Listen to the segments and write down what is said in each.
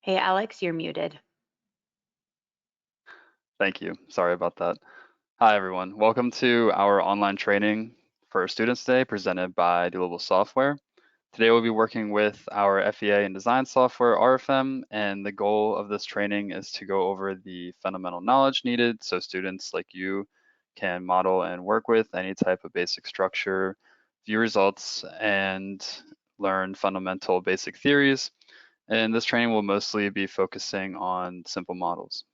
Hey, Alex, you're muted. Thank you. Sorry about that. Hi, everyone. Welcome to our online training for Students Day presented by Doable Software. Today, we'll be working with our FEA and design software, RFEM, and the goal of this training is to go over the fundamental knowledge needed so students like you can model and work with any type of basic structure, view results, and learn fundamental basic theories. And this training will mostly be focusing on simple models.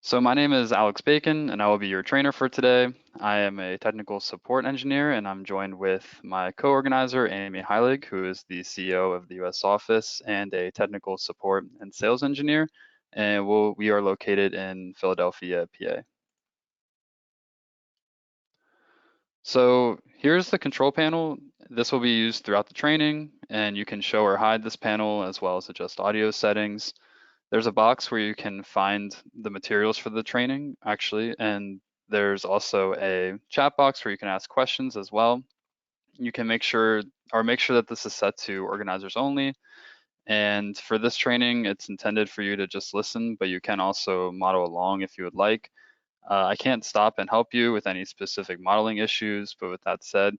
So my name is Alex Bacon, and I will be your trainer for today. I am a technical support engineer, and I'm joined with my co-organizer, Amy Heilig, who is the CEO of the US office and a technical support and sales engineer. And we are located in Philadelphia, PA. So here's the control panel. This will be used throughout the training, and you can show or hide this panel as well as adjust audio settings. There's a box where you can find the materials for the training, actually, and there's also a chat box where you can ask questions as well. You can make sure that this is set to organizers only. And for this training, it's intended for you to just listen, but you can also model along if you would like. I can't stop and help you with any specific modeling issues, but with that said,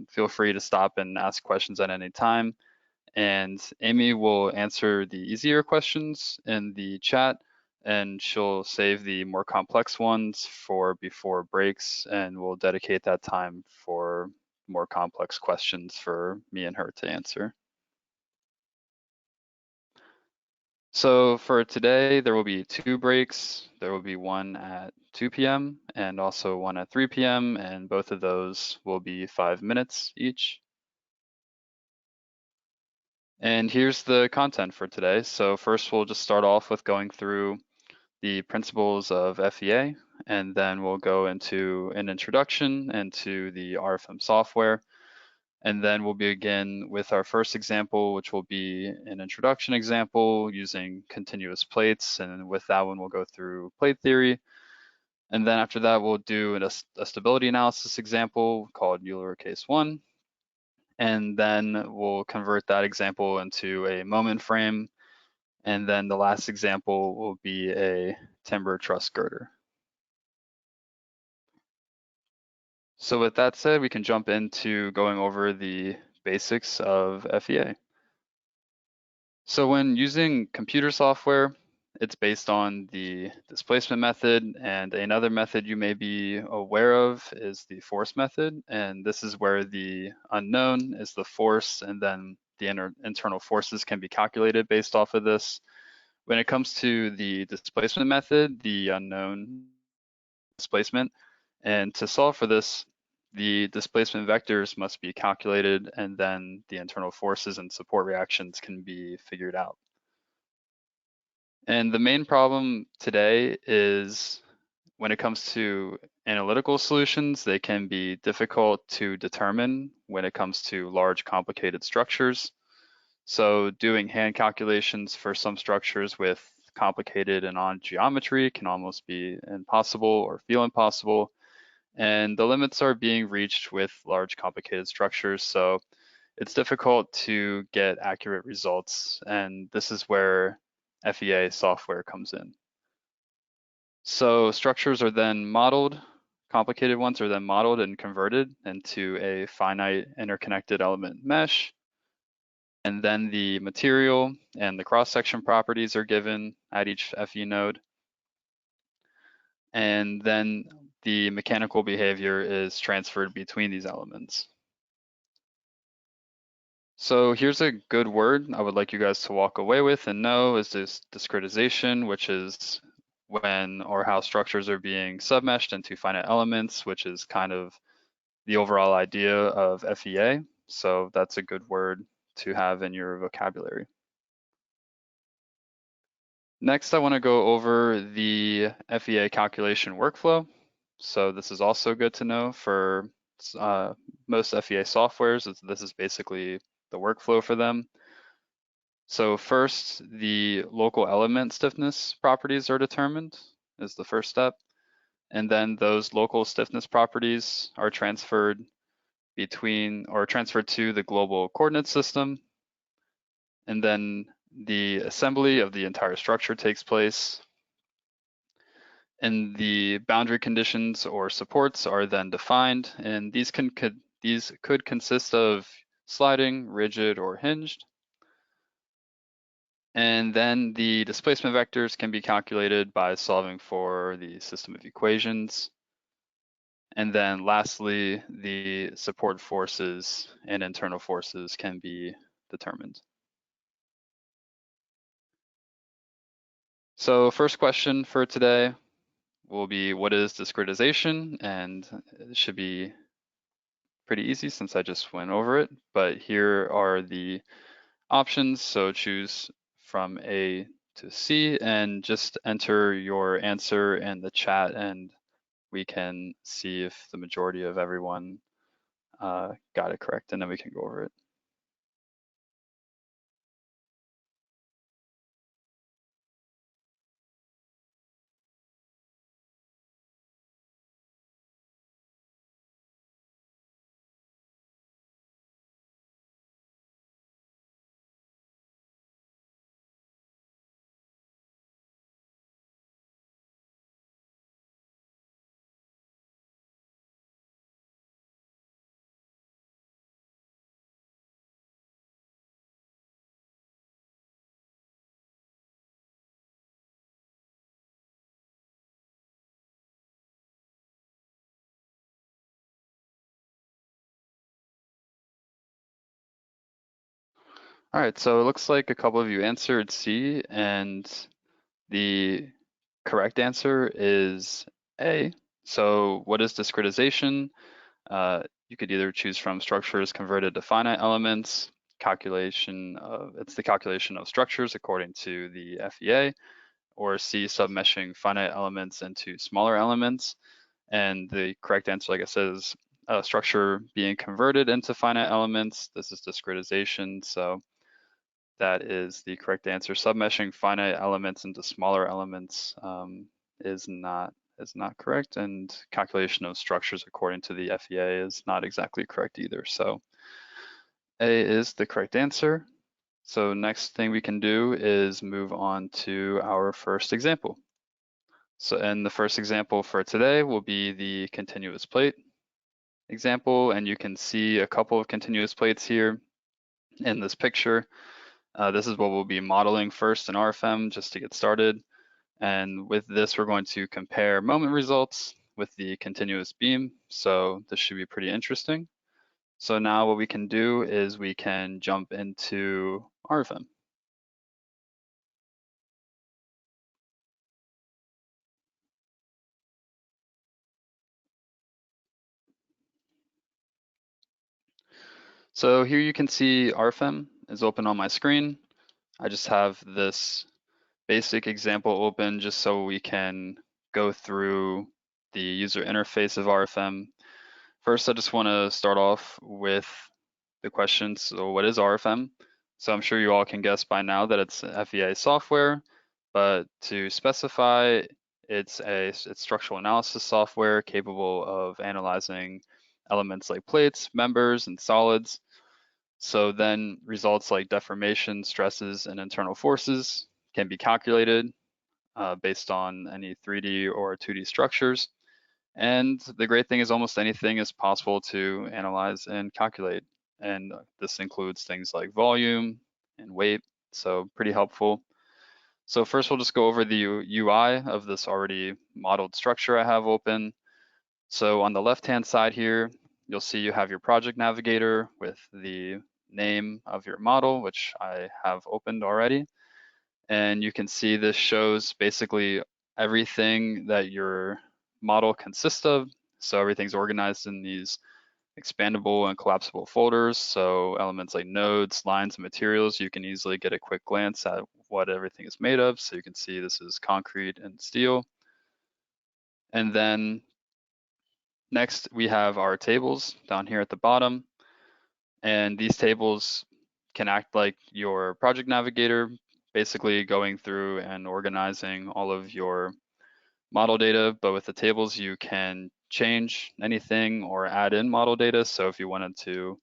feel free to stop and ask questions at any time. And Amy will answer the easier questions in the chat, and she'll save the more complex ones for before breaks, and we'll dedicate that time for more complex questions for me and her to answer. So for today, there will be 2 breaks. There will be one at 2 p.m. and also one at 3 p.m. and both of those will be 5 minutes each. And here's the content for today. So first we'll just start off with going through the principles of FEA, and then we'll go into an introduction into the RFEM software. And then we'll begin with our first example, which will be an introduction example using continuous plates. And with that one, we'll go through plate theory. And then after that, we'll do a stability analysis example called Euler case 1. And then we'll convert that example into a moment frame. And then the last example will be a timber truss girder. So with that said, we can jump into going over the basics of FEA. So when using computer software, it's based on the displacement method, and another method you may be aware of is the force method. And this is where the unknown is the force, and then the internal forces can be calculated based off of this. When it comes to the displacement method, the unknown displacement, and to solve for this, the displacement vectors must be calculated, and then the internal forces and support reactions can be figured out. And the main problem today is when it comes to analytical solutions, they can be difficult to determine when it comes to large complicated structures. So doing hand calculations for some structures with complicated and odd geometry can almost be impossible or feel impossible. And the limits are being reached with large complicated structures. So it's difficult to get accurate results. And this is where FEA software comes in. So structures are then modeled, complicated ones are then modeled and converted into a finite interconnected element mesh. And then the material and the cross-section properties are given at each FE node. And then the mechanical behavior is transferred between these elements. So here's a good word I would like you guys to walk away with and know is this discretization, which is when or how structures are being submeshed into finite elements, which is kind of the overall idea of FEA. So that's a good word to have in your vocabulary. Next, I want to go over the FEA calculation workflow. So this is also good to know for most FEA softwares. This is basically the workflow for them. So first, the local element stiffness properties are determined is the first step. And then those local stiffness properties are transferred to the global coordinate system. and then the assembly of the entire structure takes place. And the boundary conditions or supports are then defined, and these could consist of sliding, rigid, or hinged. And then the displacement vectors can be calculated by solving for the system of equations. And then lastly, the support forces and internal forces can be determined. So first question for today will be, what is discretization? And it should be pretty easy since I just went over it, but here are the options. So choose from A to C and just enter your answer in the chat, and we can see if the majority of everyone got it correct, and then we can go over it. All right, so it looks like a couple of you answered C, and the correct answer is A. So what is discretization? You could either choose from structures converted to finite elements, it's the calculation of structures according to the FEA, or C, submeshing finite elements into smaller elements. And the correct answer, like I said, is a structure being converted into finite elements. This is discretization, so that is the correct answer. Submeshing finite elements into smaller elements is not correct, and calculation of structures according to the FEA is not exactly correct either. So A is the correct answer. So next thing we can do is move on to our first example. So, and the first example for today will be the continuous plate example, and you can see a couple of continuous plates here in this picture. This is what we'll be modeling first in RFEM just to get started. And with this, we're going to compare moment results with the continuous beam. So this should be pretty interesting. So now what we can do is we can jump into RFEM. So here you can see RFEM is open on my screen. I just have this basic example open just so we can go through the user interface of RFEM. First, I just want to start off with the question, so what is RFEM? So I'm sure you all can guess by now that it's FEA software, but to specify, it's structural analysis software capable of analyzing elements like plates, members, and solids. So then results like deformation, stresses, and internal forces can be calculated based on any 3D or 2D structures. And the great thing is almost anything is possible to analyze and calculate. And this includes things like volume and weight, so pretty helpful. So first we'll just go over the UI of this already modeled structure I have open. So on the left-hand side here, you'll see you have your project navigator with the name of your model, which I have opened already. And you can see this shows basically everything that your model consists of. So everything's organized in these expandable and collapsible folders. So elements like nodes, lines, and materials, you can easily get a quick glance at what everything is made of. So you can see this is concrete and steel. And then next we have our tables down here at the bottom. And these tables can act like your project navigator, basically going through and organizing all of your model data. But with the tables, you can change anything or add in model data. So if you wanted to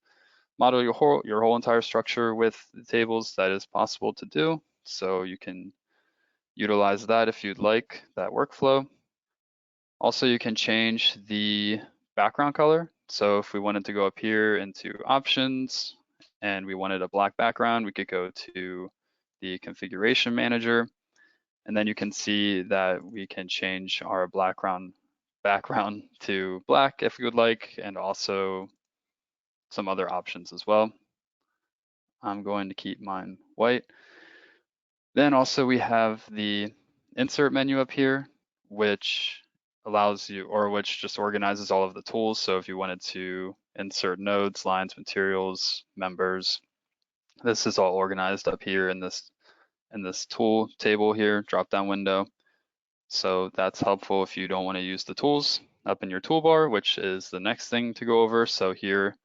model your whole entire structure with the tables, that is possible to do. So you can utilize that if you'd like, that workflow. Also, you can change the background color. So if we wanted to go up here into options and we wanted a black background, we could go to the configuration manager. And then you can see that we can change our background to black if we would like, and also some other options as well. I'm going to keep mine white. Then also we have the insert menu up here, which allows you, or which just organizes all of the tools. So if you wanted to insert nodes, lines, materials, members, this is all organized up here in this tool table here, drop-down window. So that's helpful if you don't want to use the tools up in your toolbar, which is the next thing to go over. So here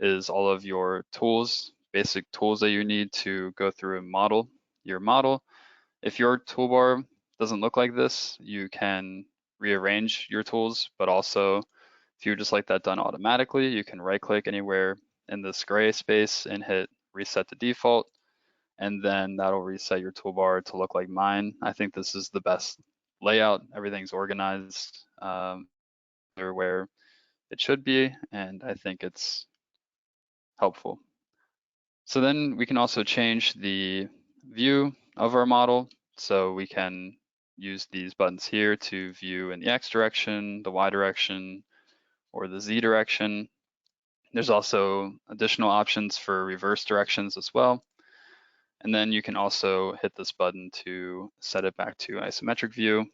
is all of your tools, basic tools that you need to go through and model your model. If your toolbar doesn't look like this, you can rearrange your tools, but also if you just like that done automatically, you can right click anywhere in this gray space and hit reset to default, and then that'll reset your toolbar to look like mine. I think this is the best layout. Everything's organized where it should be, and I think it's helpful. So then we can also change the view of our model. So we can use these buttons here to view in the X direction, the Y direction, or the Z direction. There's also additional options for reverse directions as well. And then you can also hit this button to set it back to isometric view.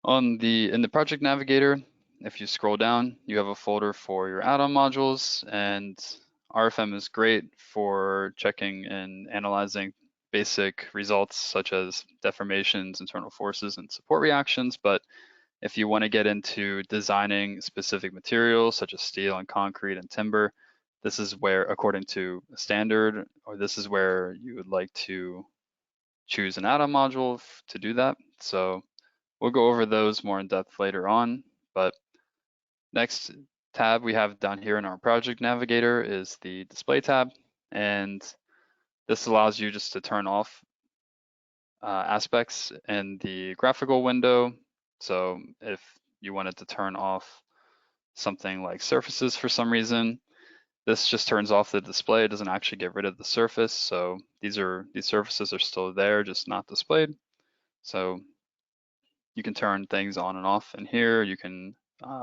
In the project navigator, if you scroll down, you have a folder for your add-on modules, and RFEM is great for checking and analyzing basic results such as deformations, internal forces, and support reactions. But if you want to get into designing specific materials such as steel and concrete and timber, this is where, according to a standard, or this is where you would like to choose an add-on module to do that. So we'll go over those more in depth later on, but next tab we have down here in our project navigator is the display tab, and this allows you just to turn off aspects in the graphical window. So if you wanted to turn off something like surfaces for some reason, this just turns off the display. It doesn't actually get rid of the surface. So these surfaces are still there, just not displayed. So you can turn things on and off in here. You can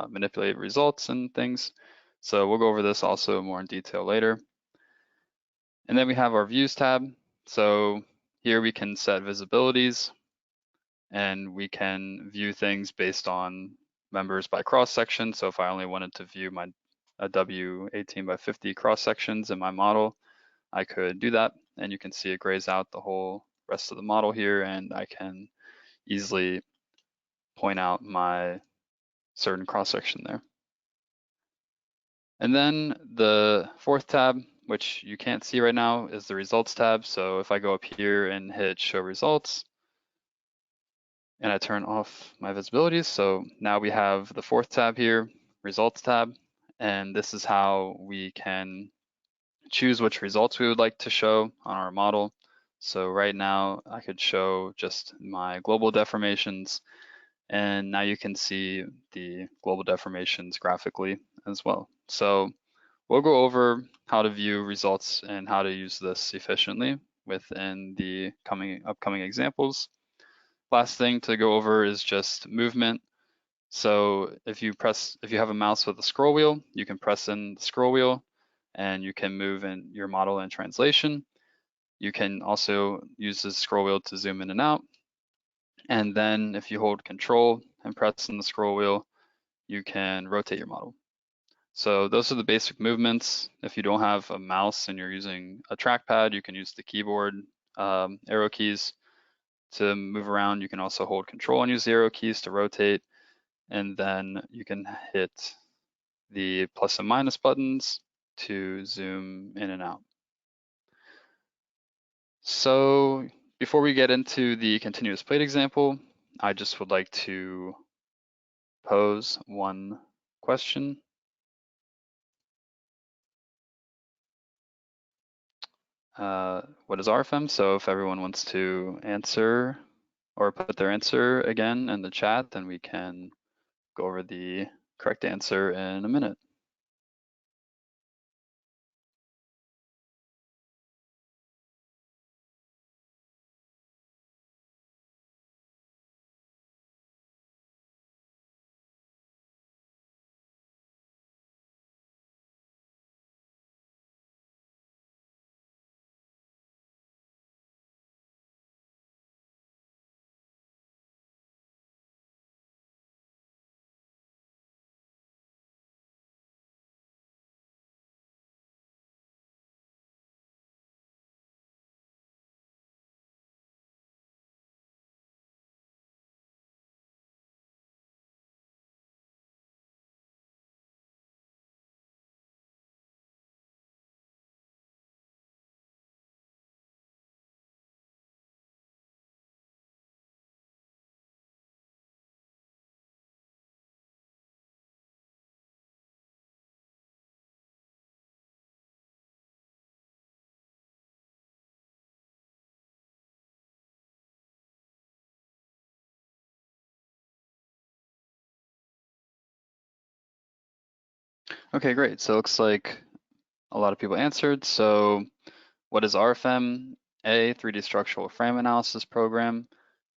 manipulate results and things. So we'll go over this also more in detail later. And then we have our views tab. So here we can set visibilities, and we can view things based on members by cross section. So if I only wanted to view my W18 by 50 cross sections in my model, I could do that, and you can see it grays out the whole rest of the model here, and I can easily point out my certain cross section there. And then the fourth tab, which you can't see right now, is the results tab. So if I go up here and hit show results, and I turn off my visibilities, so now we have the fourth tab here, results tab, and this is how we can choose which results we would like to show on our model. So right now I could show just my global deformations, and now you can see the global deformations graphically as well. So we'll go over how to view results and how to use this efficiently within the upcoming examples. Last thing to go over is just movement. So if you have a mouse with a scroll wheel, you can press in the scroll wheel and you can move in your model in translation. You can also use the scroll wheel to zoom in and out. And then if you hold Control and press in the scroll wheel, you can rotate your model. So those are the basic movements. If you don't have a mouse and you're using a trackpad, you can use the keyboard arrow keys to move around. You can also hold Control and use the arrow keys to rotate. And then you can hit the plus and minus buttons to zoom in and out. So before we get into the continuous plate example, I just would like to pose one question. what is RFEM? So if everyone wants to answer or put their answer again in the chat, then we can go over the correct answer in a minute. Okay, great. So it looks like a lot of people answered. So what is RFEM? A, 3D structural frame analysis program.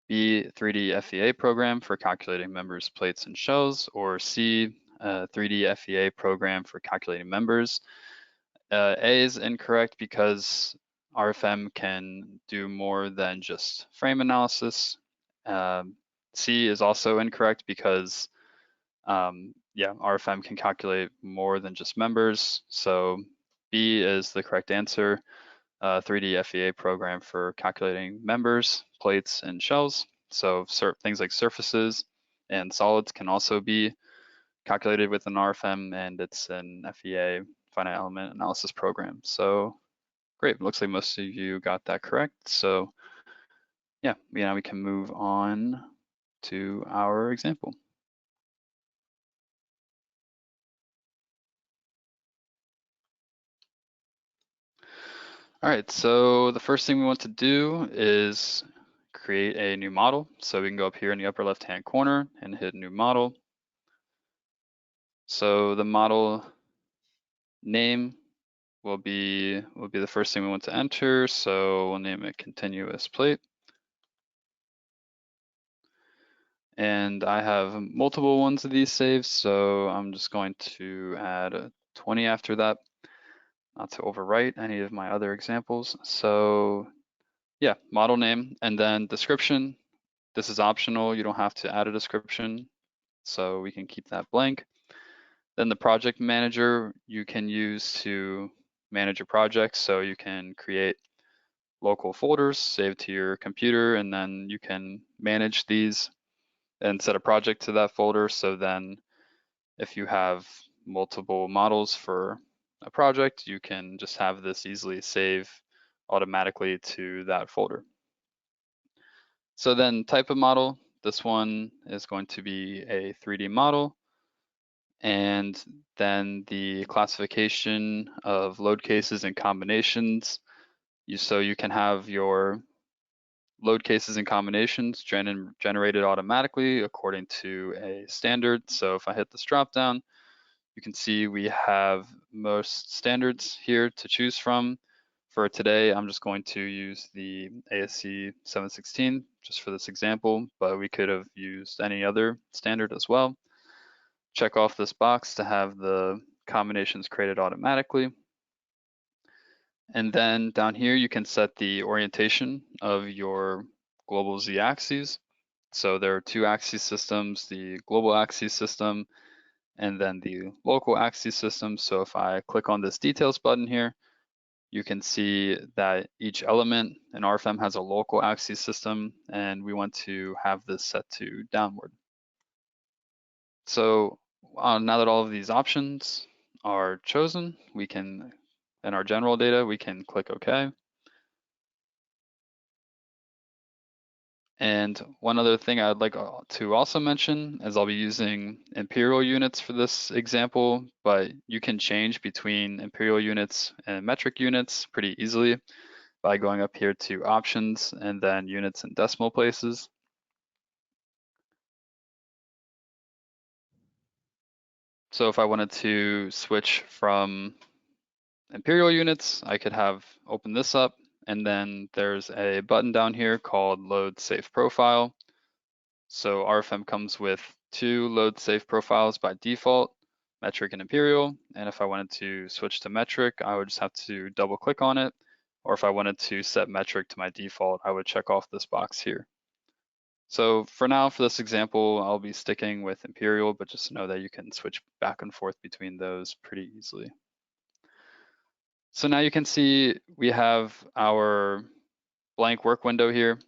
B, 3D FEA program for calculating members, plates, and shells. Or C, 3D FEA program for calculating members. A is incorrect because RFM can do more than just frame analysis. C is also incorrect because RFM can calculate more than just members. So B is the correct answer. 3D FEA program for calculating members, plates, and shells. So things like surfaces and solids can also be calculated with an RFM, and it's an FEA, finite element analysis program. So great, looks like most of you got that correct. So yeah, now we can move on to our example. All right, so the first thing we want to do is create a new model. So we can go up here in the upper left-hand corner and hit new model. So the model name will be the first thing we want to enter. So we'll name it continuous plate. And I have multiple ones of these saved, so I'm just going to add a 20 after that, not to overwrite any of my other examples. So yeah, model name, and then description. This is optional, you don't have to add a description, so we can keep that blank. Then the project manager you can use to manage your project, so you can create local folders saved to your computer, and then you can manage these and set a project to that folder. So then if you have multiple models for a project, you can just have this easily save automatically to that folder. So then type of model, this one is going to be a 3D model. And then the classification of load cases and combinations. So you can have your load cases and combinations generated automatically according to a standard. So if I hit this dropdown, you can see we have most standards here to choose from. For today, I'm just going to use the ASC 716 just for this example, but we could have used any other standard as well. Check off this box to have the combinations created automatically. And then down here, you can set the orientation of your global z-axes. So there are two axis systems, the global axis system and then the local axis system. So if I click on this details button here, you can see that each element in RFEM has a local axis system, and we want to have this set to downward. So now that all of these options are chosen, we can, in our general data, we can click OK. And one other thing I'd like to also mention is I'll be using imperial units for this example, but you can change between imperial units and metric units pretty easily by going up here to options and then units and decimal places. So if I wanted to switch from imperial units, I could have open this up, and then there's a button down here called Load Safe Profile. So RFEM comes with 2 load safe profiles by default, metric and imperial. And if I wanted to switch to metric, I would just have to double click on it. Or if I wanted to set metric to my default, I would check off this box here. So for now, for this example, I'll be sticking with imperial, but just know that you can switch back and forth between those pretty easily. So now you can see we have our blank work window here.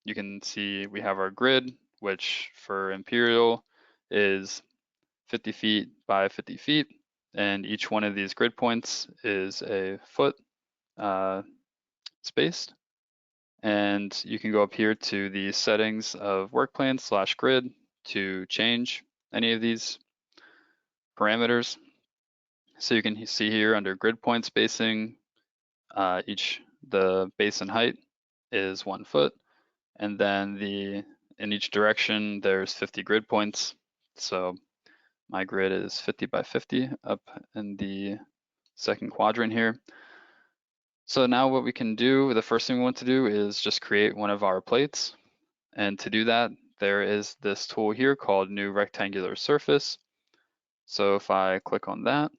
You can see we have our grid, which for imperial is 50 feet by 50 feet. And each one of these grid points is a foot spaced. And you can go up here to the settings of work plan / grid to change any of these parameters. So you can see here under grid point spacing, the base and height is 1 foot. And then in each direction, there's 50 grid points. So my grid is 50 by 50 up in the second quadrant here. So now what we can do, the first thing we want to do is just create one of our plates. And to do that, there is this tool here called New Rectangular Surface. So if I click on that,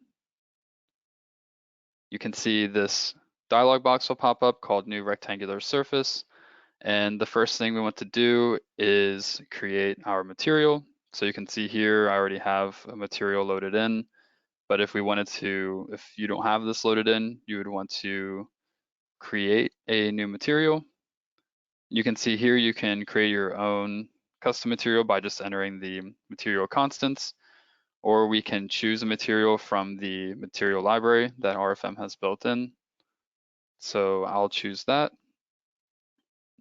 you can see this dialog box will pop up called New Rectangular Surface. And the first thing we want to do is create our material. So you can see here, I already have a material loaded in, but if you don't have this loaded in, you would want to create a new material. You can see here, you can create your own custom material by just entering the material constants, or we can choose a material from the material library that RFEM has built in. So I'll choose that.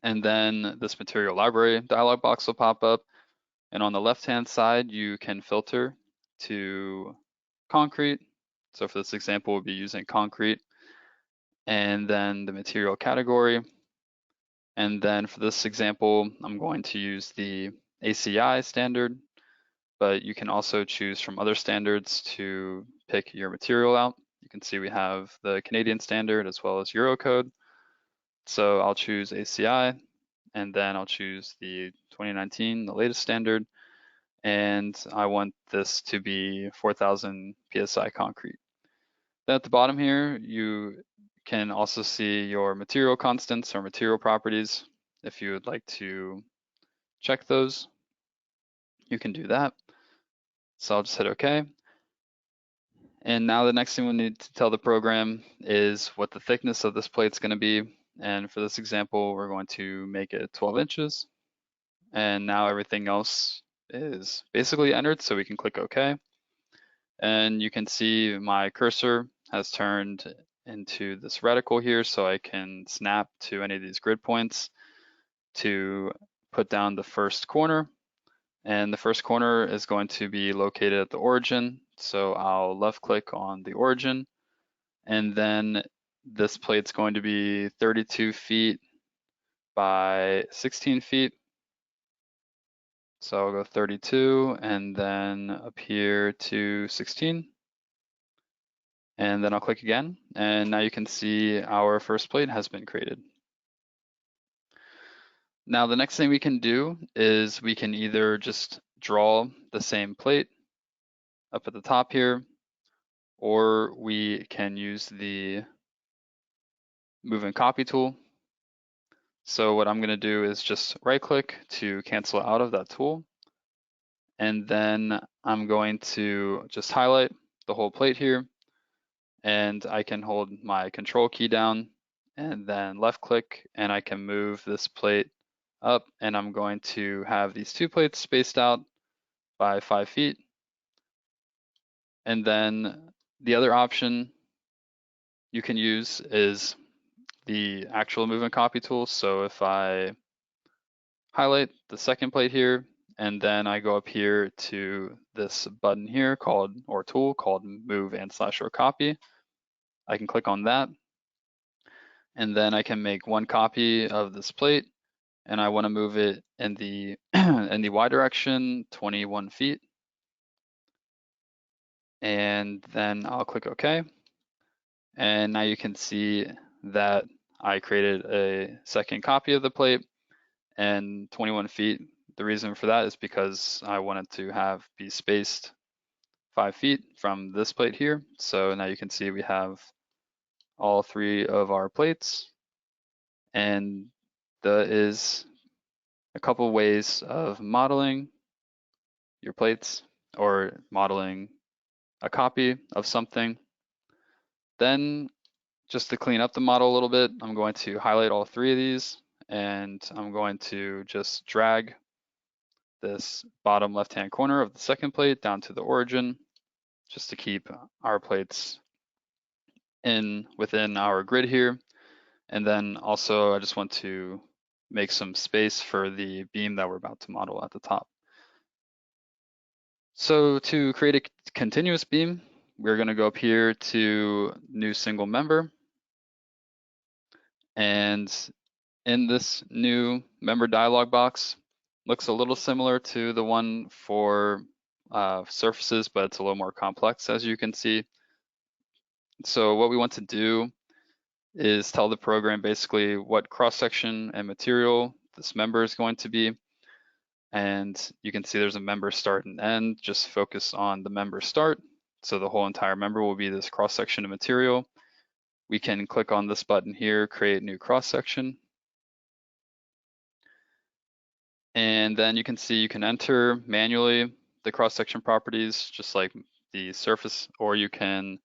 And then this material library dialog box will pop up. And on the left-hand side, you can filter to concrete. So for this example, we'll be using concrete. And then the material category. And then for this example, I'm going to use the ACI standard, but you can also choose from other standards to pick your material out. You can see we have the Canadian standard as well as Eurocode. So I'll choose ACI, and then I'll choose the 2019, the latest standard, and I want this to be 4,000 PSI concrete. Then at the bottom here, you can also see your material constants or material properties. If you would like to check those, you can do that. So I'll just hit OK. And now the next thing we need to tell the program is what the thickness of this plate is going to be. And for this example, we're going to make it 12 inches. And now everything else is basically entered, so we can click OK. And you can see my cursor has turned into this reticle here, so I can snap to any of these grid points to put down the first corner. And the first corner is going to be located at the origin. So I'll left click on the origin, and then this plate's going to be 32 feet by 16 feet. So I'll go 32 and then up here to 16. And then I'll click again. And now you can see our first plate has been created. Now the next thing we can do is we can either just draw the same plate up at the top here, or we can use the move and copy tool. So what I'm gonna do is just right click to cancel out of that tool. And then I'm going to just highlight the whole plate here, and I can hold my control key down and then left click, and I can move this plate up, and I'm going to have these 2 plates spaced out by 5 feet. And then the other option you can use is the actual move and copy tool. So if I highlight the second plate here, and then I go up here to this button here called, or tool called move and/or copy. I can click on that, and then I can make one copy of this plate, and I want to move it in the in the y direction, 21 feet. And then I'll click OK. And now you can see that I created a second copy of the plate and 21 feet. The reason for that is because I wanted to have be spaced 5 feet from this plate here. So now you can see we have all three of our plates, and there is a couple ways of modeling your plates or modeling a copy of something. Then just to clean up the model a little bit, I'm going to highlight all three of these, and I'm going to just drag this bottom left-hand corner of the second plate down to the origin, just to keep our plates within our grid here. And then also I just want to make some space for the beam that we're about to model at the top. So to create a continuous beam, we're going to go up here to new single member. And in this new member dialog box, looks a little similar to the one for surfaces, but it's a little more complex, as you can see. So what we want to do is tell the program basically what cross-section and material this member is going to be. And you can see there's a member start and end. Just focus on the member start. So the whole entire member will be this cross-section of material. We can click on this button here, create new cross-section. And then you can see you can enter manually the cross-section properties, just like the surface, or you can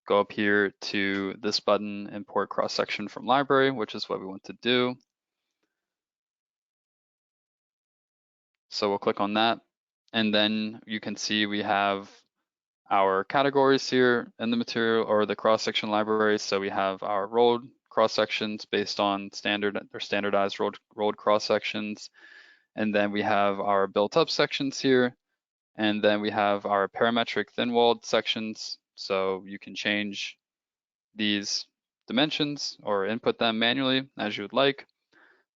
go up here to this button, import cross-section from library, which is what we want to do. So we'll click on that. And then you can see we have our categories here in the material or the cross-section library. So we have our rolled cross-sections based on standard or standardized rolled cross-sections. And then we have our built-up sections here. And then we have our parametric thin-walled sections. So you can change these dimensions or input them manually as you would like.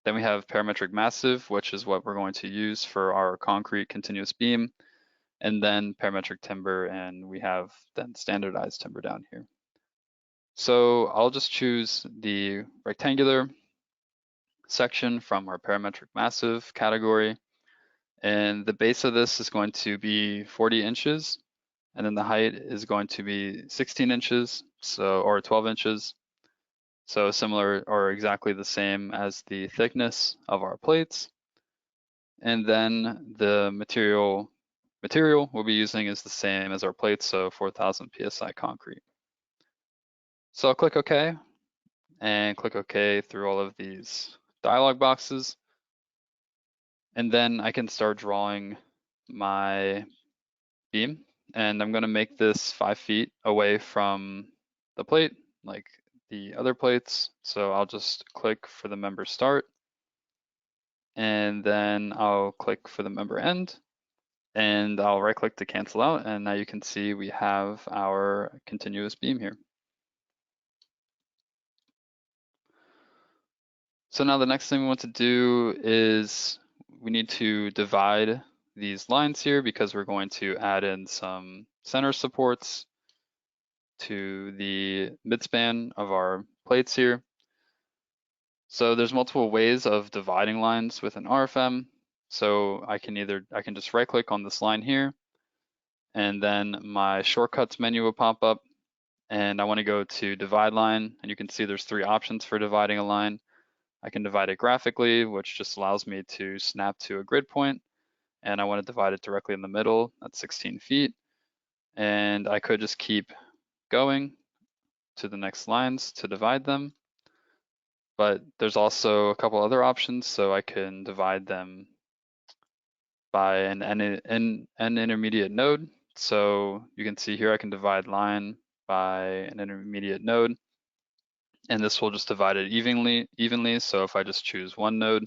Then we have parametric massive, which is what we're going to use for our concrete continuous beam. And then parametric timber, and we have then standardized timber down here. So I'll just choose the rectangular section from our parametric massive category. And the base of this is going to be 40 inches. And then the height is going to be 16 inches, or 12 inches. So similar or exactly the same as the thickness of our plates. And then the material we'll be using is the same as our plates, so 4,000 PSI concrete. So I'll click OK and click OK through all of these dialog boxes. And then I can start drawing my beam. And I'm going to make this 5 feet away from the plate, like the other plates. So I'll just click for the member start. And then I'll click for the member end. And I'll right click to cancel out. And now you can see we have our continuous beam here. So now the next thing we want to do is we need to divide these lines here because we're going to add in some center supports to the midspan of our plates here. So there's multiple ways of dividing lines with an RFEM. So I can just right click on this line here, and then my shortcuts menu will pop up, and I want to go to divide line, and you can see there's 3 options for dividing a line. I can divide it graphically, which just allows me to snap to a grid point, and I want to divide it directly in the middle at 16 feet. And I could just keep going to the next lines to divide them. But there's also a couple other options, so I can divide them by an intermediate node. So you can see here I can divide line by an intermediate node, and this will just divide it evenly. So if I just choose one node,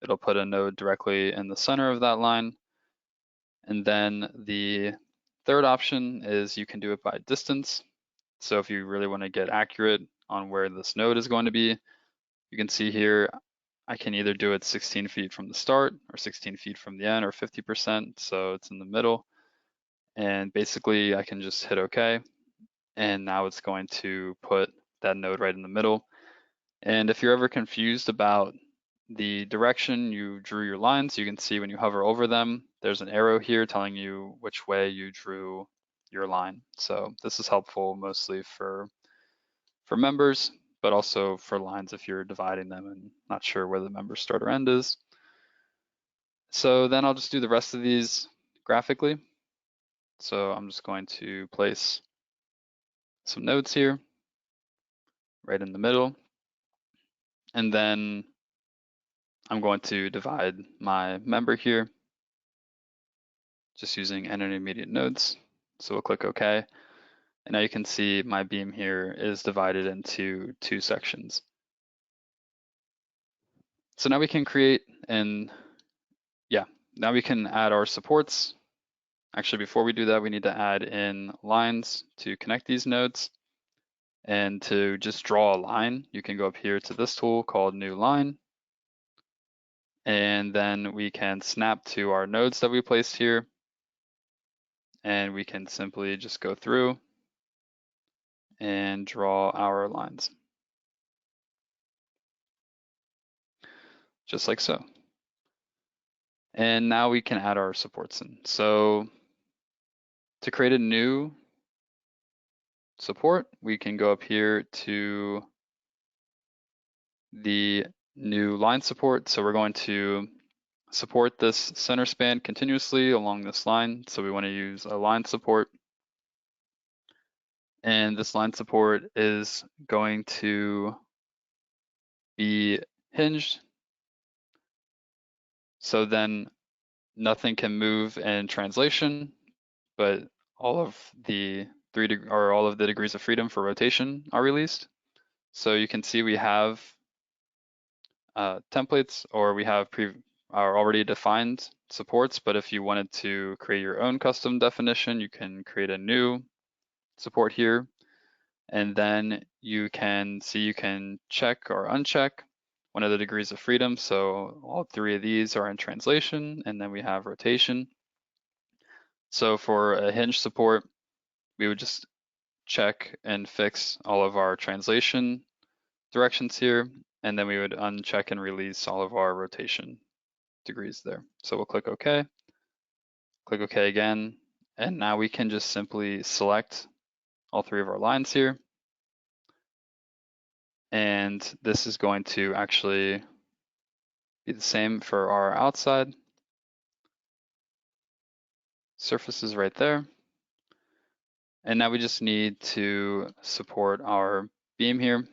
it'll put a node directly in the center of that line. And then the third option is you can do it by distance. So if you really want to get accurate on where this node is going to be, you can see here, I can either do it 16 feet from the start or 16 feet from the end or 50%, so it's in the middle. And basically I can just hit OK. And now it's going to put that node right in the middle. And if you're ever confused about the direction you drew your lines, you can see when you hover over them, there's an arrow here telling you which way you drew your line. So this is helpful mostly for members, but also for lines if you're dividing them and not sure where the member start or end is. So then I'll just do the rest of these graphically. So I'm just going to place some nodes here, right in the middle. And then I'm going to divide my member here, just using n intermediate nodes. So we'll click OK. And now you can see my beam here is divided into two sections. So now we can create now we can add our supports. Actually, before we do that, we need to add in lines to connect these nodes. And to just draw a line, you can go up here to this tool called New Line. And then we can snap to our nodes that we placed here. And we can simply just go through and draw our lines. Just like so. And now we can add our supports in. So to create a new support, we can go up here to the new line support. So we're going to support this center span continuously along this line. So we want to use a line support. And this line support is going to be hinged. So then nothing can move in translation, but all of the degrees of freedom for rotation are released. So you can see we have templates, or we have our already defined supports, but if you wanted to create your own custom definition, you can create a new support here. And then you can see you can check or uncheck one of the degrees of freedom. So all three of these are in translation, and then we have rotation. So for a hinge support, we would just check and fix all of our translation directions here, and then we would uncheck and release all of our rotation degrees there. So we'll click OK, click OK again, and now we can just simply select all three of our lines here. And this is going to actually be the same for our outside. Surface is right there. And now we just need to support our beam here.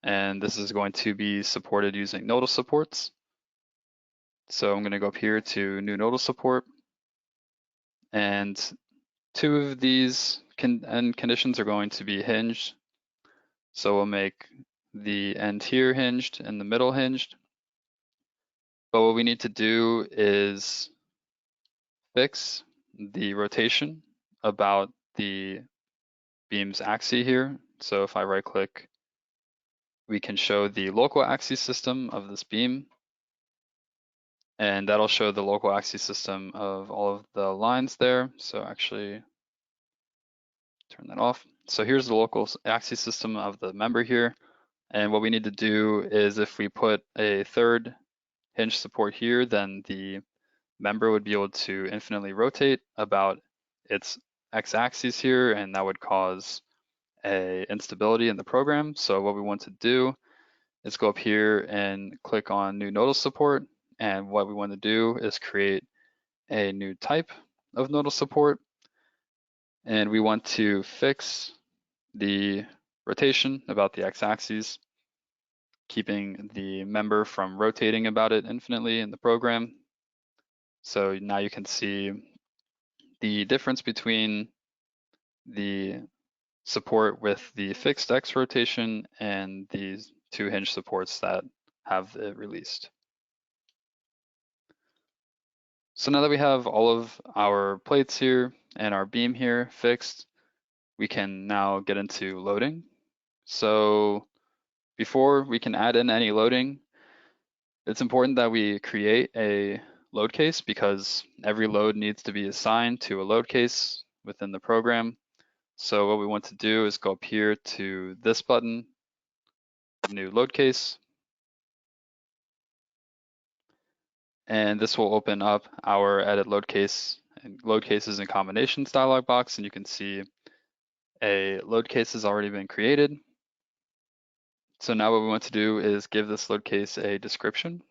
And this is going to be supported using nodal supports. So I'm going to go up here to new nodal support. And two of these end conditions are going to be hinged. So we'll make the end here hinged and the middle hinged. But what we need to do is fix the rotation about the beam's axis here. So if I right click, we can show the local axis system of this beam. And that'll show the local axis system of all of the lines there. So actually turn that off. So here's the local axis system of the member here. And what we need to do is if we put a third hinge support here, then the member would be able to infinitely rotate about its x-axis here, and that would cause a instability in the program. So what we want to do is go up here and click on new nodal support. And what we want to do is create a new type of nodal support. And we want to fix the rotation about the x-axis, keeping the member from rotating about it infinitely in the program. So now you can see the difference between the support with the fixed X rotation and these two hinge supports that have it released. So now that we have all of our plates here and our beam here fixed, we can now get into loading. So before we can add in any loading, it's important that we create a load case because every load needs to be assigned to a load case within the program. So what we want to do is go up here to this button, new load case, and this will open up our edit load case and load cases and combinations dialog box, and you can see a load case has already been created. So now what we want to do is give this load case a description.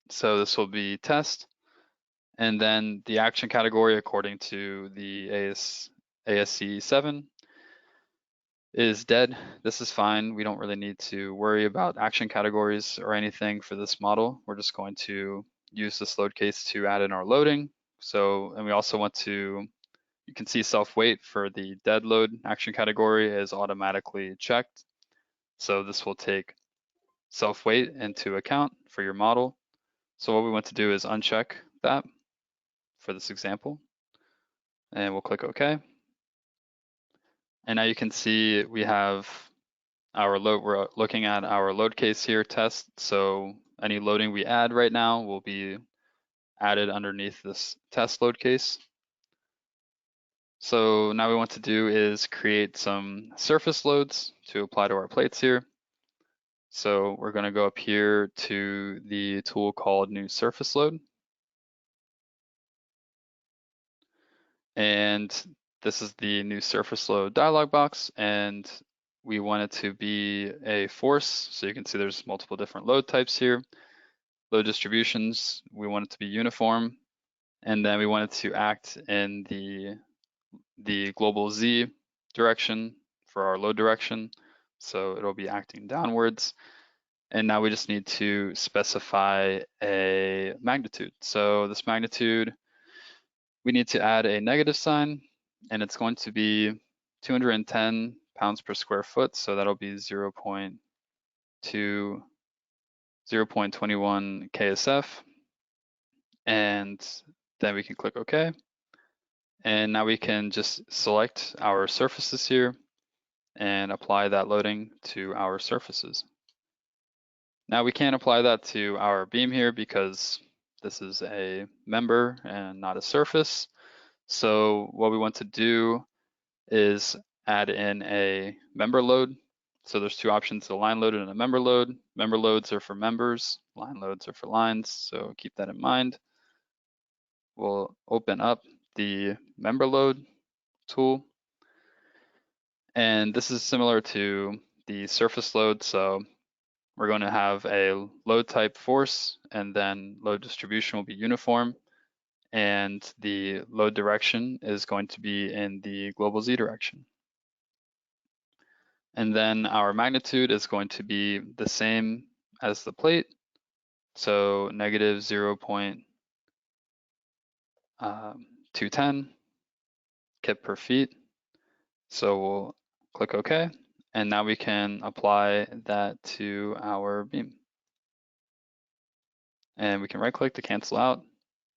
So this will be test, and then the action category according to the ASC 7 is dead. This is fine. We don't really need to worry about action categories or anything for this model. We're just going to use this load case to add in our loading. So, and we also want to, you can see self-weight for the dead load action category is automatically checked. So this will take self-weight into account for your model. So what we want to do is uncheck that for this example, and we'll click OK. And now you can see we have our load, we're looking at our load case here test. So any loading we add right now will be added underneath this test load case. So now we want to do is create some surface loads to apply to our plates here. So we're going to go up here to the tool called new surface load. And this is the new surface load dialog box, and we want it to be a force. So you can see there's multiple different load types here. Load distributions, we want it to be uniform, and then we want it to act in the global Z direction for our load direction. So it'll be acting downwards. And now we just need to specify a magnitude. So this magnitude, we need to add a negative sign, and it's going to be 210 pounds per square foot. So that'll be 0.21 KSF. And then we can click OK. And now we can just select our surfaces here and apply that loading to our surfaces. Now we can't apply that to our beam here because this is a member and not a surface. So what we want to do is add in a member load. So there's two options, a line load and a member load. Member loads are for members, line loads are for lines, so keep that in mind. We'll open up the member load tool. And this is similar to the surface load. So we're going to have a load type force, and then load distribution will be uniform. And the load direction is going to be in the global Z direction. And then our magnitude is going to be the same as the plate. So negative 0.210 kip per feet. So we'll click OK. And now we can apply that to our beam. And we can right click to cancel out.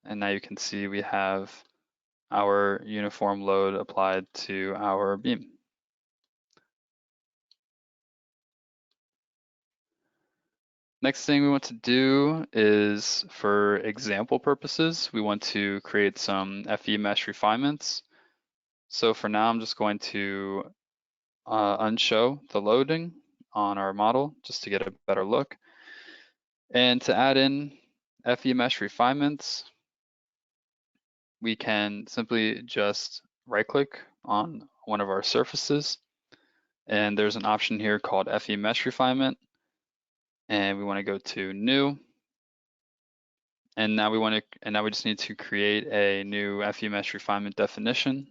And now you can see we have our uniform load applied to our beam. Next thing we want to do is, for example purposes, we want to create some FE mesh refinements. So for now, I'm just going to unshow the loading on our model just to get a better look. And to add in FE mesh refinements, we can simply just right click on one of our surfaces. And there's an option here called FE mesh refinement. And we want to go to new. And now we just need to create a new FE mesh refinement definition.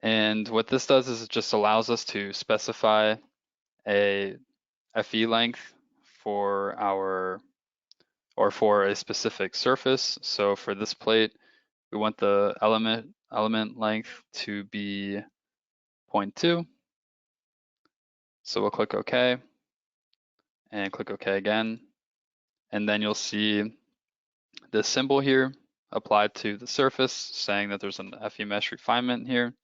And what this does is it just allows us to specify a FE length for for a specific surface. So for this plate, we want the element length to be 0.2. So we'll click OK and click OK again. And then you'll see this symbol here applied to the surface, saying that there's an FE mesh refinement here.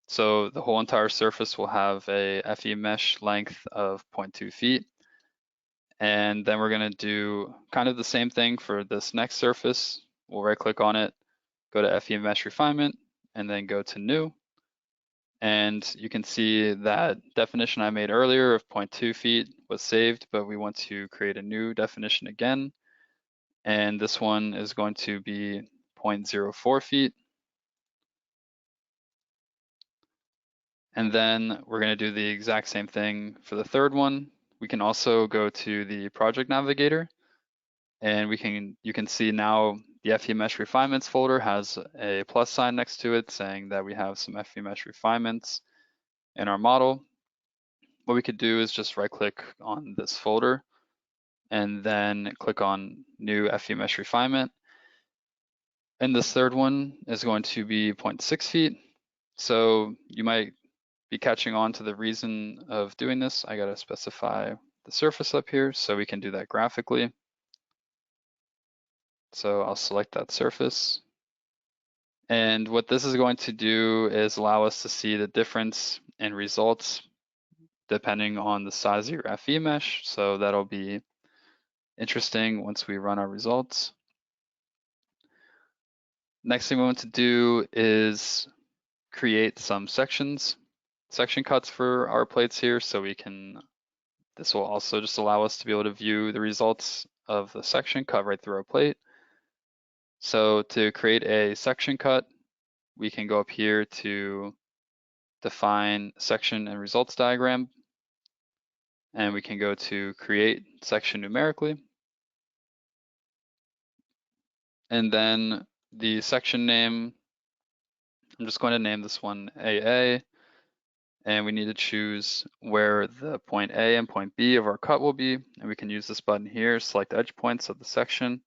So the whole entire surface will have a FE mesh length of 0.2 feet. And then we're going to do kind of the same thing for this next surface. We'll right click on it, go to FE mesh refinement, and then go to new. And you can see that definition I made earlier of 0.2 feet was saved, but we want to create a new definition again. And this one is going to be 0.04 feet. And then we're going to do the exact same thing for the third one. We can also go to the project navigator, and you can see now the FE mesh refinements folder has a plus sign next to it saying that we have some FE mesh refinements in our model. What we could do is just right click on this folder and then click on new FE mesh refinement. And this third one is going to be 0.6 feet. So you might be catching on to the reason of doing this. I gotta specify the surface up here so we can do that graphically. So I'll select that surface. And what this is going to do is allow us to see the difference in results depending on the size of your FE mesh. So that'll be interesting once we run our results. Next thing we want to do is create some section cuts for our plates here. So this will also just allow us to be able to view the results of the section cut right through our plate. So to create a section cut, we can go up here to define section and results diagram, and we can go to create section numerically. And then the section name, I'm just going to name this one AA, and we need to choose where the point A and point B of our cut will be. And we can use this button here, select edge points of the section.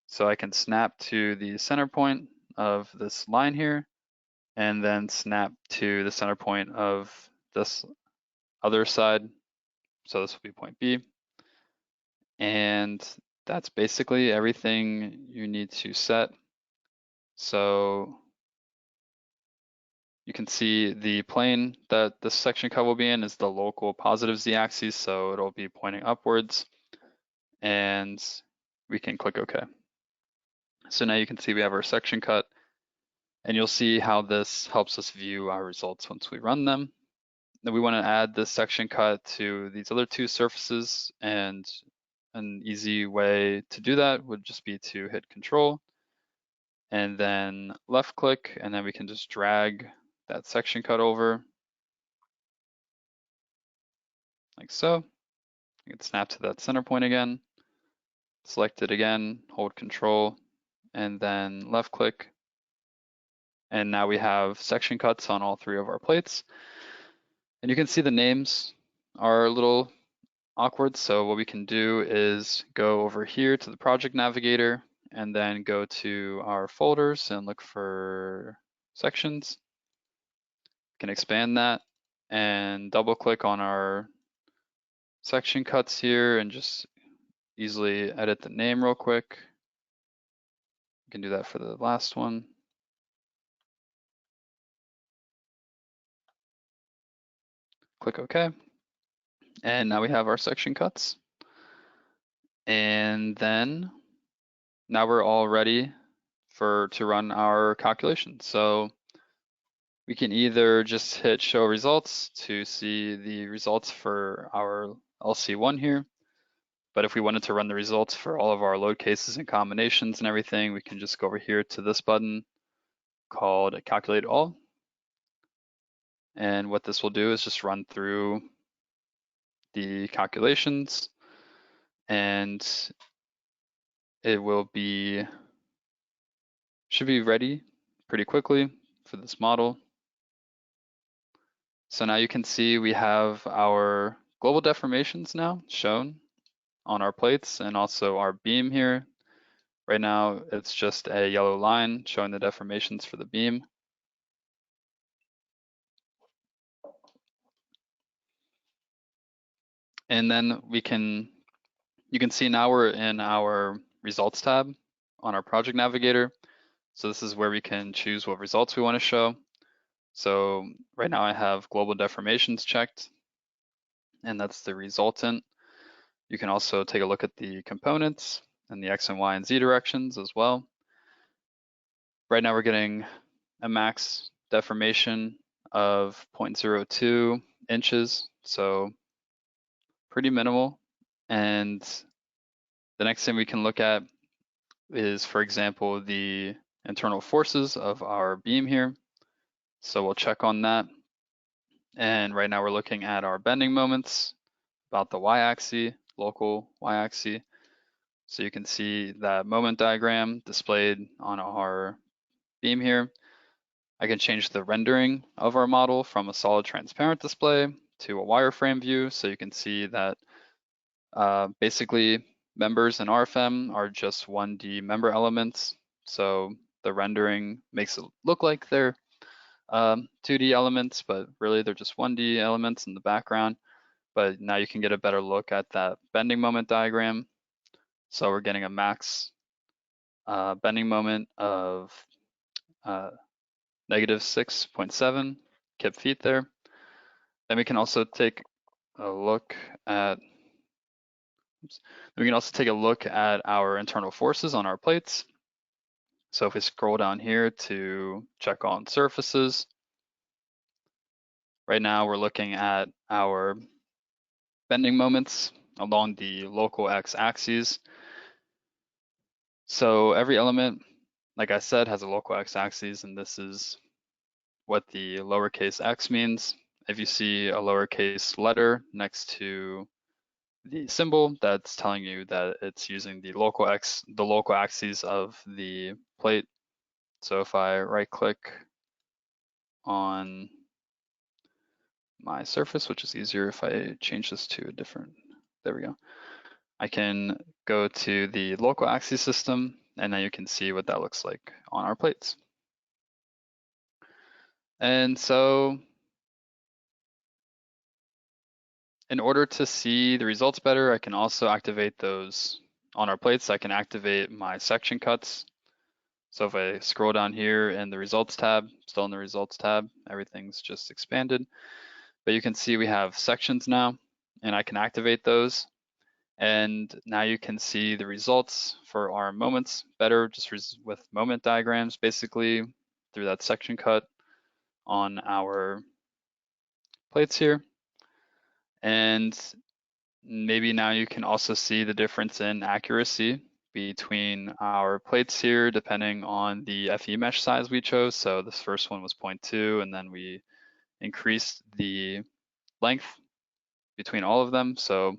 So I can snap to the center point of this line here, and then snap to the center point of this other side. So this will be point B. And that's basically everything you need to set. So you can see the plane that this section cut will be in is the local positive z-axis, so it'll be pointing upwards, and we can click OK. So now you can see we have our section cut, and you'll see how this helps us view our results once we run them. Then we want to add this section cut to these other two surfaces, and an easy way to do that would just be to hit Control and then left click, and then we can just drag that section cut over like so. You can snap to that center point again, select it again, hold Control, and then left click. And now we have section cuts on all three of our plates. And you can see the names are a little awkward. So what we can do is go over here to the project navigator and then go to our folders and look for sections. We can expand that and double click on our section cuts here and just easily edit the name real quick. You can do that for the last one. Click OK. And now we have our section cuts. And then now we're all ready to run our calculation. So we can either just hit show results to see the results for our LC1 here. But if we wanted to run the results for all of our load cases and combinations and everything, we can just go over here to this button called calculate all. And what this will do is just run through the calculations, and it should be ready pretty quickly for this model. So now you can see we have our global deformations now shown on our plates and also our beam here. Right now it's just a yellow line showing the deformations for the beam. And then you can see now we're in our results tab. on our project navigator. So this is where we can choose what results we want to show. So right now I have global deformations checked, and that's the resultant. You can also take a look at the components and the X and Y and Z directions as well. Right now we're getting a max deformation of 0.02 inches, so pretty minimal. And the next thing we can look at is, for example, the internal forces of our beam here. So we'll check on that. And right now we're looking at our bending moments about the y-axis, local y-axis. So you can see that moment diagram displayed on our beam here. I can change the rendering of our model from a solid transparent display to a wireframe view. So you can see that basically members in RFEM are just 1D member elements. So the rendering makes it look like they're 2D elements, but really they're just 1D elements in the background. But now you can get a better look at that bending moment diagram. So we're getting a max bending moment of negative 6.7 kip feet there. Then we can also take a look at our internal forces on our plates. So if we scroll down here to check on surfaces, right now we're looking at our bending moments along the local x-axis. So every element, like I said, has a local x-axis, and this is what the lowercase x means. If you see a lowercase letter next to the symbol, that's telling you that it's using the local axes of the plate. So if I right click on my surface, which is easier if I change this to a different, there we go. I can go to the local axis system, and now you can see what that looks like on our plates. And so in order to see the results better, I can also activate those on our plates. I can activate my section cuts. So if I scroll down here in the results tab, still in the results tab, everything's just expanded. But you can see we have sections now, and I can activate those. And now you can see the results for our moments better, just with moment diagrams, basically through that section cut on our plates here. And maybe now you can also see the difference in accuracy between our plates here, depending on the FE mesh size we chose. So this first one was 0.2, and then we increased the length between all of them. So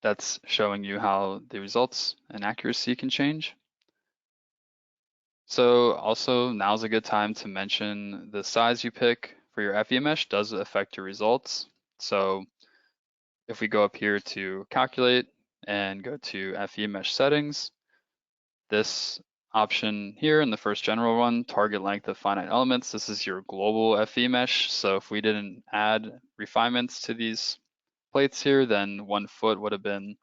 that's showing you how the results and accuracy can change. So also now's a good time to mention the size you pick for your FE mesh does affect your results. So if we go up here to calculate and go to FE mesh settings, this option here in the first general one, target length of finite elements, this is your global FE mesh. So if we didn't add refinements to these plates here, then 1 foot would have been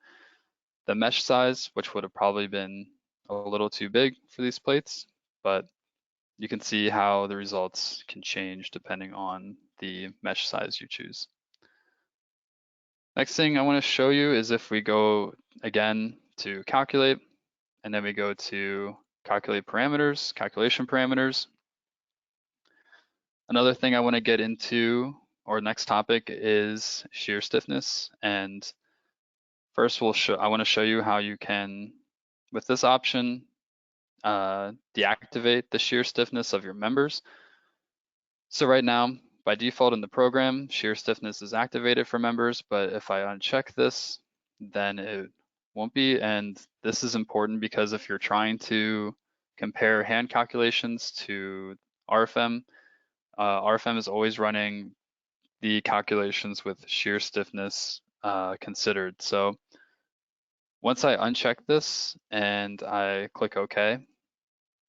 the mesh size, which would have probably been a little too big for these plates, but you can see how the results can change depending on the mesh size you choose. Next thing I want to show you is if we go again to calculate, and then we go to calculate parameters, calculation parameters. Another thing I want to get into, or next topic, is shear stiffness. And first I want to show you how you can, with this option, deactivate the shear stiffness of your members. So right now, by default in the program, shear stiffness is activated for members, but if I uncheck this, then it won't be. And this is important because if you're trying to compare hand calculations to RFEM, RFEM is always running the calculations with shear stiffness considered. So once I uncheck this and I click OK,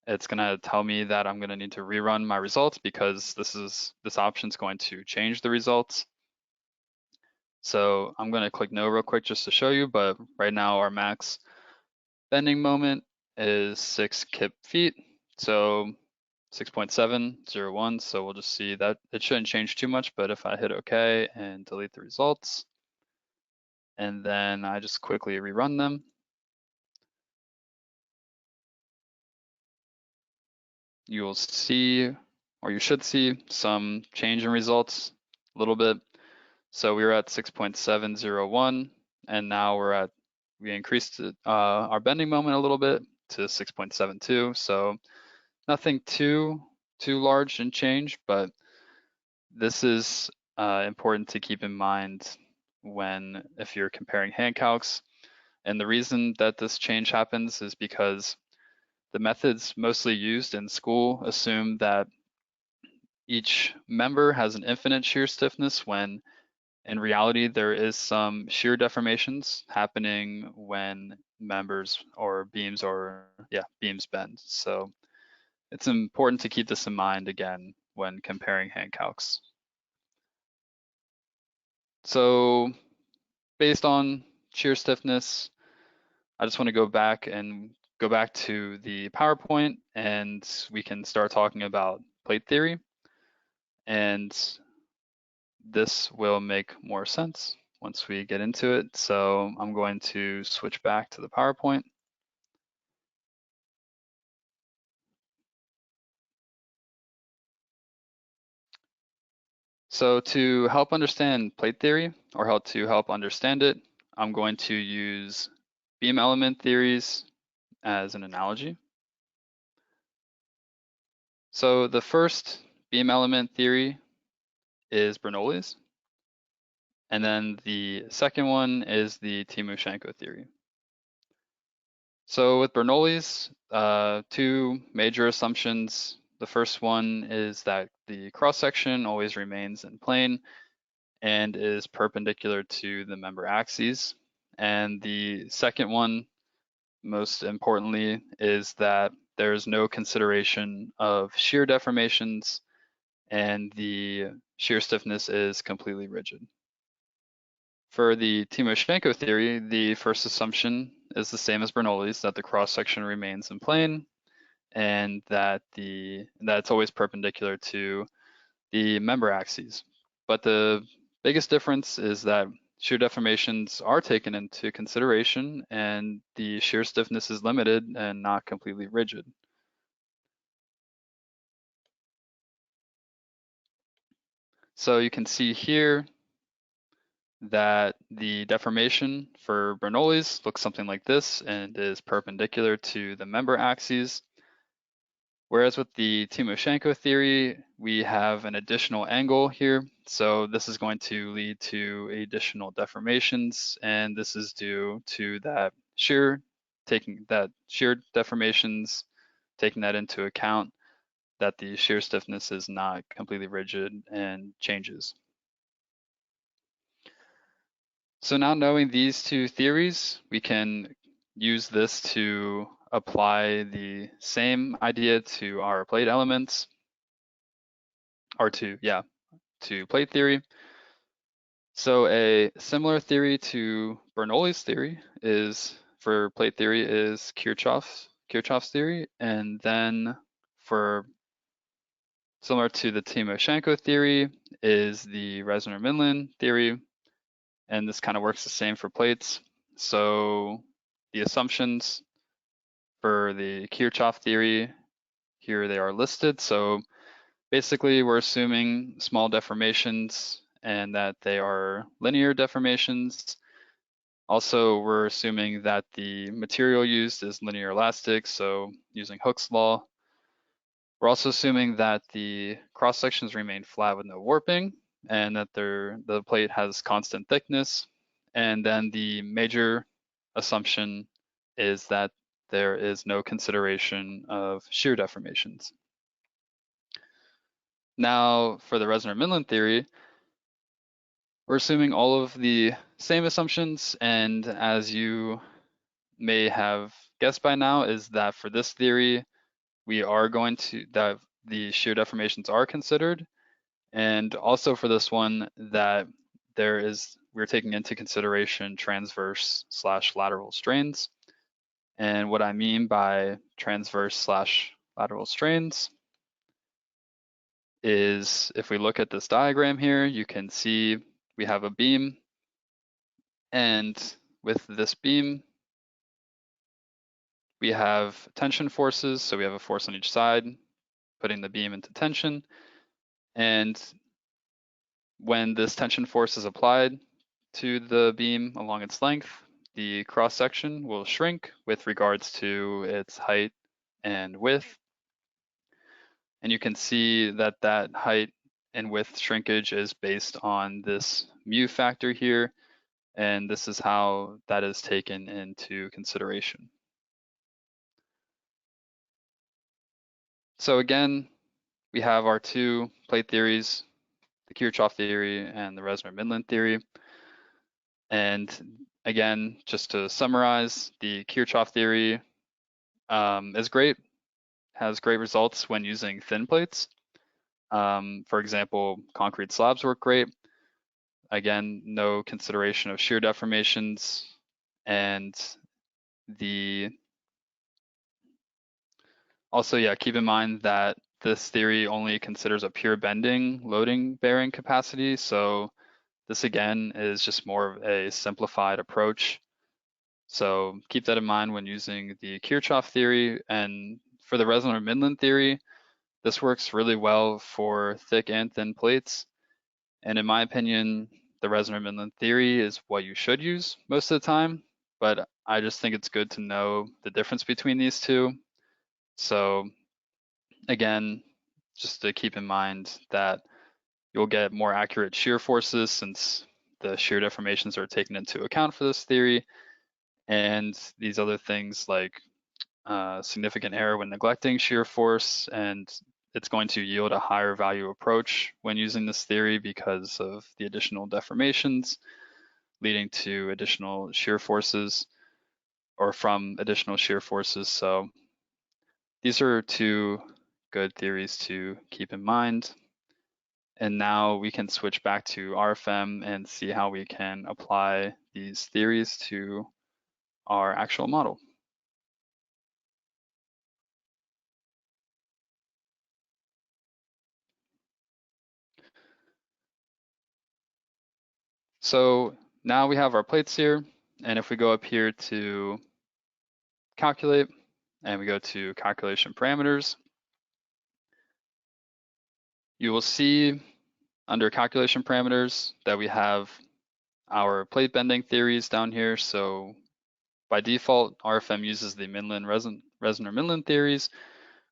it's gonna tell me that I'm gonna need to rerun my results because this option is going to change the results. So I'm gonna click no real quick just to show you, but right now our max bending moment is 6 kip feet, so 6.701, so we'll just see that it shouldn't change too much, but if I hit OK and delete the results, and then I just quickly rerun them, you'll see, or you should see, some change in results a little bit. So we were at 6.701, and now we increased our bending moment a little bit to 6.72. So nothing too large in change, but this is important to keep in mind if you're comparing hand calcs. And the reason that this change happens is because the methods mostly used in school assume that each member has an infinite shear stiffness, when in reality there is some shear deformations happening when members or beams bend. So it's important to keep this in mind again when comparing hand calcs. So based on shear stiffness, I just want to go back to the PowerPoint, and we can start talking about plate theory. And this will make more sense once we get into it. So I'm going to switch back to the PowerPoint. So to help understand plate theory, or how to help understand it, I'm going to use beam element theories as an analogy. So the first beam element theory is Bernoulli's, and then the second one is the Timoshenko theory. So with Bernoulli's, two major assumptions. The first one is that the cross-section always remains in plane and is perpendicular to the member axes. And the second one, most importantly, is that there's no consideration of shear deformations, and the shear stiffness is completely rigid. For the Timoshenko theory, the first assumption is the same as Bernoulli's, that the cross-section remains in plane and that it's always perpendicular to the member axes. But the biggest difference is that shear deformations are taken into consideration, and the shear stiffness is limited and not completely rigid. So you can see here that the deformation for Bernoulli's looks something like this and is perpendicular to the member axes. Whereas with the Timoshenko theory, we have an additional angle here. So this is going to lead to additional deformations, and this is due to that shear deformations, taking that into account, that the shear stiffness is not completely rigid and changes. So now, knowing these two theories, we can use this to apply the same idea to our plate elements, or to plate theory. So a similar theory to Bernoulli's theory for plate theory is Kirchhoff's theory, and then for similar to the Timoshenko theory is the Resner-Millin theory, and this kind of works the same for plates. So the assumptions for the Kirchhoff theory, here they are listed. So basically we're assuming small deformations and that they are linear deformations. Also, we're assuming that the material used is linear elastic, so using Hooke's law. We're also assuming that the cross sections remain flat with no warping, and that the plate has constant thickness. And then the major assumption is that there is no consideration of shear deformations. Now, for the Resner-Millin theory, we're assuming all of the same assumptions, and as you may have guessed by now, is that for this theory, that the shear deformations are considered, and also for this one that we're taking into consideration transverse/lateral strains. And what I mean by transverse/lateral strains is if we look at this diagram here, you can see we have a beam, and with this beam, we have tension forces. So we have a force on each side, putting the beam into tension. And when this tension force is applied to the beam along its length, the cross section will shrink with regards to its height and width. And you can see that that height and width shrinkage is based on this mu factor here, and this is how that is taken into consideration. So again, we have our two plate theories, the Kirchhoff theory and the Resner-Midland theory. And again, just to summarize, the Kirchhoff theory is great, has great results when using thin plates. For example, concrete slabs work great. Again, no consideration of shear deformations, and also, yeah, keep in mind that this theory only considers a pure bending loading bearing capacity. So this again is just more of a simplified approach. So keep that in mind when using the Kirchhoff theory. And for the Resner-Midland theory, this works really well for thick and thin plates. And in my opinion, the Resner-Midland theory is what you should use most of the time, but I just think it's good to know the difference between these two. So again, just to keep in mind that you'll get more accurate shear forces since the shear deformations are taken into account for this theory, and these other things like significant error when neglecting shear force, and it's going to yield a higher value approach when using this theory because of the additional deformations leading to additional shear forces or from additional shear forces. So these are two good theories to keep in mind. And now we can switch back to RFEM and see how we can apply these theories to our actual model. So now we have our plates here, and if we go up here to calculate and we go to calculation parameters, you will see under calculation parameters that we have our plate bending theories down here. So by default, RFM uses the Resner-Midland theories,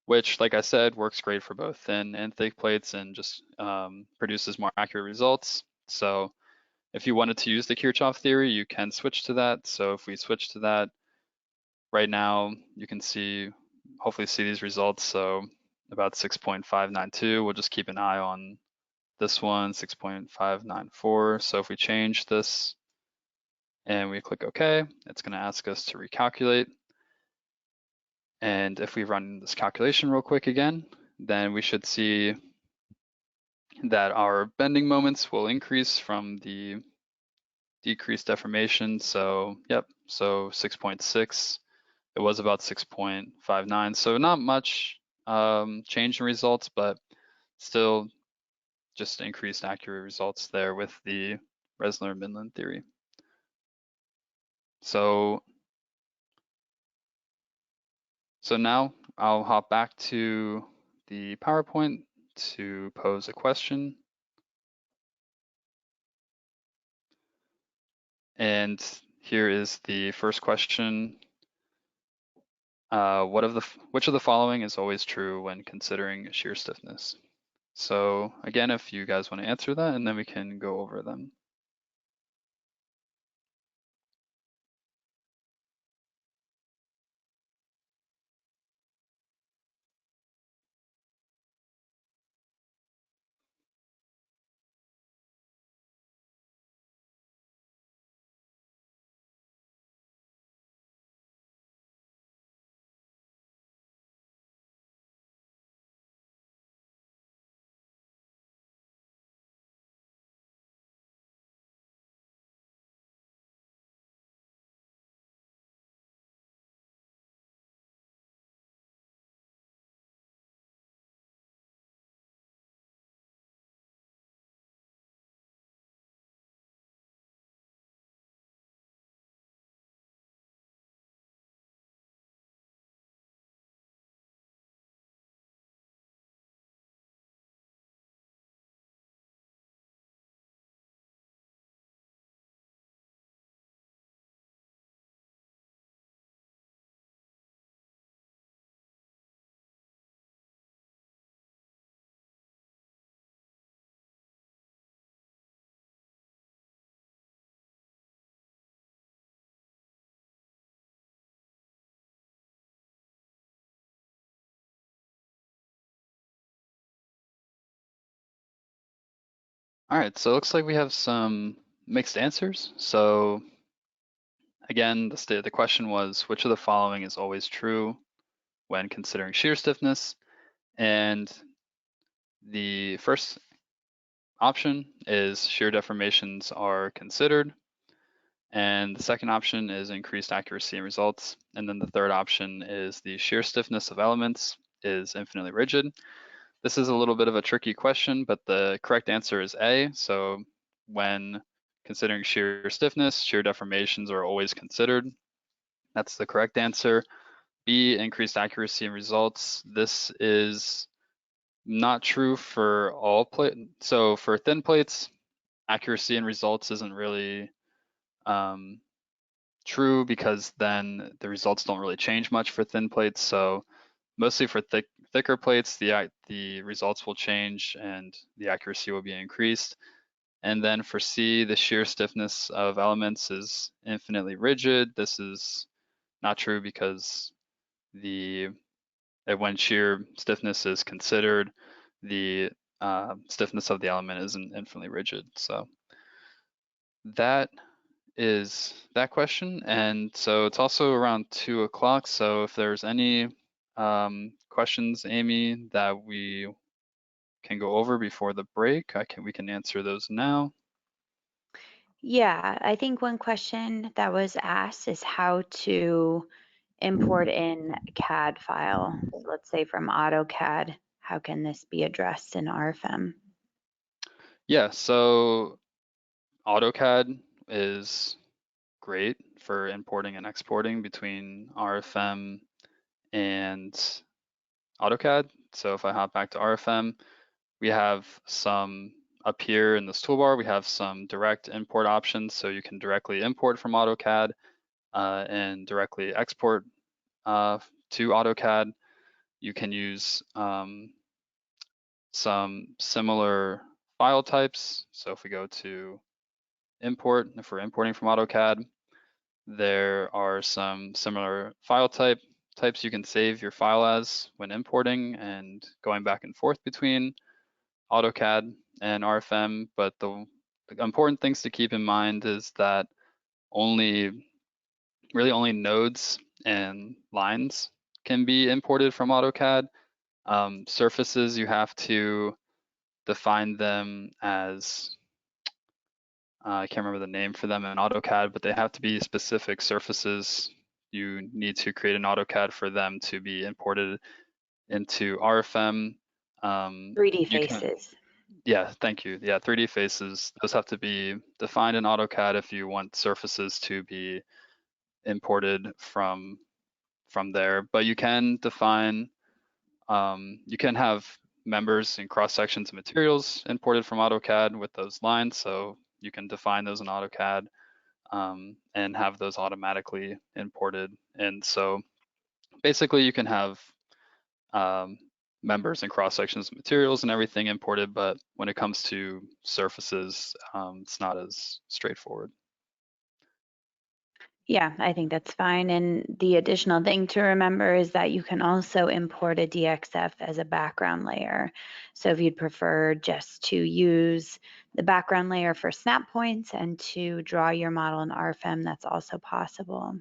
which, like I said, works great for both thin and thick plates and just produces more accurate results. So if you wanted to use the Kirchhoff theory, you can switch to that. So if we switch to that right now, you can hopefully see these results. So about 6.592, we'll just keep an eye on this one, 6.594. So if we change this and we click OK, it's going to ask us to recalculate. And if we run this calculation real quick again, then we should see that our bending moments will increase from the decreased deformation. So yep, so 6.6. It was about 6.59. So not much change in results, but still just increased accurate results there with the Resner-Midland theory. So now I'll hop back to the PowerPoint to pose a question. And here is the first question. Which of the following is always true when considering shear stiffness? So again, if you guys want to answer that, and then we can go over them. All right, so it looks like we have some mixed answers. So again, the question was, which of the following is always true when considering shear stiffness? And the first option is shear deformations are considered. And the second option is increased accuracy in results. And then the third option is the shear stiffness of elements is infinitely rigid. This is a little bit of a tricky question, but the correct answer is A. So when considering shear stiffness, shear deformations are always considered. That's the correct answer. B, increased accuracy in results. This is not true for all plates. So for thin plates, accuracy in results isn't really true because then the results don't really change much for thin plates. So mostly for thicker plates, the results will change and the accuracy will be increased. And then for C, the shear stiffness of elements is infinitely rigid. This is not true because when shear stiffness is considered, the stiffness of the element isn't infinitely rigid. So that is that question. And so it's also around 2 o'clock. So if there's any questions, Amy, that we can go over before the break, we can answer those now. Yeah, I think one question that was asked is how to import in a CAD file. So let's say from AutoCAD, how can this be addressed in RFEM? Yeah, so AutoCAD is great for importing and exporting between RFM and AutoCAD. So if I hop back to RFM, we have some up here in this toolbar, we have some direct import options. So you can directly import from AutoCAD and directly export to AutoCAD. You can use some similar file types. So if we go to import, if we're importing from AutoCAD, there are some similar file types you can save your file as when importing and going back and forth between AutoCAD and RFM. But the important things to keep in mind is that really only nodes and lines can be imported from AutoCAD. Surfaces, you have to define them as I can't remember the name for them in AutoCAD, but they have to be specific surfaces. You need to create an AutoCAD for them to be imported into RFM. 3D You can, faces. yeah, thank you. Yeah, 3D faces, those have to be defined in AutoCAD if you want surfaces to be imported from there. But you can define, you can have members and cross sections of materials imported from AutoCAD with those lines. So you can define those in AutoCAD and have those automatically imported. And so basically you can have um, members and cross sections of materials and everything imported, but when it comes to surfaces, it's not as straightforward. Yeah, I think that's fine. And the additional thing to remember is that you can also import a DXF as a background layer. So if you'd prefer just to use the background layer for snap points and to draw your model in RFM, that's also possible.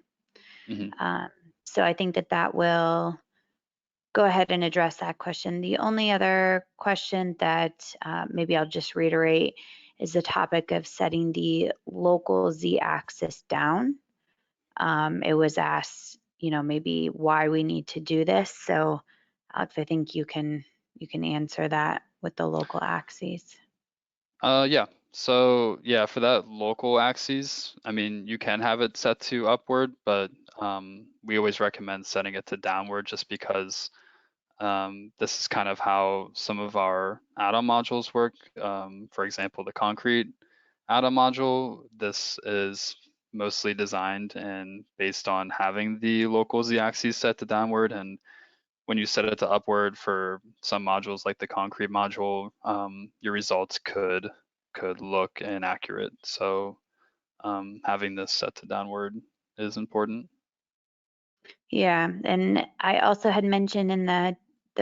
Mm-hmm. Um, so I think that that will go ahead and address that question. The only other question that maybe I'll just reiterate is the topic of setting the local z-axis down. It was asked, maybe why we need to do this. So Alex, I think you can answer that with the local axes. Yeah. So yeah, for that local axes, I mean, you can have it set to upward, but we always recommend setting it to downward just because this is kind of how some of our atom modules work. For example, the concrete atom module, this is mostly designed and based on having the local z-axis set to downward. And when you set it to upward for some modules like the concrete module, your results could look inaccurate. So having this set to downward is important. Yeah, and I also had mentioned in the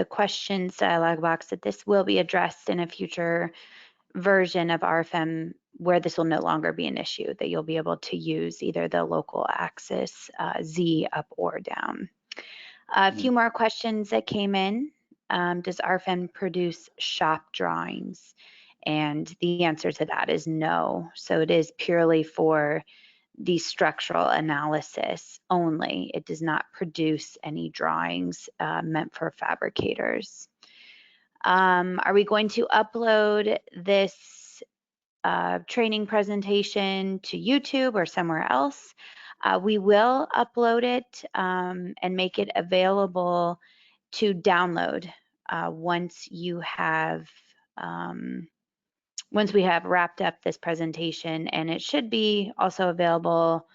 questions dialog box that this will be addressed in a future version of RFEM where this will no longer be an issue, that you'll be able to use either the local axis Z up or down. A few more questions that came in. Does RFEM produce shop drawings? And the answer to that is no. So it is purely for the structural analysis only. It does not produce any drawings meant for fabricators. Are we going to upload this training presentation to YouTube or somewhere else? We will upload it and make it available to download once we have wrapped up this presentation, and it should be also available,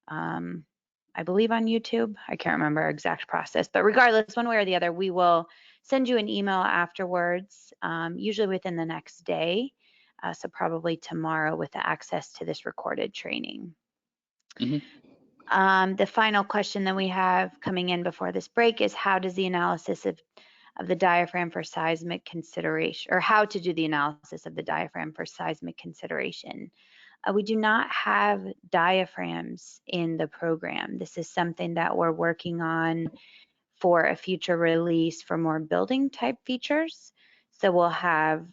I believe, on YouTube. I can't remember our exact process, but regardless, one way or the other, we will send you an email afterwards, usually within the next day, so probably tomorrow, with the access to this recorded training. The final question that we have coming in before this break is, how does the analysis of the diaphragm for seismic consideration, or how to do the analysis of the diaphragm for seismic consideration? We do not have diaphragms in the program. This is something that we're working on for a future release for more building type features. So we'll have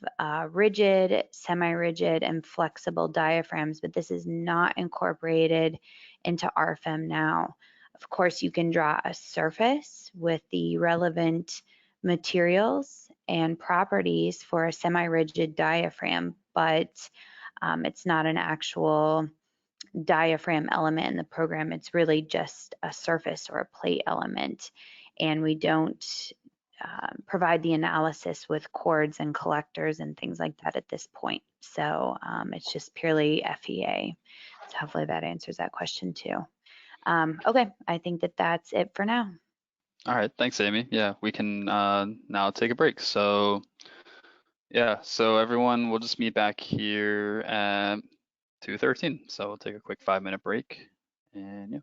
rigid, semi-rigid, and flexible diaphragms, but this is not incorporated into RFEM now. Of course, you can draw a surface with the relevant materials and properties for a semi-rigid diaphragm, but it's not an actual diaphragm element in the program. It's really just a surface or a plate element, and we don't provide the analysis with chords and collectors and things like that at this point. So it's just purely FEA. So hopefully that answers that question too. Okay, I think that that's it for now. All right, thanks, Amy. Yeah, we can now take a break. So yeah, so everyone, we'll just meet back here at 2:13. So we'll take a quick 5-minute break, and yeah.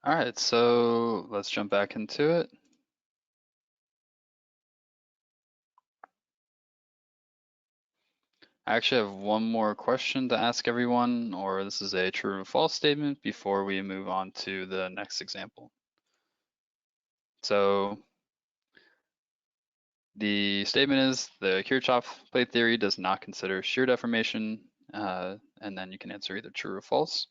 All right, so let's jump back into it. I actually have one more question to ask everyone, or this is a true or false statement before we move on to the next example. So the statement is the Kirchhoff plate theory does not consider shear deformation, and then you can answer either true or false.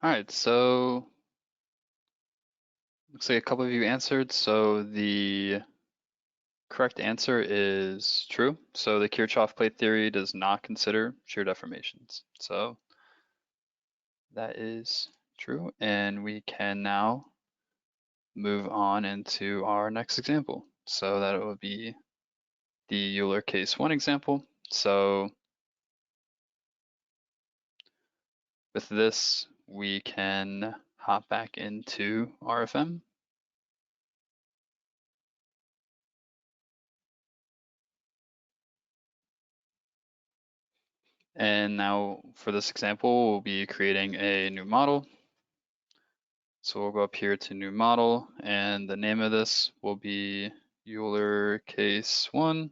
All right, so looks like a couple of you answered. So the correct answer is true. So the Kirchhoff plate theory does not consider shear deformations. So that is true. And we can now move on into our next example. So that will be the Euler case 1 example. So with this, we can hop back into RFM. And now for this example, we'll be creating a new model. So we'll go up here to new model, and the name of this will be Euler case 1.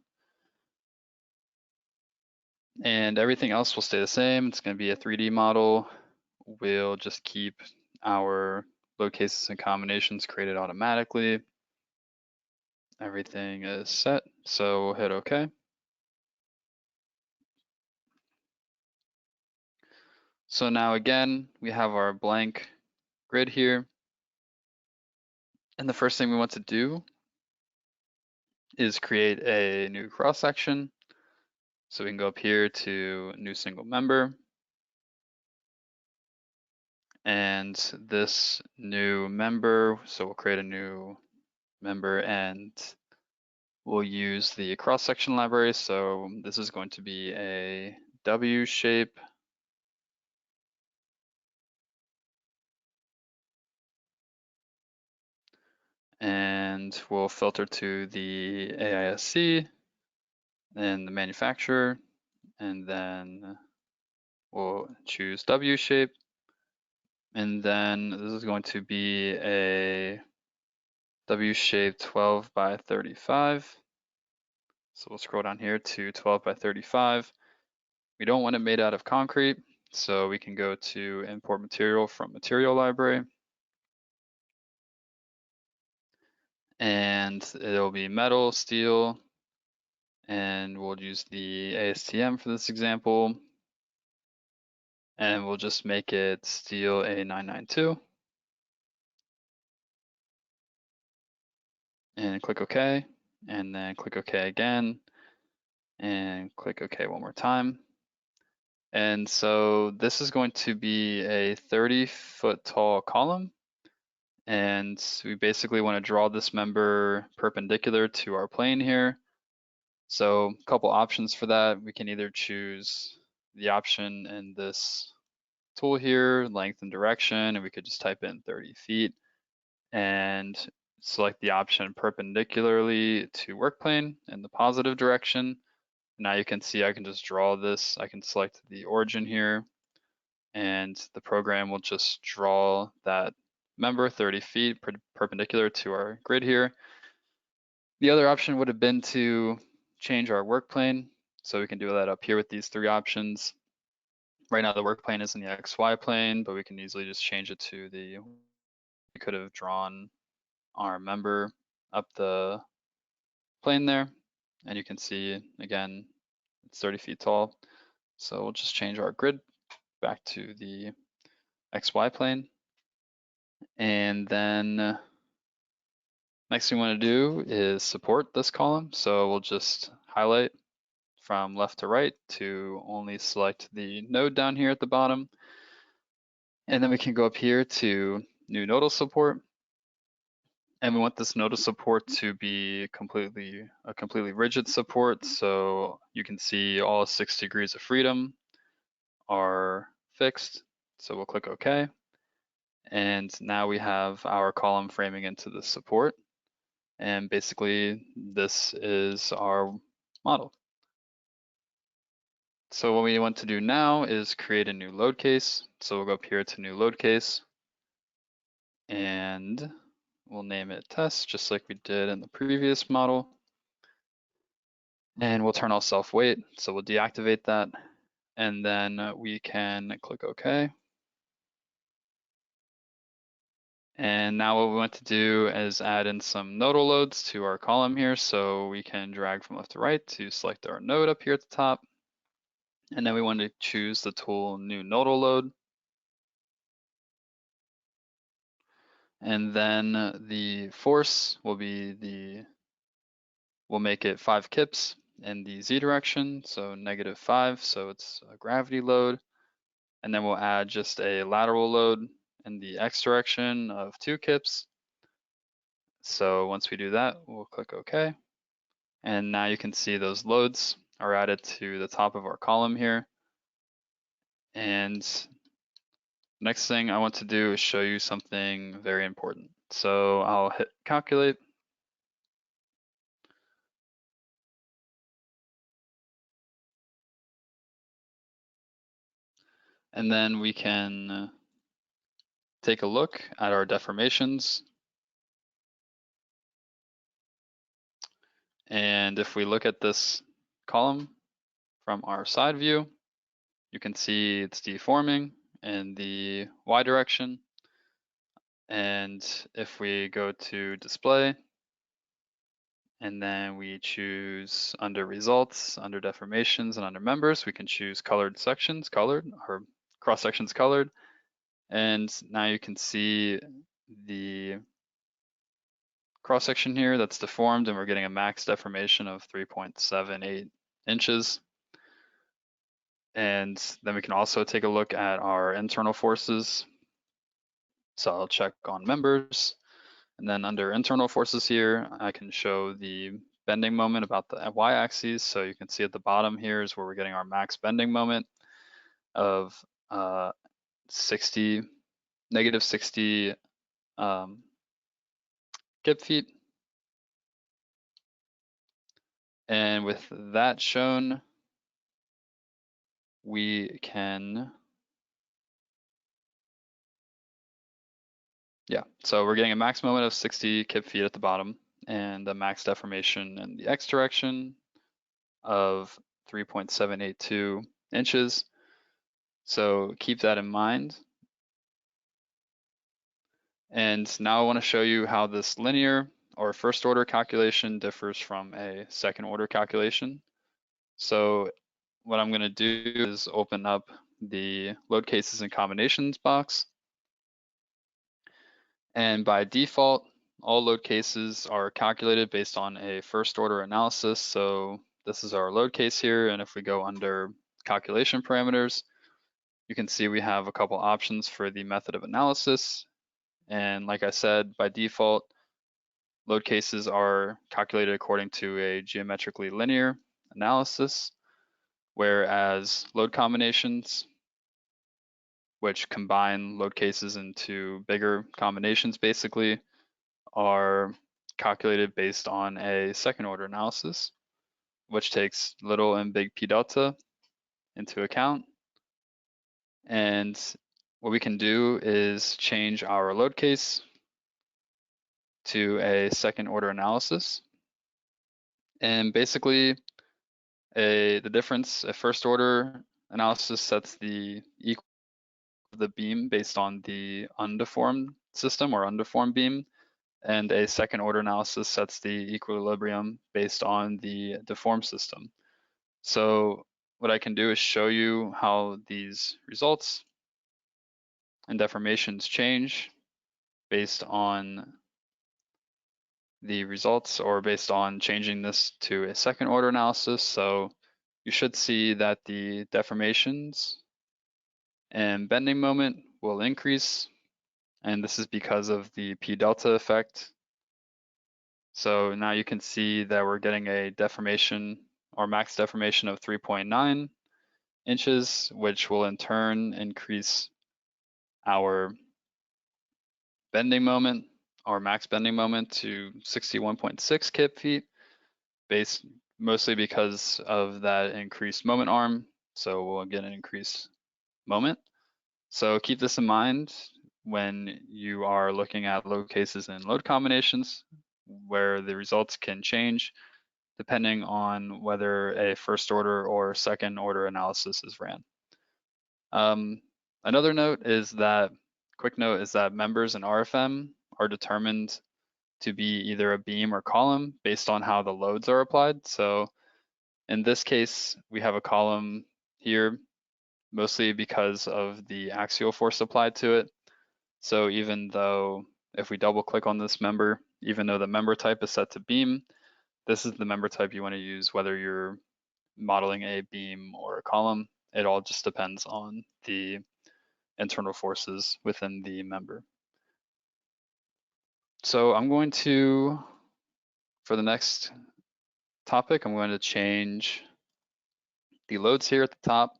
And everything else will stay the same. It's going to be a 3D model. We'll just keep our load cases and combinations created automatically. Everything is set, so we'll hit OK. So now again, we have our blank grid here. And the first thing we want to do is create a new cross section. So we can go up here to new single member. And this new member, so we'll create a new member and we'll use the cross section library. So this is going to be a W shape. And we'll filter to the AISC and the manufacturer, and then we'll choose W shape. And then this is going to be a W shape 12 by 35. So we'll scroll down here to 12 by 35. We don't want it made out of concrete, so we can go to import material from material library. And it'll be metal, steel, and we'll use the ASTM for this example. And we'll just make it steel A992. And click OK, and then click OK again, and click OK one more time. And so this is going to be a 30-foot tall column. And we basically want to draw this member perpendicular to our plane here. So a couple options for that. We can either choose the option in this tool here, length and direction, and we could just type in 30 feet and select the option perpendicularly to work plane in the positive direction. Now you can see I can just draw this. I can select the origin here, and the program will just draw that member 30 feet perpendicular to our grid here. The other option would have been to change our work plane. So we can do that up here with these three options. right now the work plane is in the XY plane, but we can easily just change it to we could have drawn our member up the plane there, and you can see again it's 30 feet tall. So we'll just change our grid back to the XY plane, and then next thing we want to do is support this column. So we'll just highlight from left to right to only select the node down here at the bottom. And then we can go up here to new nodal support. And we want this nodal support to be a completely rigid support. So you can see all 6 degrees of freedom are fixed. So we'll click OK. And now we have our column framing into the support. And basically this is our model. So what we want to do now is create a new load case. So we'll go up here to new load case, and we'll name it test, just like we did in the previous model. And we'll turn off self-weight, so we'll deactivate that. And then we can click OK. And now what we want to do is add in some nodal loads to our column here. So we can drag from left to right to select our node up here at the top. And then we want to choose the tool new nodal load. And then the force will be we'll make it 5 kips in the z direction, so -5, so it's a gravity load. And then we'll add just a lateral load in the x direction of 2 kips. So once we do that, we'll click OK. And now you can see those loads are added to the top of our column here. And next thing I want to do is show you something very important. So I'll hit calculate. And then we can take a look at our deformations. And if we look at this column from our side view, you can see it's deforming in the Y direction. And if we go to display, and then we choose under results, under deformations, and under members, we can choose colored sections, or cross sections colored. And now you can see the cross section here that's deformed, and we're getting a max deformation of 3.78 inches. And then we can also take a look at our internal forces. So I'll check on members, and then under internal forces here, I can show the bending moment about the y-axis. So you can see at the bottom here is where we're getting our max bending moment of -60 kip feet. And with that shown, we can, so we're getting a max moment of 60 kip feet at the bottom and a max deformation in the x direction of 3.782 inches. So keep that in mind. And now I want to show you how this linear or first order calculation differs from a second order calculation. So what I'm going to do is open up the load cases and combinations box. And by default, all load cases are calculated based on a first order analysis. So this is our load case here. And if we go under calculation parameters, you can see we have a couple options for the method of analysis. And like I said, by default, load cases are calculated according to a geometrically linear analysis, whereas load combinations, which combine load cases into bigger combinations basically, are calculated based on a second order analysis, which takes little and big p delta into account. And what we can do is change our load case to a second order analysis. And basically the difference at first order analysis sets the equal of the beam based on the undeformed system or undeformed beam, and a second order analysis sets the equilibrium based on the deformed system. So what I can do is show you how these results and deformations change based on the results or based on changing this to a second order analysis. So you should see that the deformations and bending moment will increase, and this is because of the P delta effect. So now you can see that we're getting a deformation or max deformation of 3.9 inches, which will in turn increase our bending moment or max bending moment to 61.6 kip feet, based mostly because of that increased moment arm. So we'll get an increased moment. So keep this in mind when you are looking at load cases and load combinations, where the results can change depending on whether a first order or second order analysis is ran. Another quick note is that members in RFEM are determined to be either a beam or column based on how the loads are applied. So in this case, we have a column here, mostly because of the axial force applied to it. So even though if we double click on this member, even though the member type is set to beam, this is the member type you want to use whether you're modeling a beam or a column. It all just depends on the internal forces within the member. So I'm going to, for the next topic, I'm going to change the loads here at the top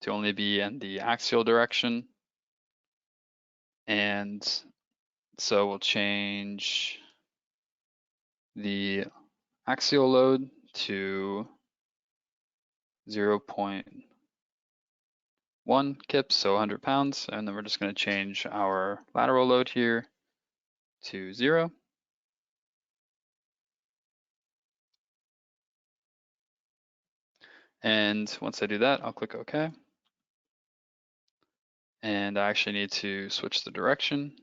to only be in the axial direction. And so we'll change the axial load to 0.1 kips, so 100 pounds. And then we're just going to change our lateral load here to 0. And once I do that, I'll click OK. And I actually need to switch the direction.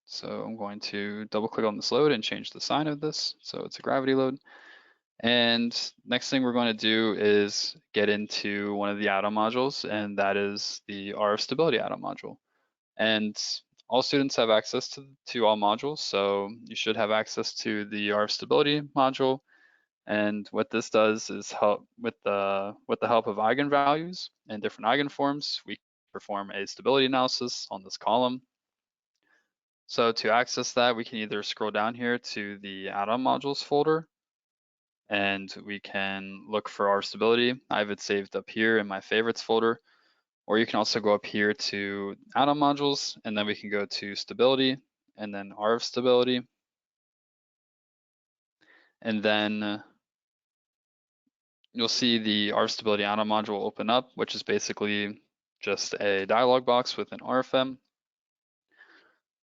So I'm going to double click on this load and change the sign of this. So it's a gravity load. And next thing we're going to do is get into one of the add-on modules, and that is the RF stability add-on module. And all students have access to all modules, so you should have access to the RF stability module. And what this does is help with the help of eigenvalues and different eigenforms, we perform a stability analysis on this column. So to access that, we can either scroll down here to the add-on modules folder, and we can look for our stability. I have it saved up here in my favorites folder, or you can also go up here to add-on modules, and then we can go to stability, and then RF stability. And then you'll see the RF stability add-on module open up, which is basically just a dialog box within RFEM.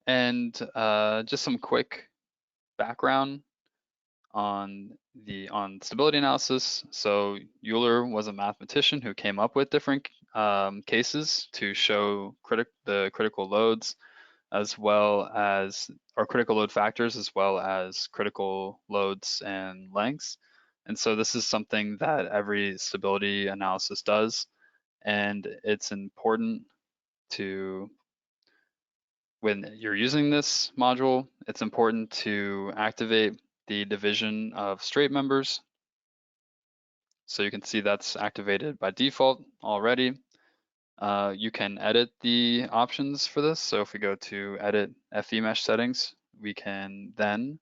And just some quick background on stability analysis. So Euler was a mathematician who came up with different cases to show the critical loads, as well as, or critical load factors, as well as critical loads and lengths. And so this is something that every stability analysis does, and it's important to, when you're using this module, it's important to activate the division of straight members. So you can see that's activated by default already. You can edit the options for this. So if we go to edit FE mesh settings, we can then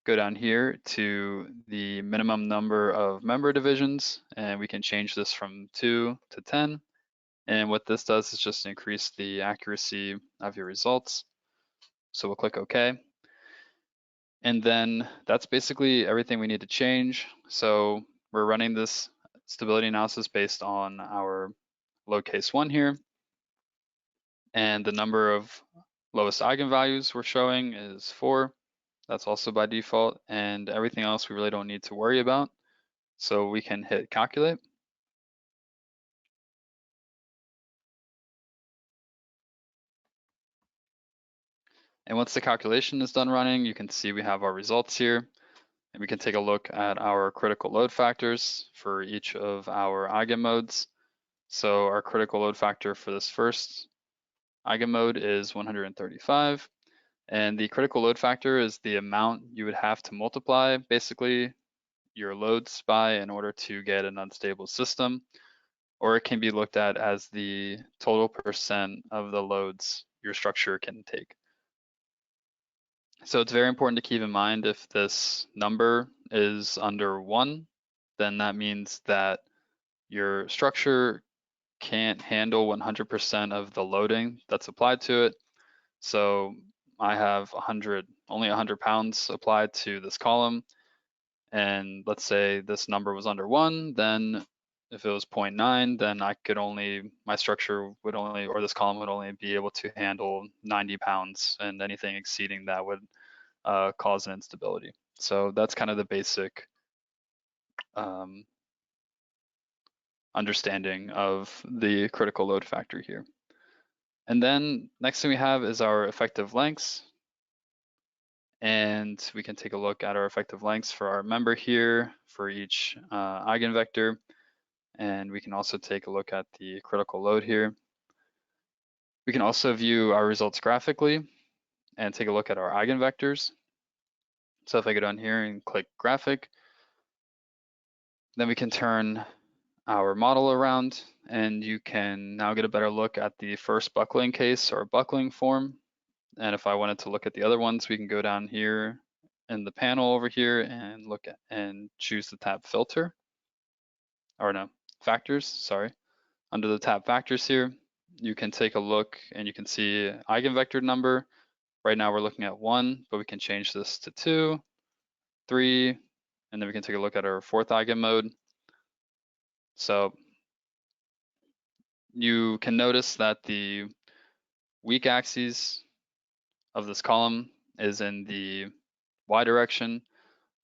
go down here to the minimum number of member divisions, and we can change this from 2 to 10. And what this does is just increase the accuracy of your results. So we'll click OK. And then that's basically everything we need to change. So we're running this stability analysis based on our load case 1 here. And the number of lowest eigenvalues we're showing is 4. That's also by default. And everything else we really don't need to worry about. So we can hit calculate. And once the calculation is done running, you can see we have our results here. And we can take a look at our critical load factors for each of our eigenmodes. So our critical load factor for this first eigenmode is 135. And the critical load factor is the amount you would have to multiply basically your loads by in order to get an unstable system. Or it can be looked at as the total percent of the loads your structure can take. So it's very important to keep in mind if this number is under 1, then that means that your structure can't handle 100% of the loading that's applied to it. So I have only 100 pounds applied to this column. And let's say this number was under 1, then if it was 0.9, then my structure would only, or this column would only be able to handle 90 pounds, and anything exceeding that would cause an instability. So that's kind of the basic understanding of the critical load factor here. And then next thing we have is our effective lengths. And we can take a look at our effective lengths for our member here for each eigenvector. And we can also take a look at the critical load here. We can also view our results graphically and take a look at our eigenvectors. So if I go down here and click graphic, then we can turn our model around and you can now get a better look at the first buckling case or buckling form. And if I wanted to look at the other ones, we can go down here in the panel over here and look at and choose the tab filter, or no, factors, sorry. Under the tab factors here, you can take a look and you can see eigenvector number. Right now we're looking at 1, but we can change this to 2, 3, and then we can take a look at our fourth eigenmode. So you can notice that the weak axis of this column is in the y direction,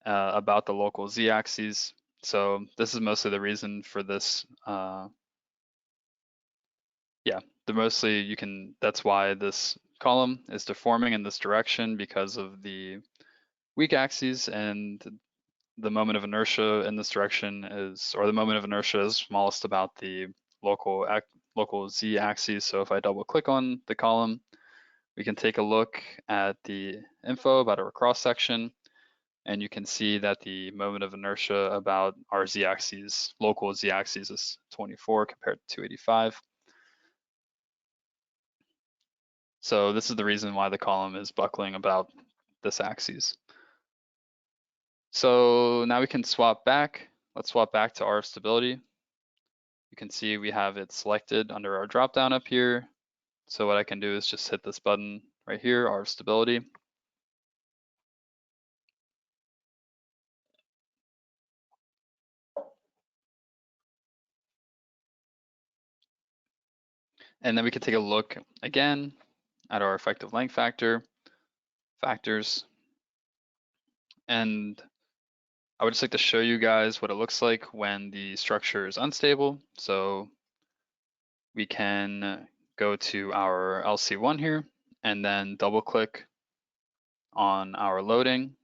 about the local z-axis. So this is mostly the reason for this. That's why this column is deforming in this direction, because of the weak axes, and the moment of inertia in this direction is, or the moment of inertia is smallest about the local z-axis. So if I double click on the column, we can take a look at the info about our cross section, and you can see that the moment of inertia about our z-axis, local z-axis, is 24 compared to 285. So this is the reason why the column is buckling about this axis. So now we can swap back. Let's swap back to RF stability. You can see we have it selected under our dropdown up here. So what I can do is just hit this button right here, RF stability. And then we can take a look again at our effective length factors. And I would just like to show you guys what it looks like when the structure is unstable. So we can go to our LC1 here and then double click on our loading.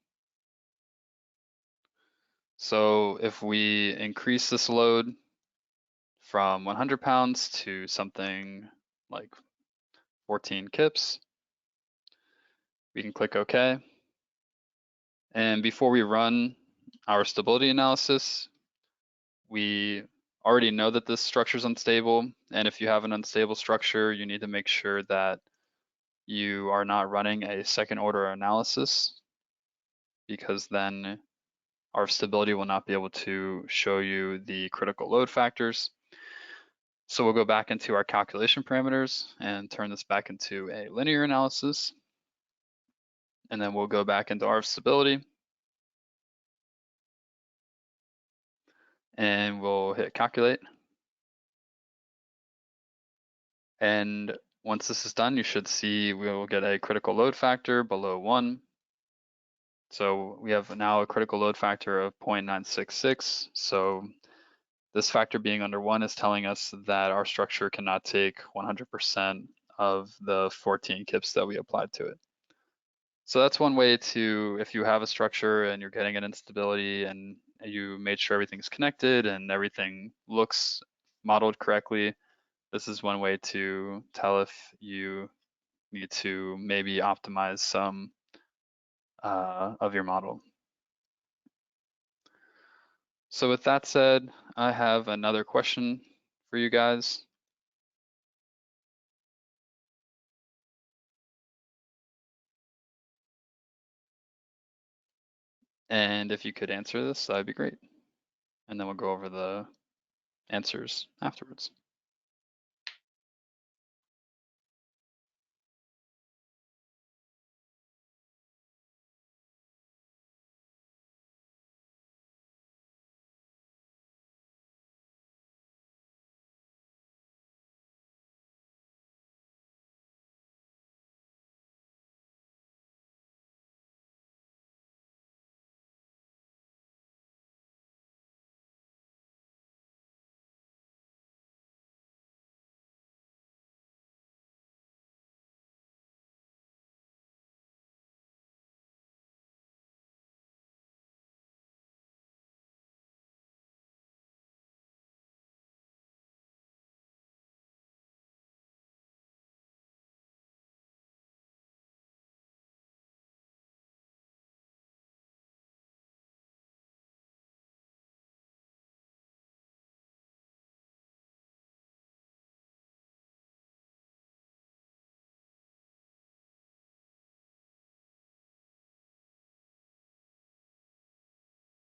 So if we increase this load from 100 pounds to something like 14 kips, we can click OK. And before we run our stability analysis, we already know that this structure is unstable. And if you have an unstable structure, you need to make sure that you are not running a second order analysis, because then our stability will not be able to show you the critical load factors. So we'll go back into our calculation parameters and turn this back into a linear analysis. And then we'll go back into RF stability. And we'll hit calculate. And once this is done, you should see we will get a critical load factor below 1. So we have now a critical load factor of 0.966. So this factor being under 1 is telling us that our structure cannot take 100% of the 14 kips that we applied to it. So that's one way to, if you have a structure and you're getting an instability and you made sure everything's connected and everything looks modeled correctly, this is one way to tell if you need to maybe optimize some of your model. So with that said, I have another question for you guys. And if you could answer this, that'd be great. And then we'll go over the answers afterwards.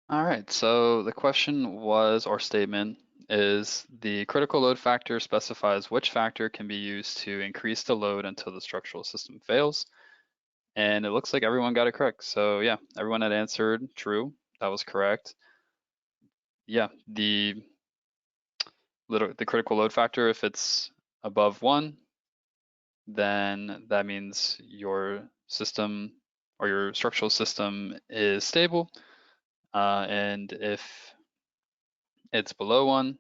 All right, so the question was, or statement is, the critical load factor specifies which factor can be used to increase the load until the structural system fails. And it looks like everyone got it correct. So yeah, everyone had answered true. That was correct. Yeah, the critical load factor, if it's above 1, then that means your system or your structural system is stable. And if it's below 1,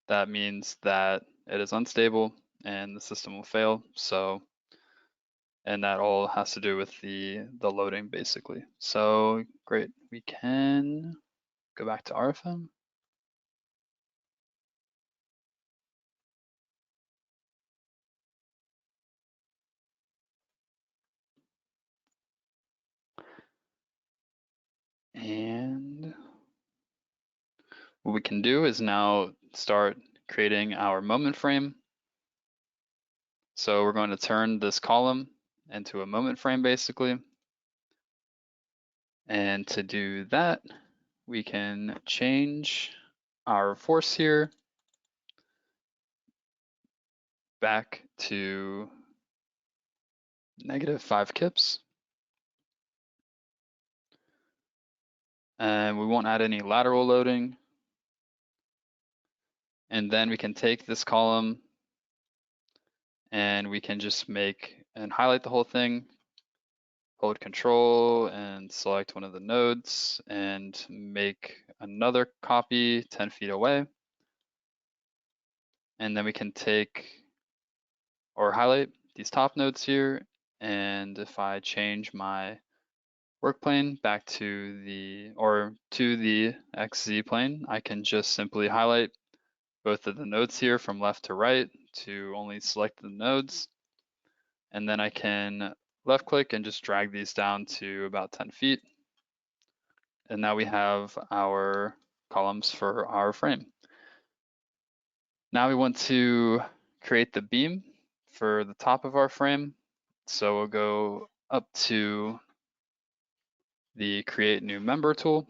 that means that it is unstable and the system will fail. So, and that all has to do with the loading basically. So great, we can go back to RFEM. And what we can do is now start creating our moment frame. So we're going to turn this column into a moment frame basically. And to do that, we can change our force here back to -5 kips. And we won't add any lateral loading. And then we can take this column and we can just make and highlight the whole thing, hold Control and select one of the nodes and make another copy 10 feet away. And then we can take or highlight these top nodes here. And if I change my work plane back to the XZ plane, I can just simply highlight both of the nodes here from left to right to only select the nodes. And then I can left click and just drag these down to about 10 feet. And now we have our columns for our frame. Now we want to create the beam for the top of our frame. So we'll go up to the Create New Member tool.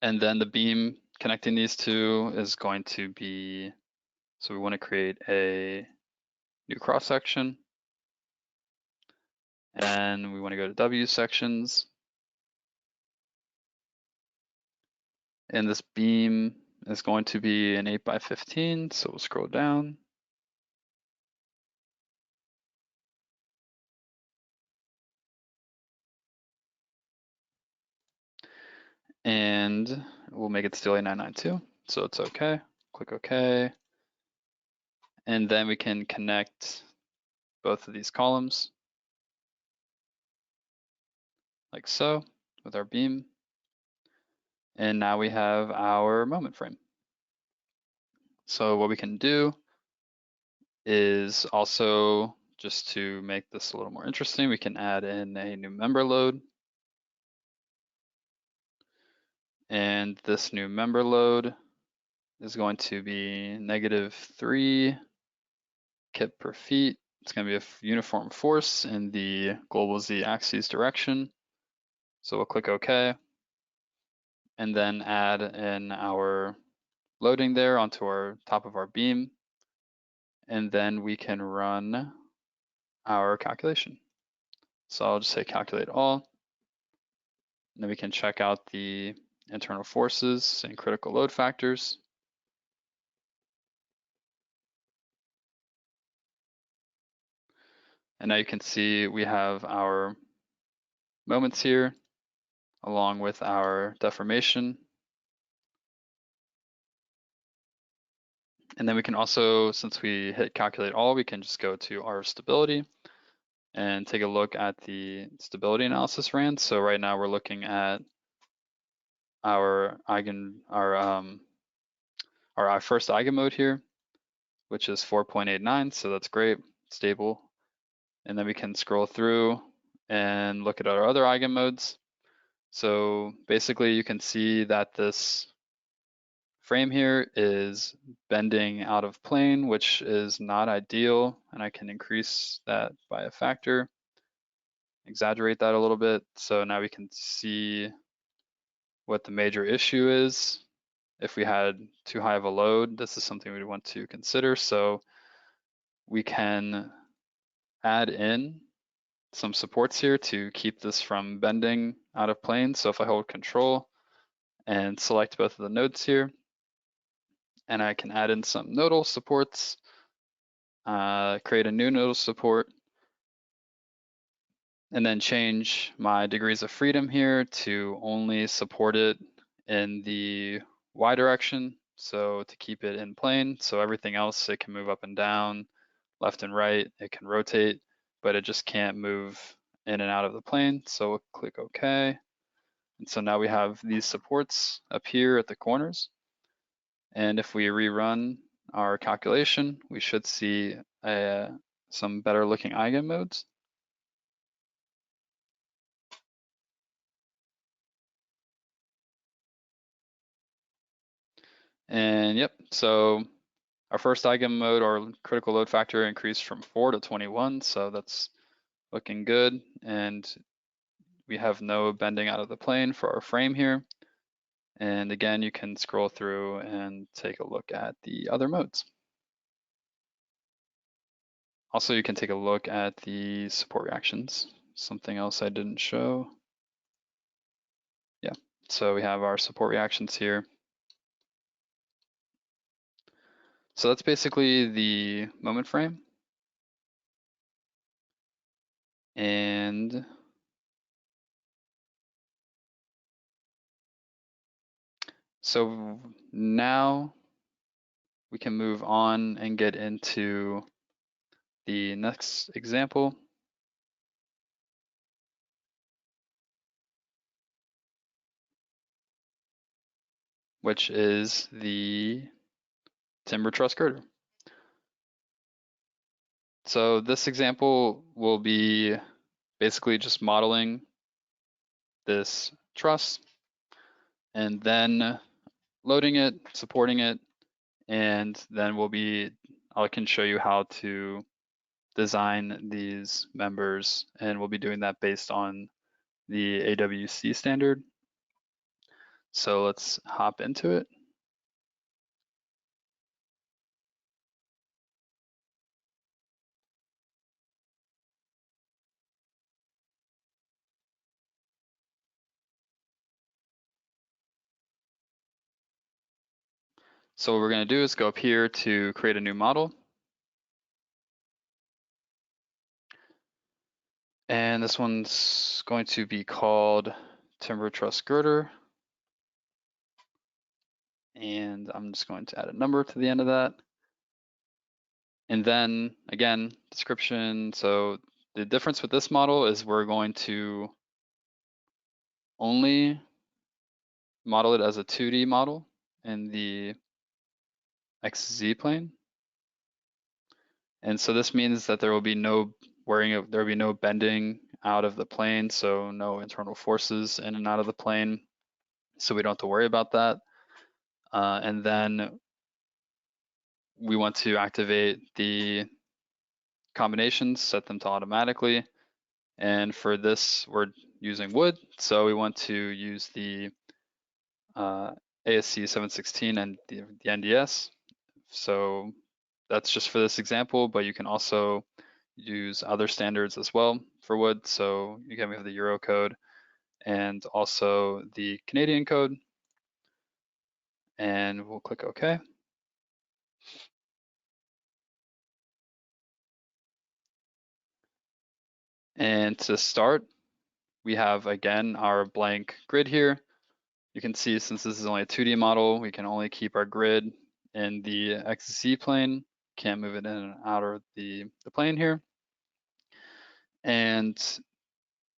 And then the beam connecting these two is going to be, so we want to create a new cross section. And we want to go to W sections. And this beam is going to be an 8x15, so we'll scroll down. And we'll make it still a 992, so it's okay. Click OK. And then we can connect both of these columns. like so, with our beam. And now we have our moment frame. So what we can do is also, just to make this a little more interesting, we can add in a new member load. And this new member load is going to be -3 kip per feet. It's going to be a uniform force in the global z-axis direction. So we'll click OK, and then add in our loading there onto our top of our beam. And then we can run our calculation. So I'll just say calculate all. And then we can check out the internal forces and critical load factors. And now you can see we have our moments here along with our deformation. And then we can also, since we hit calculate all, we can just go to our stability and take a look at the stability analysis ran. So right now we're looking at our first eigenmode here, which is 4.89. So that's great, stable. And then we can scroll through and look at our other eigenmodes. So basically you can see that this frame here is bending out of plane, which is not ideal. And I can increase that by a factor, exaggerate that a little bit. So now we can see what the major issue is. If we had too high of a load, this is something we'd want to consider. So we can add in some supports here to keep this from bending out of plane. So if I hold Control and select both of the nodes here, and I can add in some nodal supports, create a new nodal support, and then change my degrees of freedom here to only support it in the Y direction, so to keep it in plane. So everything else, it can move up and down, left and right, it can rotate, but it just can't move in and out of the plane. So we'll click OK. And so now we have these supports up here at the corners. And if we rerun our calculation, we should see some better looking eigenmodes. And yep, so our first eigenmode, or critical load factor, increased from 4 to 21, so that's looking good. And we have no bending out of the plane for our frame here. And again, you can scroll through and take a look at the other modes. Also, you can take a look at the support reactions. Something else I didn't show. Yeah, so we have our support reactions here. So that's basically the moment frame. And so now we can move on and get into the next example, which is the timber truss girder. So this example will be basically just modeling this truss and then loading it, supporting it, and then I can show you how to design these members, and we'll be doing that based on the AWC standard. So let's hop into it. So what we're going to do is go up here to create a new model. And this one's going to be called timber truss girder. And I'm just going to add a number to the end of that. And then again, description. So the difference with this model is we're going to only model it as a 2D model in the XZ plane. And so this means that there will be no bending out of the plane, so no internal forces in and out of the plane. So we don't have to worry about that. And then we want to activate the combinations, set them to automatically. And for this, we're using wood. So we want to use the ASC 716 and the NDS. So that's just for this example, but you can also use other standards as well for wood. So again, we have the Euro code and also the Canadian code. And we'll click OK. And to start, we have again our blank grid here. You can see since this is only a 2D model, we can only keep our grid in the XZ plane. Can't move it in and out of the plane here. And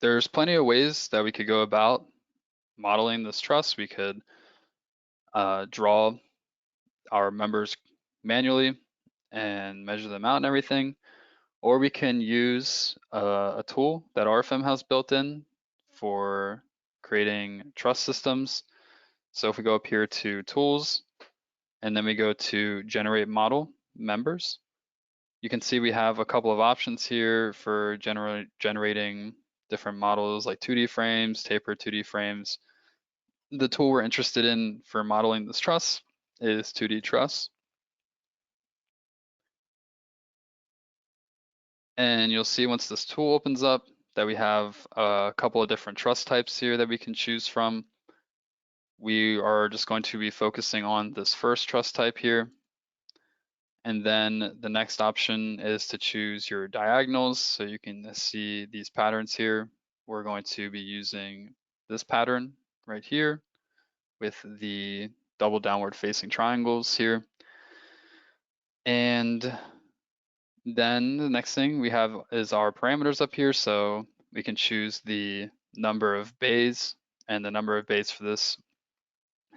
there's plenty of ways that we could go about modeling this truss. We could draw our members manually and measure them out and everything, or we can use a tool that RFEM has built in for creating truss systems. So if we go up here to tools, and then we go to generate model members, you can see we have a couple of options here for generating different models like 2D frames, tapered 2D frames. The tool we're interested in for modeling this truss is 2D truss. And you'll see once this tool opens up that we have a couple of different truss types here that we can choose from. We are just going to be focusing on this first truss type here. And then the next option is to choose your diagonals. So you can see these patterns here. We're going to be using this pattern right here with the double downward facing triangles here. And then the next thing we have is our parameters up here. So we can choose the number of bays, and the number of bays for this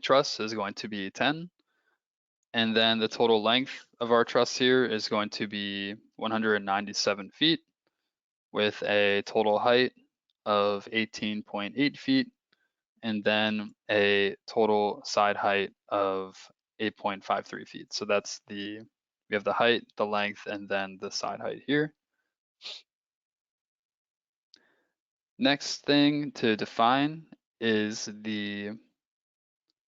truss is going to be 10. And then the total length of our truss here is going to be 197 feet with a total height of 18.8 feet, and then a total side height of 8.53 feet. So that's we have the height, the length, and then the side height here. Next thing to define is the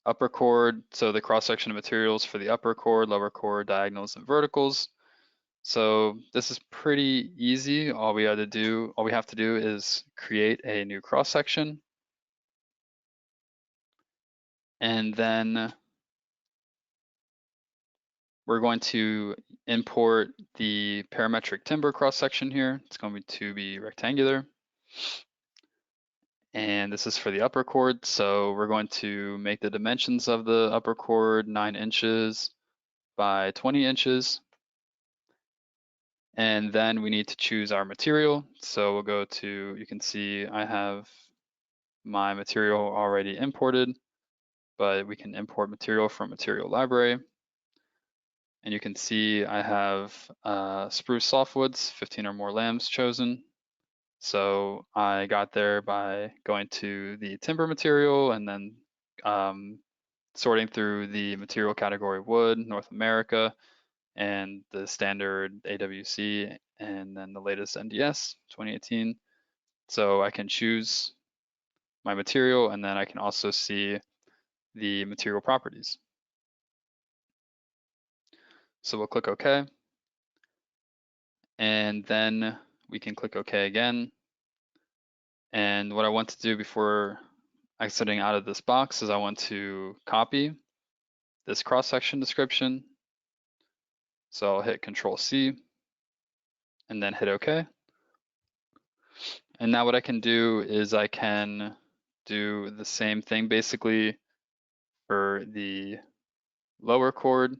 upper chord, so the cross-section of materials for the upper chord, lower chord, diagonals, and verticals. So this is pretty easy. All we have to do is create a new cross-section. And then we're going to import the parametric timber cross-section here. It's going to be rectangular. And this is for the upper chord. So we're going to make the dimensions of the upper chord 9 inches by 20 inches. And then we need to choose our material. So we'll go to, you can see I have my material already imported, but we can import material from material library. And you can see I have spruce softwoods, 15 or more lambs chosen. So I got there by going to the timber material and then sorting through the material category wood, North America, and the standard AWC, and then the latest NDS 2018. So I can choose my material, and then I can also see the material properties. So we'll click OK. And then we can click OK again. And what I want to do before exiting out of this box is I want to copy this cross-section description. So I'll hit Control-C and then hit OK. And now what I can do is I can do the same thing basically for the lower chord,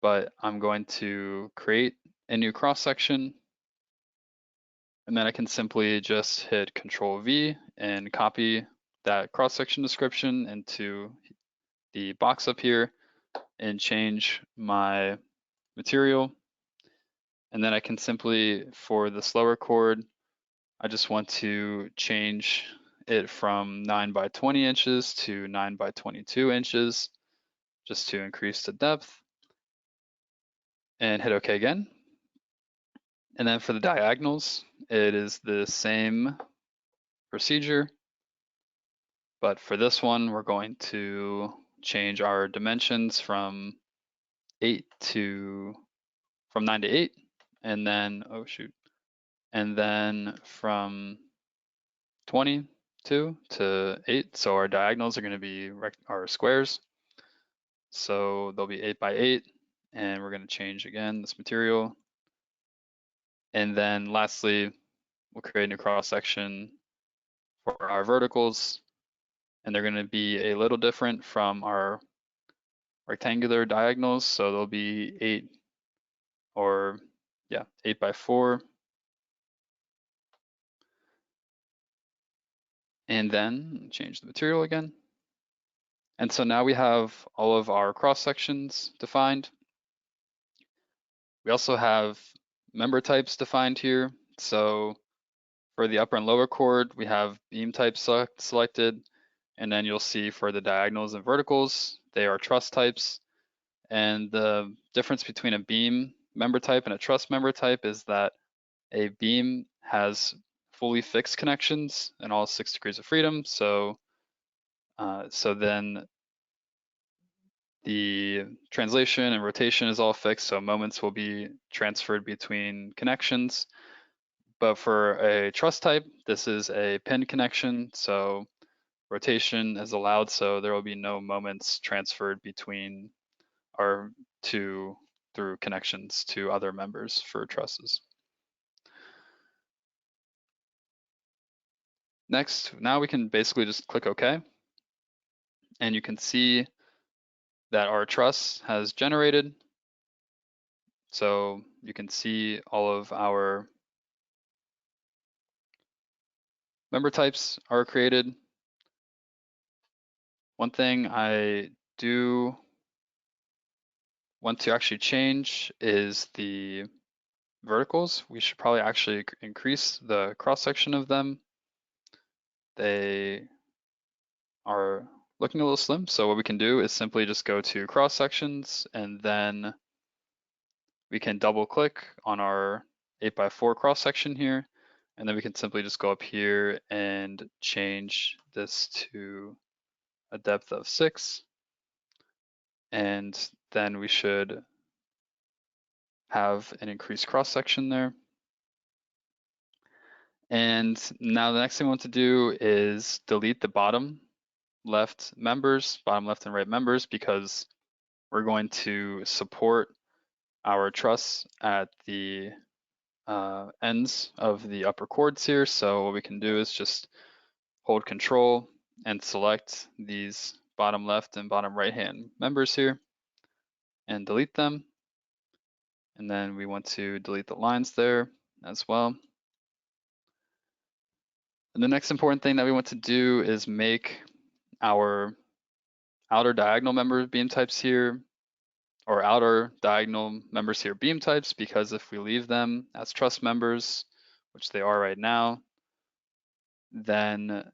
but I'm going to create a new cross-section, and then I can simply just hit Control-V and copy that cross-section description into the box up here and change my material. And then I can simply, for this lower chord, I just want to change it from 9 by 20 inches to 9 by 22 inches, just to increase the depth, and hit OK again. And then for the diagonals, it is the same procedure, but for this one, we're going to change our dimensions from 9 to 8, and then, oh shoot, and then from 22 to 8. So our diagonals are going to be our squares. So they'll be 8 by 8, and we're going to change again this material. And then lastly, we'll create a new cross section for our verticals, and they're going to be a little different from our rectangular diagonals. So they'll be 8 by 4. And then change the material again. And so now we have all of our cross sections defined. We also have member types defined here. So for the upper and lower chord, we have beam type selected. And then you'll see for the diagonals and verticals, they are truss types. And the difference between a beam member type and a truss member type is that a beam has fully fixed connections and all 6 degrees of freedom. So then the translation and rotation is all fixed, so moments will be transferred between connections. But for a truss type, this is a pin connection, so rotation is allowed, so there will be no moments transferred between or through connections to other members for trusses. Next, now we can basically just click OK, and you can see that our truss has generated. So you can see all of our member types are created. One thing I do want to actually change is the verticals. We should probably actually increase the cross section of them. They are looking a little slim, so what we can do is simply just go to cross sections, and then we can double click on our 8 by 4 cross section here, and then we can simply just go up here and change this to a depth of 6, and then we should have an increased cross section there. And now the next thing we want to do is delete the bottom left and right members, because we're going to support our truss at the ends of the upper chords here. So what we can do is just hold Control and select these bottom left and bottom right hand members here and delete them. And then we want to delete the lines there as well. And the next important thing that we want to do is make our outer diagonal member beam types here, or outer diagonal members here beam types, because if we leave them as truss members, which they are right now, then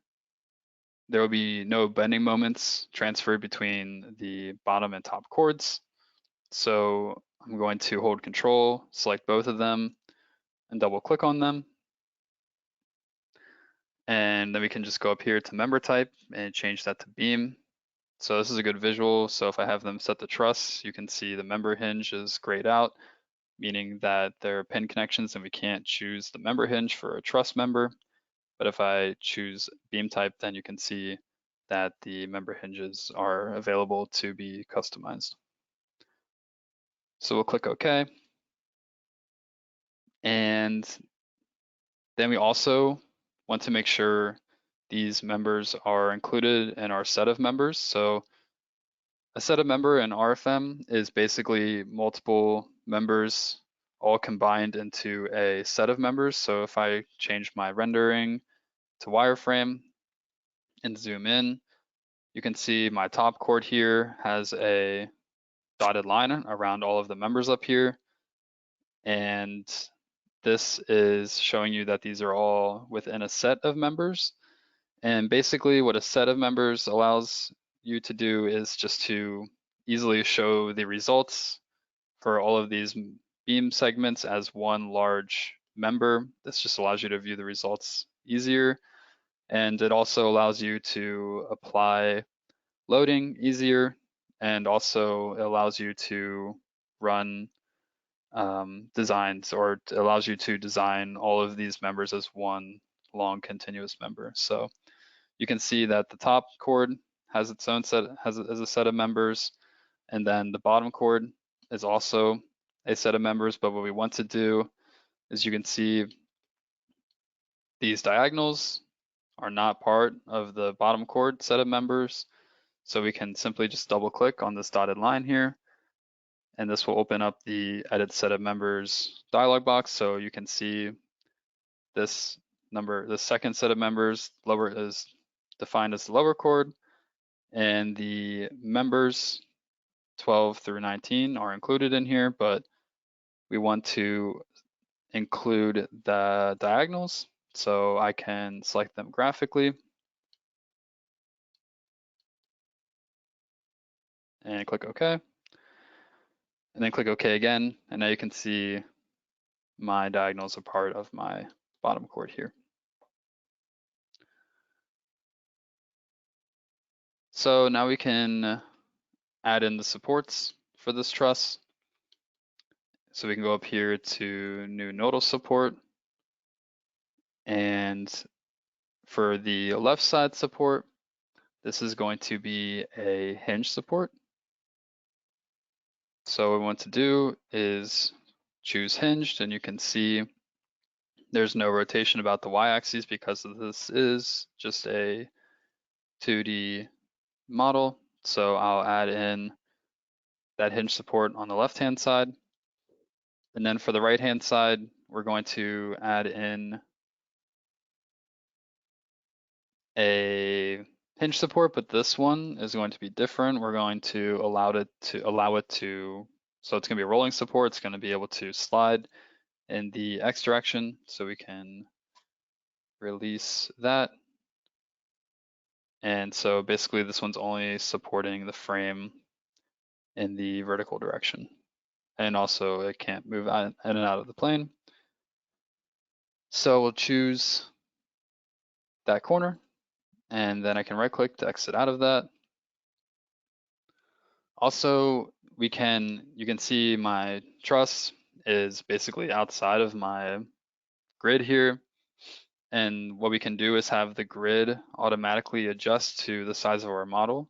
there will be no bending moments transferred between the bottom and top chords. So I'm going to hold Control, select both of them, and double click on them. And then we can just go up here to member type and change that to beam. So this is a good visual. So if I have them set to truss, you can see the member hinge is grayed out, meaning that they're pin connections and we can't choose the member hinge for a truss member. But if I choose beam type, then you can see that the member hinges are available to be customized. So we'll click OK. And then we also want to make sure these members are included in our set of members. So a set of member in RFEM is basically multiple members all combined into a set of members. So if I change my rendering to wireframe, and zoom in, you can see my top chord here has a dotted line around all of the members up here. And this is showing you that these are all within a set of members. And basically what a set of members allows you to do is just to easily show the results for all of these beam segments as one large member. This just allows you to view the results easier. And it also allows you to apply loading easier, and also it allows you to run designs, or it allows you to design all of these members as one long continuous member. So you can see that the top chord has its own set, has a set of members, and then the bottom chord is also a set of members. But what we want to do is, you can see these diagonals are not part of the bottom chord set of members. So we can simply just double click on this dotted line here, and this will open up the edit set of members dialog box. So you can see this number, the second set of members lower is defined as the lower chord, and the members 12 through 19 are included in here, but we want to include the diagonals. So I can select them graphically and click OK, and then click OK again, and now you can see my diagonals are part of my bottom chord here. So now we can add in the supports for this truss. So we can go up here to new nodal support, and for the left side support, this is going to be a hinge support. So what we want to do is choose hinged, and you can see there's no rotation about the y-axis because this is just a 2D model. So I'll add in that hinge support on the left-hand side. And then for the right-hand side, we're going to add in a hinge support, but this one is going to be different. We're going to allow it to, so it's going to be a rolling support. It's going to be able to slide in the X direction. So we can release that. And so basically this one's only supporting the frame in the vertical direction. And also it can't move in and out of the plane. So we'll choose that corner, and then I can right click to exit out of that. Also, you can see my truss is basically outside of my grid here. And what we can do is have the grid automatically adjust to the size of our model.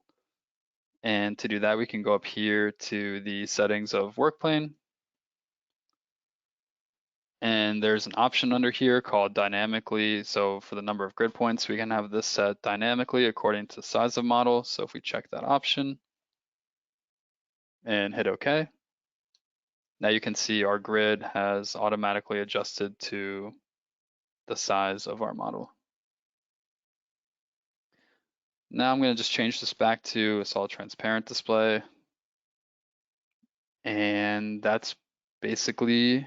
And to do that, we can go up here to the settings of work plane. And there's an option under here called dynamically. So for the number of grid points, we can have this set dynamically according to the size of model. So if we check that option and hit OK, now you can see our grid has automatically adjusted to the size of our model. Now I'm going to just change this back to a solid transparent display. And that's basically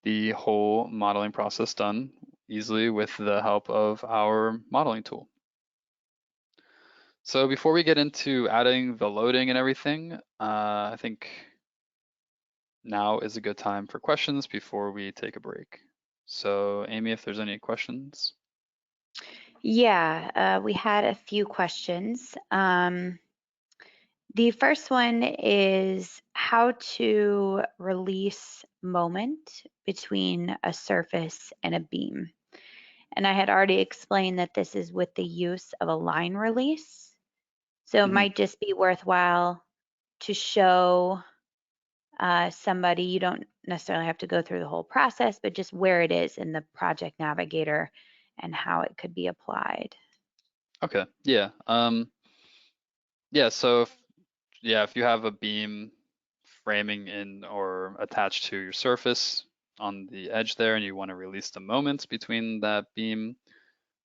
the whole modeling process done easily with the help of our modeling tool. So before we get into adding the loading and everything, I think now is a good time for questions before we take a break. So Amy, if there's any questions. Yeah, we had a few questions. The first one is how to release moment between a surface and a beam. And I had already explained that this is with the use of a line release. So it might just be worthwhile to show somebody, you don't necessarily have to go through the whole process, but just where it is in the project navigator and how it could be applied. Okay, yeah. So if you have a beam framing in or attached to your surface on the edge there, and you want to release the moments between that beam,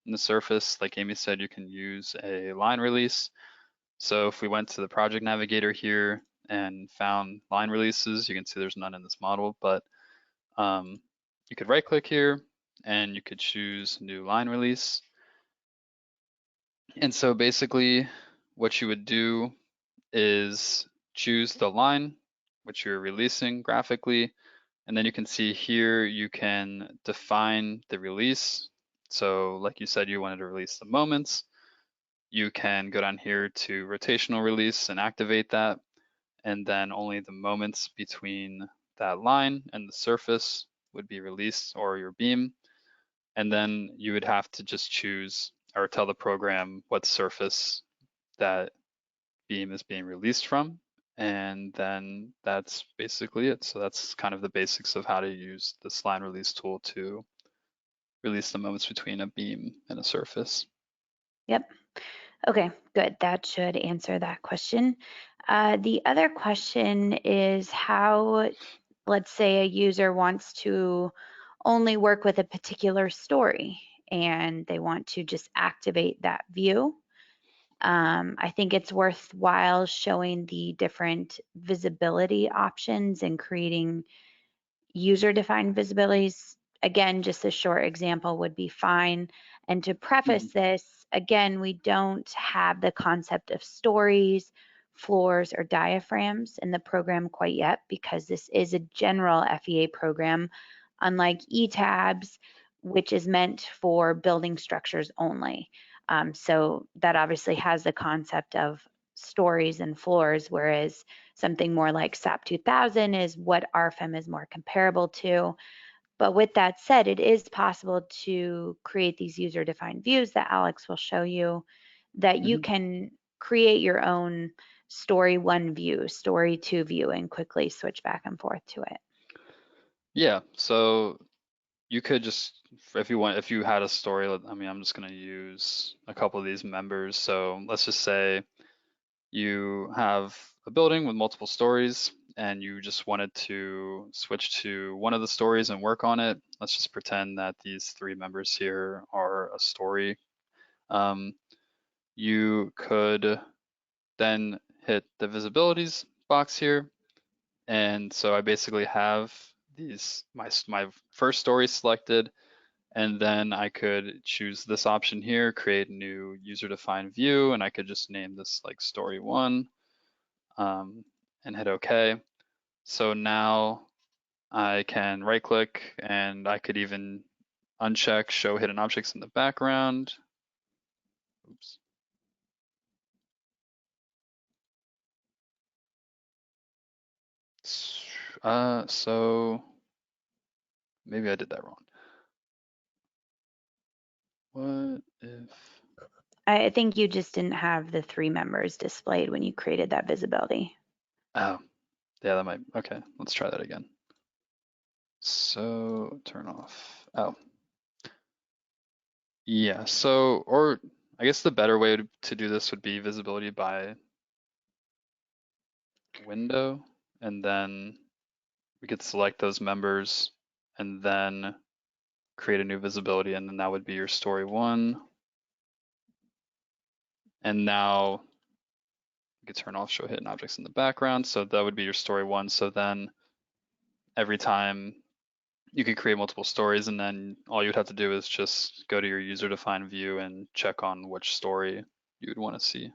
in the surface, like Amy said, you can use a line release. So if we went to the project navigator here and found line releases, you can see there's none in this model, but you could right click here and you could choose new line release. And so basically what you would do is choose the line which you're releasing graphically. And then you can see here, you can define the release. So like you said, you wanted to release the moments. You can go down here to rotational release and activate that. And then only the moments between that line and the surface would be released, or your beam. And then you would have to just choose or tell the program what surface that beam is being released from. And then that's basically it. So that's kind of the basics of how to use this line release tool to release the moments between a beam and a surface. Yep. Okay, good. That should answer that question. The other question is how, let's say a user wants to only work with a particular story and they want to just activate that view. I think it's worthwhile showing the different visibility options and creating user-defined visibilities. Again, just a short example would be fine. And to preface this, again, we don't have the concept of stories, floors, or diaphragms in the program quite yet because this is a general FEA program, unlike ETABS, which is meant for building structures only. So that obviously has the concept of stories and floors, whereas something more like SAP 2000 is what RFEM is more comparable to. But with that said, it is possible to create these user-defined views that Alex will show you, that you can create your own story 1 view, story 2 view, and quickly switch back and forth to it. Yeah, so you could just, if you had a story, I mean, I'm just going to use a couple of these members. So let's just say you have a building with multiple stories and you just wanted to switch to one of the stories and work on it. Let's just pretend that these 3 members here are a story. You could then hit the visibilities box here. And so I basically have these, my first story selected, and then I could choose this option here, create new user-defined view, and I could just name this like story 1 and hit OK. So now I can right click and I could even uncheck show hidden objects in the background. Oops. So maybe I did that wrong. What if? I think you just didn't have the 3 members displayed when you created that visibility. Oh, yeah, that might, okay, let's try that again. So turn off, oh. Yeah, so, or I guess the better way to do this would be visibility by window, and then we could select those members and then create a new visibility, and then that would be your story 1. And now you could turn off show hidden objects in the background. So that would be your story 1. So then every time you could create multiple stories, and then all you'd have to do is just go to your user-defined view and check on which story you would want to see.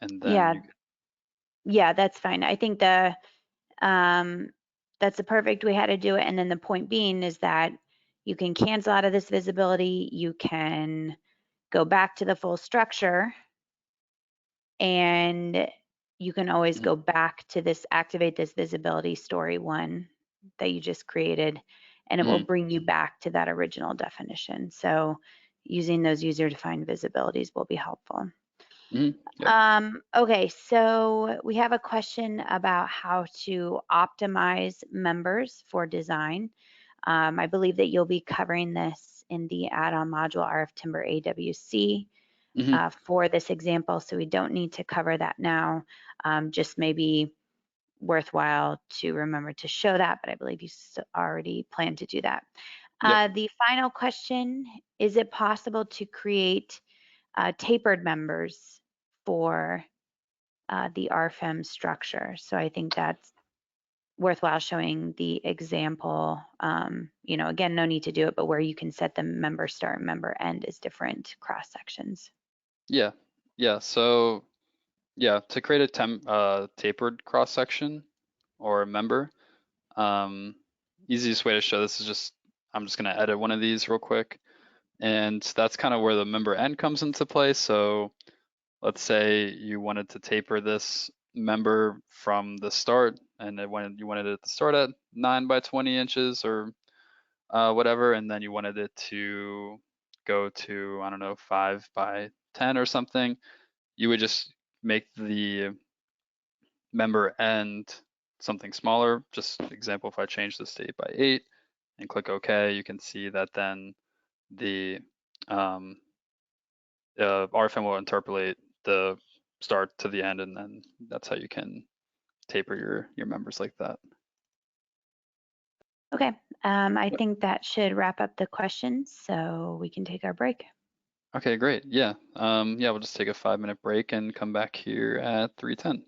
And then yeah, that's fine. I think that's the perfect way how to do it. And then the point being is that you can cancel out of this visibility. You can go back to the full structure, and you can always go back to this, activate this visibility story 1 that you just created, and it will bring you back to that original definition. So using those user-defined visibilities will be helpful. Yep. Okay, so we have a question about how to optimize members for design. I believe that you'll be covering this in the add-on module RF Timber AWC for this example, so we don't need to cover that now. Just maybe worthwhile to remember to show that, but I believe you already plan to do that. Yep. The final question, is it possible to create tapered members for the RFEM structure? So I think that's worthwhile showing the example. Again, no need to do it, but where you can set the member start and member end as different cross sections. Yeah. Yeah. So yeah, to create a tapered cross section or a member, easiest way to show this is I'm just gonna edit one of these real quick. And that's kind of where the member end comes into play. So let's say you wanted to taper this member from the start, and you wanted it to start at 9 by 20 inches or whatever, and then you wanted it to go to, I don't know, 5 by 10 or something, you would just make the member end something smaller. Just example, if I change this to 8 by 8 and click OK, you can see that then the RFM will interpolate the start to the end, and then that's how you can taper your members like that. Okay, I think that should wrap up the questions, so we can take our break. Okay, great. Yeah. Yeah, we'll just take a 5-minute break and come back here at 3:10.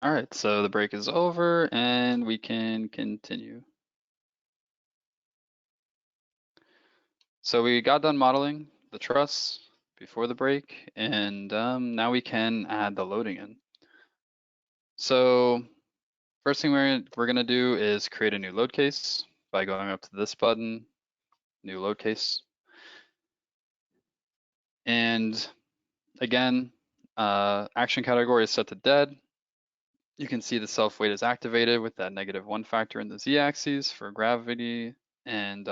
All right, so the break is over and we can continue. So we got done modeling the truss before the break, and now we can add the loading in. So first thing we're gonna do is create a new load case by going up to this button, new load case. And again, action category is set to dead. You can see the self weight is activated with that -1 factor in the z-axis for gravity. And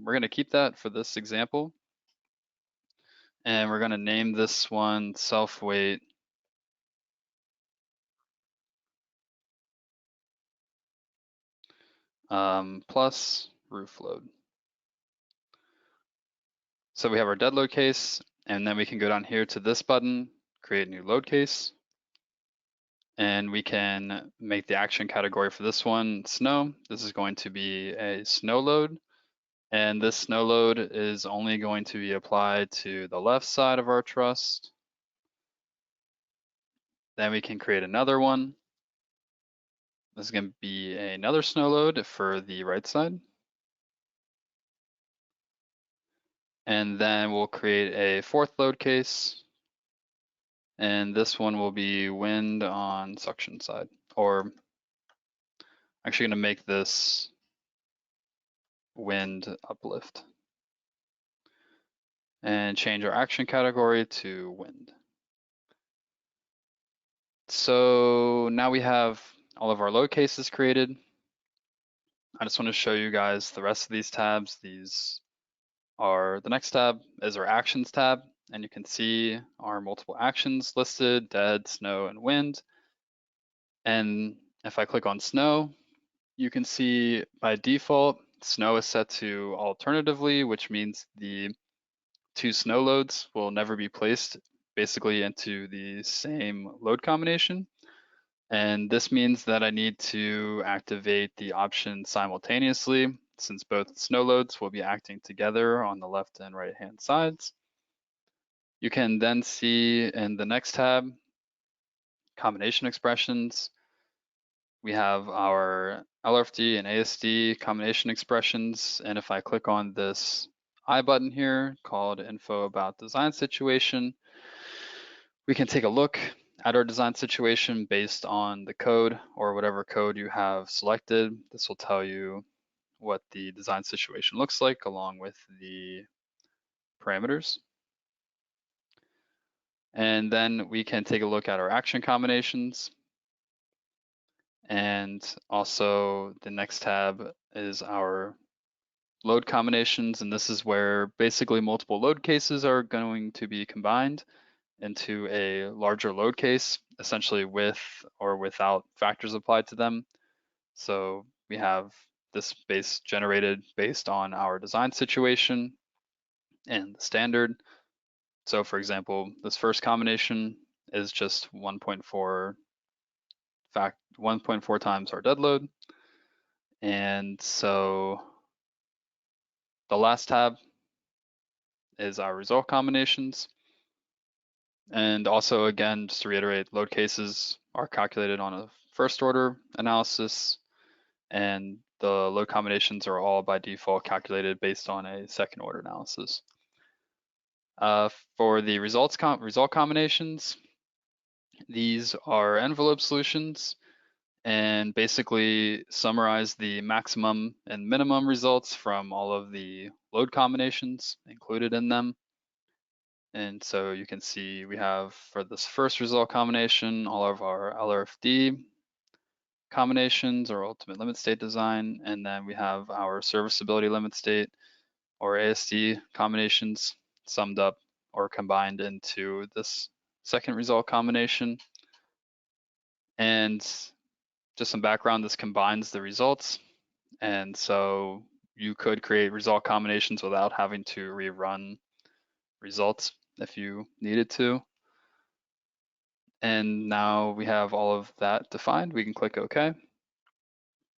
we're gonna keep that for this example. And we're gonna name this one self weight plus roof load. So we have our dead load case, and then we can go down here to this button, create new load case. And we can make the action category for this one snow. This is going to be a snow load. And this snow load is only going to be applied to the left side of our truss. Then we can create another one. This is going to be another snow load for the right side. And then we'll create a fourth load case. And this one will be wind on suction side, or actually going to make this wind uplift and change our action category to wind. So now we have all of our load cases created. I just want to show you guys the rest of these tabs. These are, the next tab is our actions tab, and you can see our multiple actions listed: dead, snow, and wind. And if I click on snow, you can see by default, snow is set to alternatively, which means the two snow loads will never be placed basically into the same load combination. And this means that I need to activate the option simultaneously, since both snow loads will be acting together on the left and right hand sides. You can then see in the next tab, combination expressions. We have our LRFD and ASD combination expressions. And if I click on this I button here called info about design situation, we can take a look at our design situation based on the code or whatever code you have selected. This will tell you what the design situation looks like along with the parameters. And then we can take a look at our action combinations. And also the next tab is our load combinations. And this is where basically multiple load cases are going to be combined into a larger load case, essentially with or without factors applied to them. So we have this base generated based on our design situation and the standard. So for example, this first combination is just 1.4 times our dead load. And so the last tab is our result combinations. And also, again, just to reiterate, load cases are calculated on a first order analysis, and the load combinations are all by default calculated based on a second order analysis. For the result combinations, these are envelope solutions and basically summarize the maximum and minimum results from all of the load combinations included in them. And so you can see we have, for this first result combination, all of our LRFD combinations or ultimate limit state design, and then we have our serviceability limit state or ASD combinations summed up or combined into this second result combination. And just some background, this combines the results. And so you could create result combinations without having to rerun results if you needed to. And now we have all of that defined. We can click OK.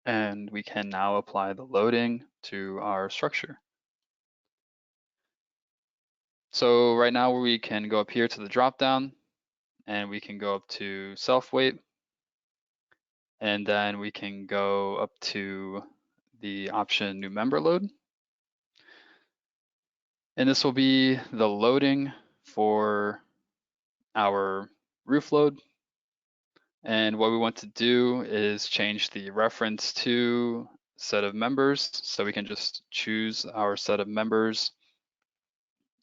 And we can now apply the loading to our structure. So right now we can go up here to the dropdown and we can go up to self weight. And then we can go up to the option new member load. And this will be the loading for our roof load. And what we want to do is change the reference to set of members. So we can just choose our set of members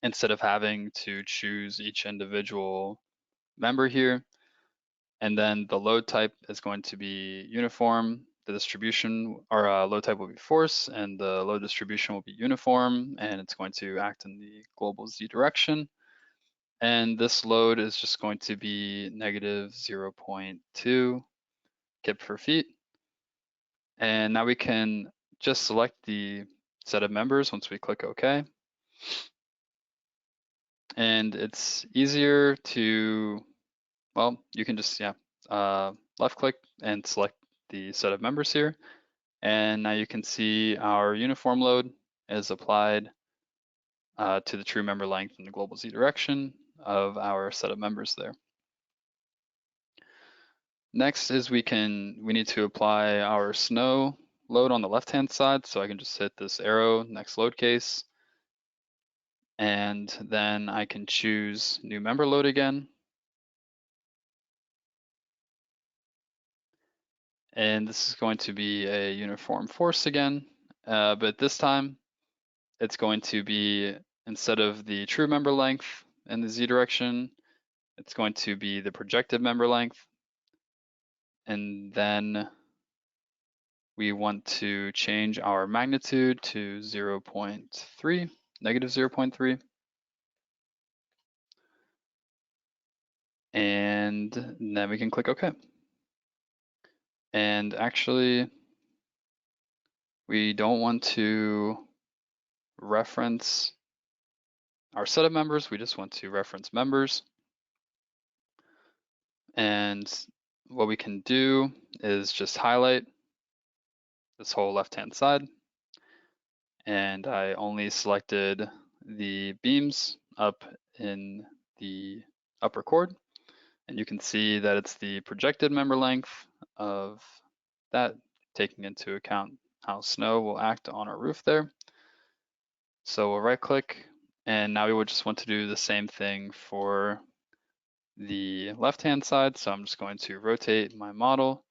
instead of having to choose each individual member here. And then the load type is going to be uniform. The distribution or load type will be force, and the load distribution will be uniform, and it's going to act in the global z direction. And this load is just going to be negative 0.2 kip per feet. And now we can just select the set of members once we click OK. And it's easier to, well, you can just, left click and select the set of members here. And now you can see our uniform load is applied to the true member length in the global z direction of our set of members there. Next is we need to apply our snow load on the left-hand side. So I can just hit this arrow, next load case, and then I can choose new member load again. And this is going to be a uniform force again, but this time it's going to be, instead of the true member length in the z direction, it's going to be the projected member length. And then we want to change our magnitude to 0.3, negative 0.3. And then we can click OK. And actually, we don't want to reference our set of members, we just want to reference members. And what we can do is just highlight this whole left-hand side. And I only selected the beams up in the upper chord. And you can see that it's the projected member length of that, taking into account how snow will act on our roof there. So we'll right click, and now we would just want to do the same thing for the left-hand side. So I'm just going to rotate my model,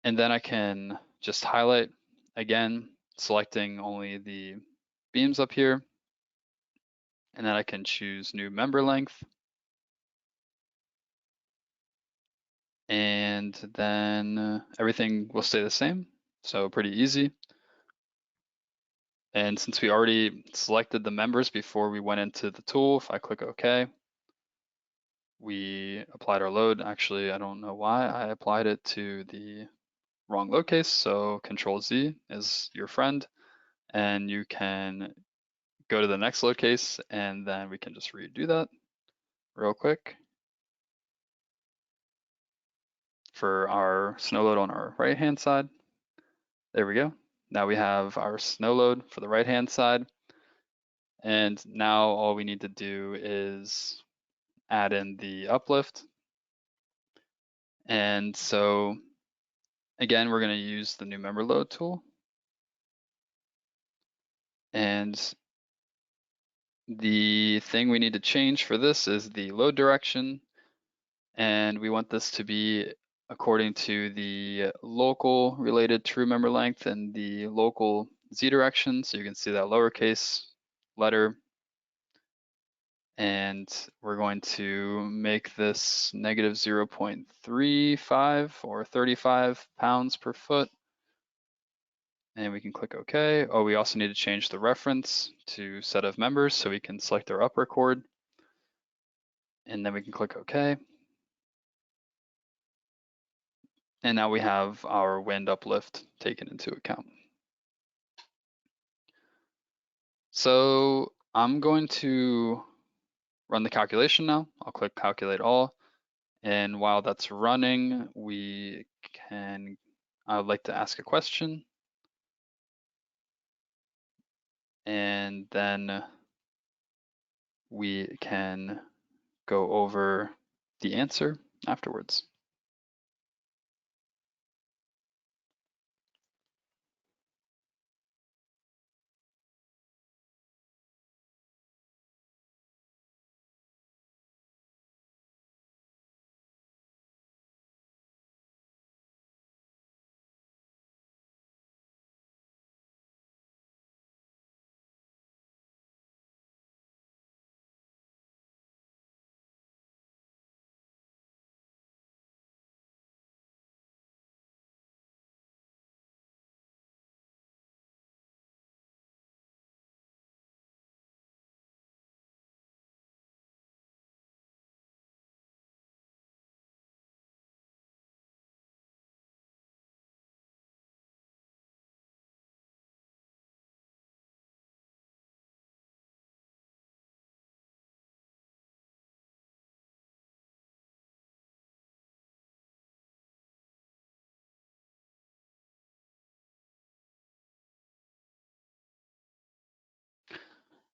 and then I can just highlight again, selecting only the beams up here, and then I can choose new member length. And then everything will stay the same, so pretty easy. And since we already selected the members before we went into the tool, if I click OK, we applied our load. Actually, I don't know why I applied it to the wrong load case, so Control Z is your friend, and you can go to the next load case, and then we can just redo that real quick. For our snow load on our right-hand side. There we go. Now we have our snow load for the right-hand side. And now all we need to do is add in the uplift. And so again, we're going to use the new member load tool. And the thing we need to change for this is the load direction. And we want this to be according to the local related true member length and the local z direction. So you can see that lowercase letter. And we're going to make this negative 0.35 or 35 pounds per foot. And we can click OK. Oh, we also need to change the reference to set of members, so we can select our upper chord. And then we can click OK. And now we have our wind uplift taken into account. So I'm going to run the calculation now. I'll click Calculate All. And while that's running, I would like to ask a question. And then we can go over the answer afterwards.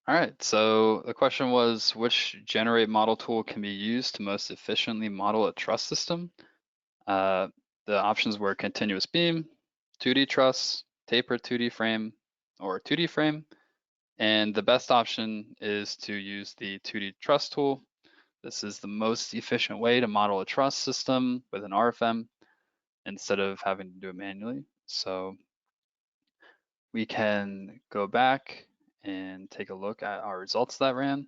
All right, so the question was, which generate model tool can be used to most efficiently model a truss system? The options were continuous beam, 2D truss, tapered 2D frame, or 2D frame. And the best option is to use the 2D truss tool. This is the most efficient way to model a truss system with an RFEM instead of having to do it manually. So we can go back and take a look at our results that ran.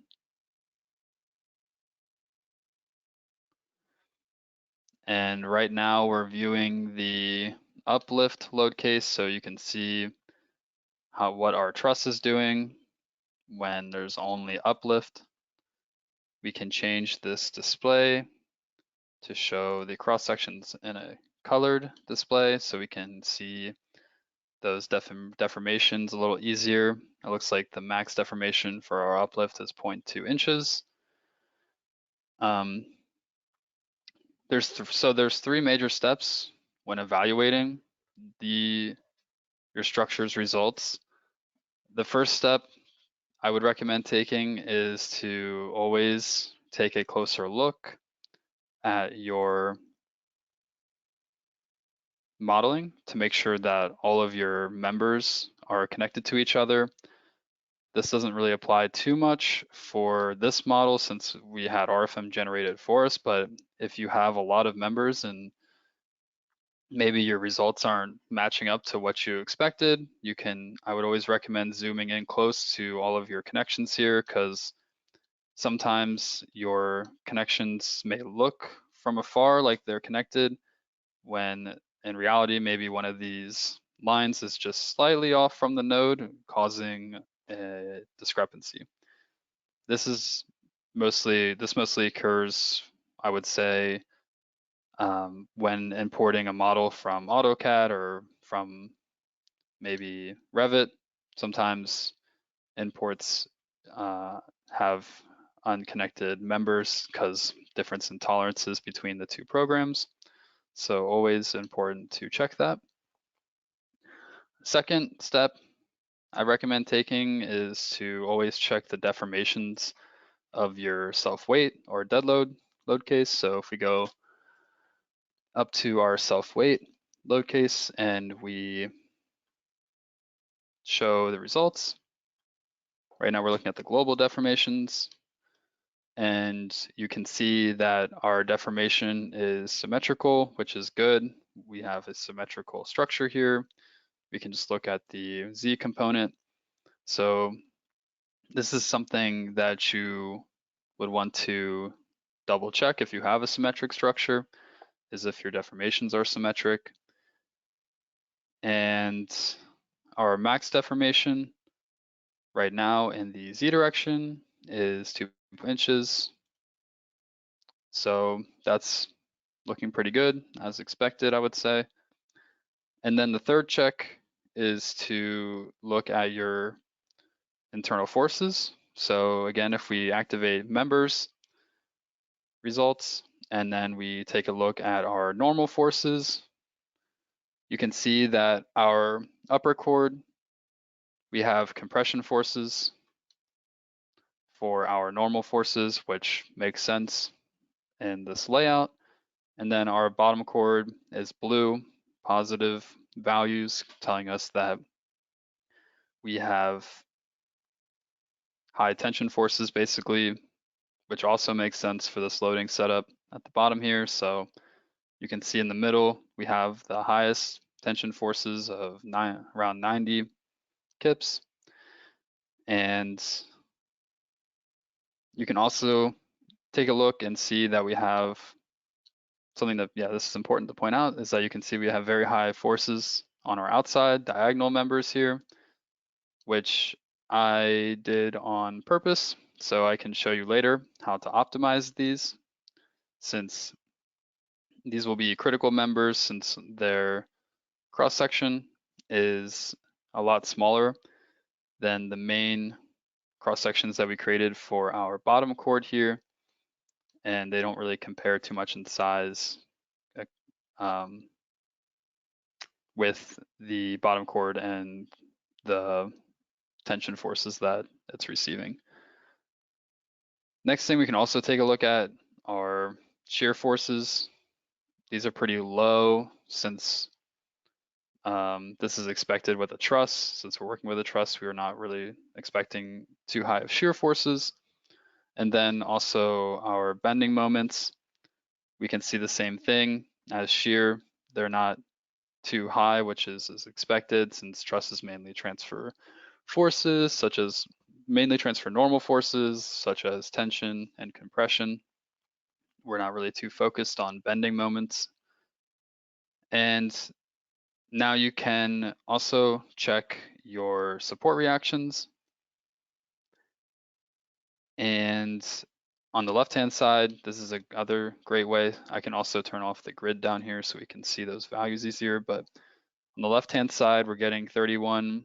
And right now we're viewing the uplift load case, so you can see what our truss is doing when there's only uplift. We can change this display to show the cross sections in a colored display, so we can see those deformations a little easier. It looks like the max deformation for our uplift is 0.2 inches. There's three major steps when evaluating your structure's results. The first step I would recommend taking is to always take a closer look at your modeling to make sure that all of your members are connected to each other. This doesn't really apply too much for this model since we had RFEM generated for us, but if you have a lot of members and maybe your results aren't matching up to what you expected, I would always recommend zooming in close to all of your connections here, because sometimes your connections may look from afar like they're connected, when in reality, maybe one of these lines is just slightly off from the node, causing a discrepancy. This mostly occurs, I would say, when importing a model from AutoCAD or from maybe Revit. Sometimes imports have unconnected members because difference in tolerances between the two programs. So always important to check that. Second step I recommend taking is to always check the deformations of your self-weight or dead load case. So if we go up to our self-weight load case and we show the results, right now we're looking at the global deformations, and you can see that our deformation is symmetrical, which is good. We have a symmetrical structure here. We can just look at the Z component. So this is something that you would want to double check if you have a symmetric structure, is if your deformations are symmetric. And our max deformation right now in the Z direction is 2 inches. So that's looking pretty good, as expected, I would say. And then the third check is to look at your internal forces. So again, if we activate members results, and then we take a look at our normal forces, you can see that our upper chord, we have compression forces for our normal forces, which makes sense in this layout. And then our bottom chord is blue, positive values, telling us that we have high tension forces basically, which also makes sense for this loading setup at the bottom here. So you can see in the middle, we have the highest tension forces of around 90 kips. And you can also take a look and see that we have something that, this is important to point out, is that you can see we have very high forces on our outside diagonal members here, which I did on purpose. So I can show you later how to optimize these, since these will be critical members, since their cross section is a lot smaller than the main cross sections that we created for our bottom chord here, and they don't really compare too much in size with the bottom chord and the tension forces that it's receiving. Next thing we can also take a look at are shear forces. These are pretty low since this is expected with a truss. Since we're working with a truss, we are not really expecting too high of shear forces. And then also our bending moments, we can see the same thing as shear. They're not too high, which is as expected since trusses mainly transfer forces, such as normal forces, such as tension and compression. We're not really too focused on bending moments. And now you can also check your support reactions. And on the left-hand side, this is another great way. I can also turn off the grid down here so we can see those values easier. But on the left-hand side, we're getting 31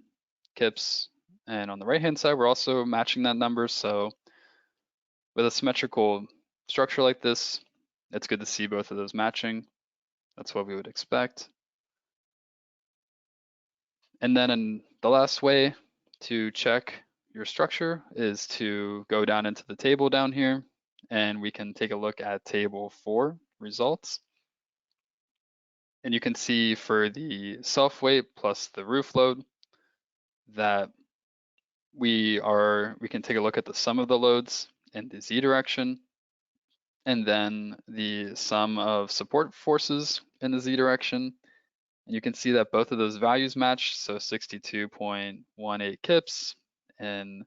kips. And on the right-hand side, we're also matching that number. So with a symmetrical structure like this, it's good to see both of those matching. That's what we would expect. And then in the last way to check your structure is to go down into the table down here, and we can take a look at table 4 results. And you can see for the self-weight plus the roof load that we can take a look at the sum of the loads in the z direction, and then the sum of support forces in the z direction. And you can see that both of those values match, so 62.18 kips and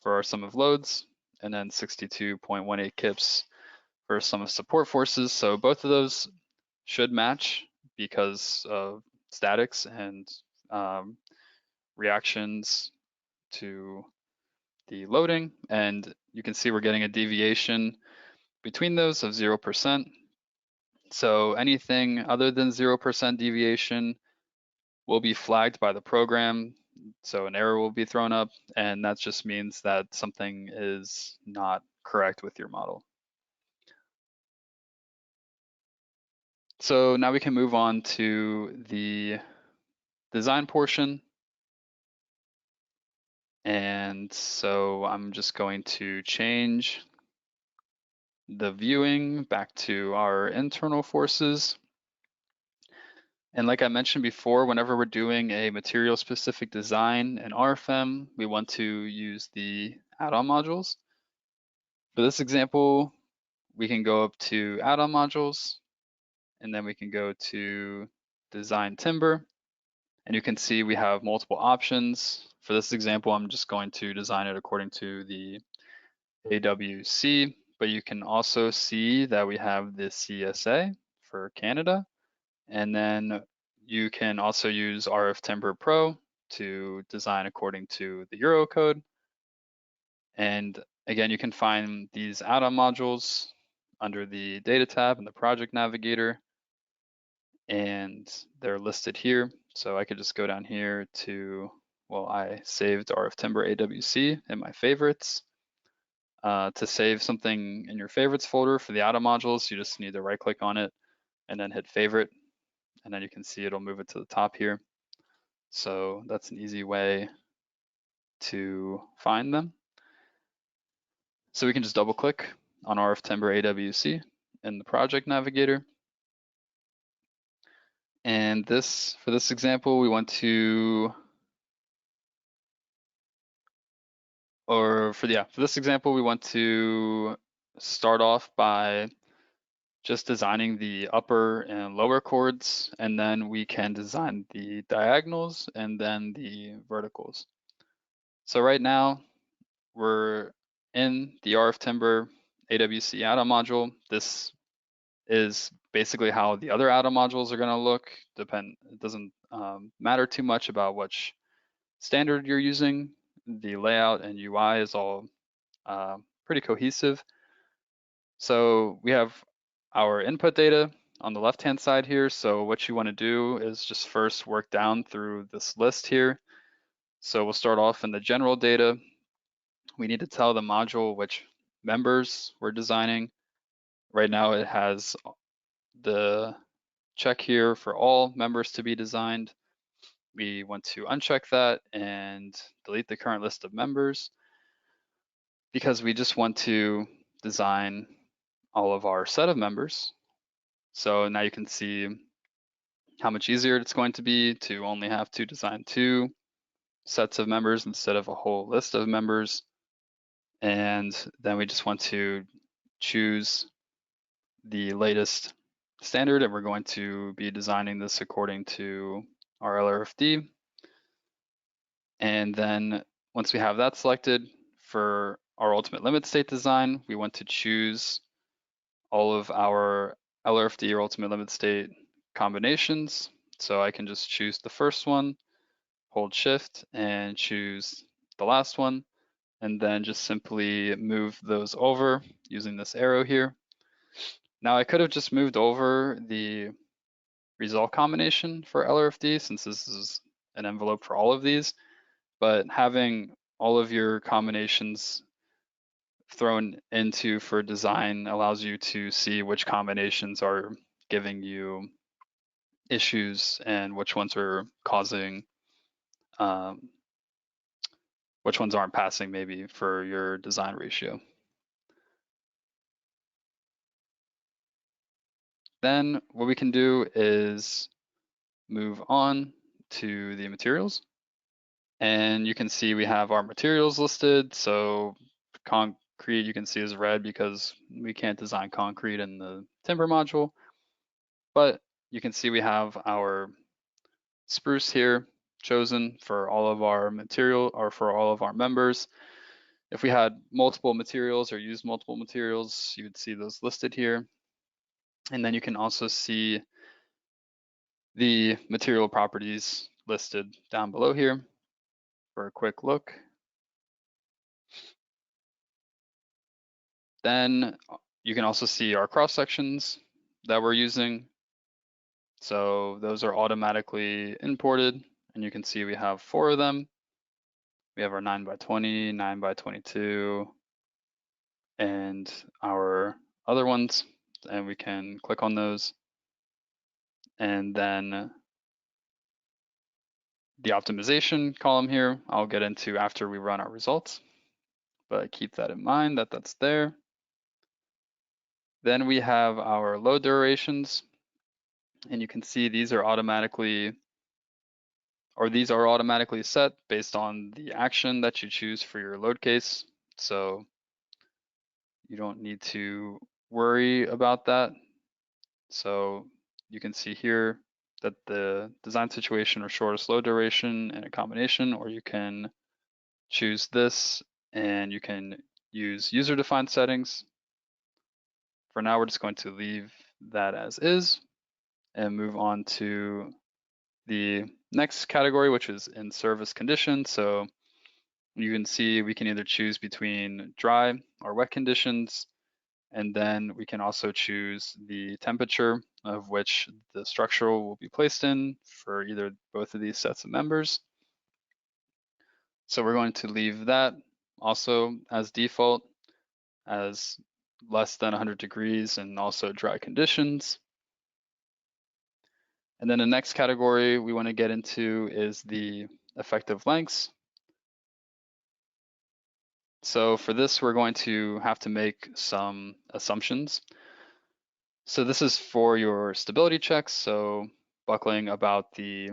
for our sum of loads, and then 62.18 kips for sum of support forces. So both of those should match because of statics and reactions to the loading. And you can see we're getting a deviation between those of 0%. So anything other than 0% deviation will be flagged by the program. So an error will be thrown up, and that just means that something is not correct with your model. So now we can move on to the design portion. And so I'm just going to change the viewing back to our internal forces. And like I mentioned before, whenever we're doing a material specific design in RFEM, we want to use the add-on modules. For this example, we can go up to add-on modules, and then we can go to design timber. And you can see we have multiple options. For this example, I'm just going to design it according to the AWC, but you can also see that we have the CSA for Canada. And then you can also use RF Timber Pro to design according to the Euro code. And again, you can find these add-on modules under the data tab in the project navigator, and they're listed here. So I could just go down here to, well, I saved RF Timber AWC in my favorites. To save something in your favorites folder for the add-on modules, you just need to right click on it and then hit favorite. And then you can see it'll move it to the top here. So that's an easy way to find them. So we can just double click on RF Timber AWC in the project navigator. And for this example, we want to, for this example, we want to start off by just designing the upper and lower chords, and then we can design the diagonals and then the verticals. So right now, we're in the RF Timber AWC add-on module. This is basically how the other add-on modules are going to look. It doesn't matter too much about which standard you're using. The layout and UI is all pretty cohesive. So we have our input data on the left-hand side here. So what you want to do is just first work down through this list here. So we'll start off in the general data. We need to tell the module which members we're designing. Right now it has the check here for all members to be designed. We want to uncheck that and delete the current list of members. because we just want to design all of our set of members. So now you can see how much easier it's going to be to only have to design 2 sets of members instead of a whole list of members. And then we just want to choose the latest standard, and we're going to be designing this according to our LRFD. And then once we have that selected, for our ultimate limit state design, we want to choose all of our LRFD or ultimate limit state combinations. So I can just choose the first one, hold shift, and choose the last one, and then just simply move those over using this arrow here. Now I could have just moved over the result combination for LRFD since this is an envelope for all of these, but having all of your combinations thrown into for design allows you to see which combinations are giving you issues and which ones are causing, which ones aren't passing maybe for your design ratio. Then what we can do is move on to the materials. And you can see we have our materials listed. So concrete you can see is red because we can't design concrete in the timber module. But you can see we have our spruce here chosen for all of our material or for all of our members. If we had multiple materials or used multiple materials, you would see those listed here. And then you can also see the material properties listed down below here for a quick look. Then you can also see our cross sections that we're using. So those are automatically imported, and you can see we have 4 of them. We have our 9x20, 9x22, and our other ones, and we can click on those. And then the optimization column here, I'll get into after we run our results, but keep that in mind that that's there. Then we have our load durations, and you can see these are automatically set based on the action that you choose for your load case. So you don't need to worry about that. So you can see here that the design situation or shortest load duration and a combination, or you can choose this and you can use user-defined settings. For now, we're just going to leave that as is and move on to the next category, which is in service condition. So you can see we can either choose between dry or wet conditions, and then we can also choose the temperature of which the structure will be placed in for either both of these sets of members. So we're going to leave that also as default as less than 100 degrees and also dry conditions. And then the next category we want to get into is the effective lengths. So for this, we're going to have to make some assumptions. So this is for your stability checks. So buckling about the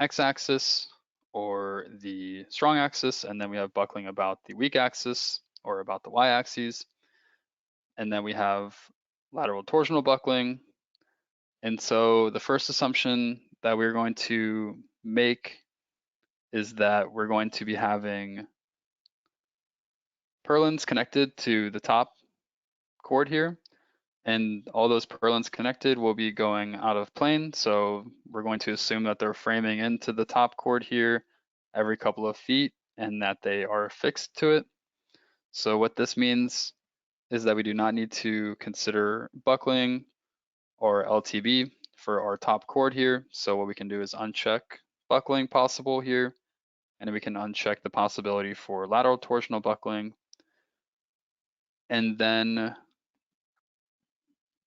x-axis or the strong axis, and then we have buckling about the weak axis or about the y-axis. And then we have lateral torsional buckling. And so the first assumption that we're going to make is that we're going to be having purlins connected to the top cord here, and all those purlins connected will be going out of plane. So we're going to assume that they're framing into the top cord here every couple of feet and that they are fixed to it. So what this means is that we do not need to consider buckling or LTB for our top cord here. So what we can do is uncheck buckling possible here, and we can uncheck the possibility for lateral torsional buckling. And then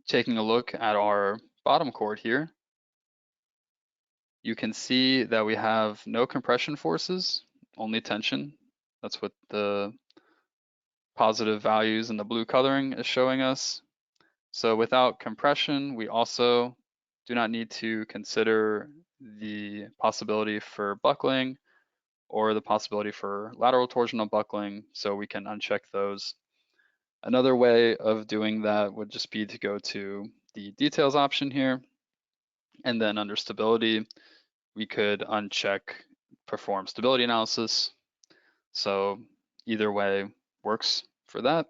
taking a look at our bottom cord here, you can see that we have no compression forces, only tension. That's what the positive values in the blue coloring is showing us. So without compression, we also do not need to consider the possibility for buckling or the possibility for lateral torsional buckling, so we can uncheck those. Another way of doing that would just be to go to the details option here, and then under stability, we could uncheck perform stability analysis. So either way works for that.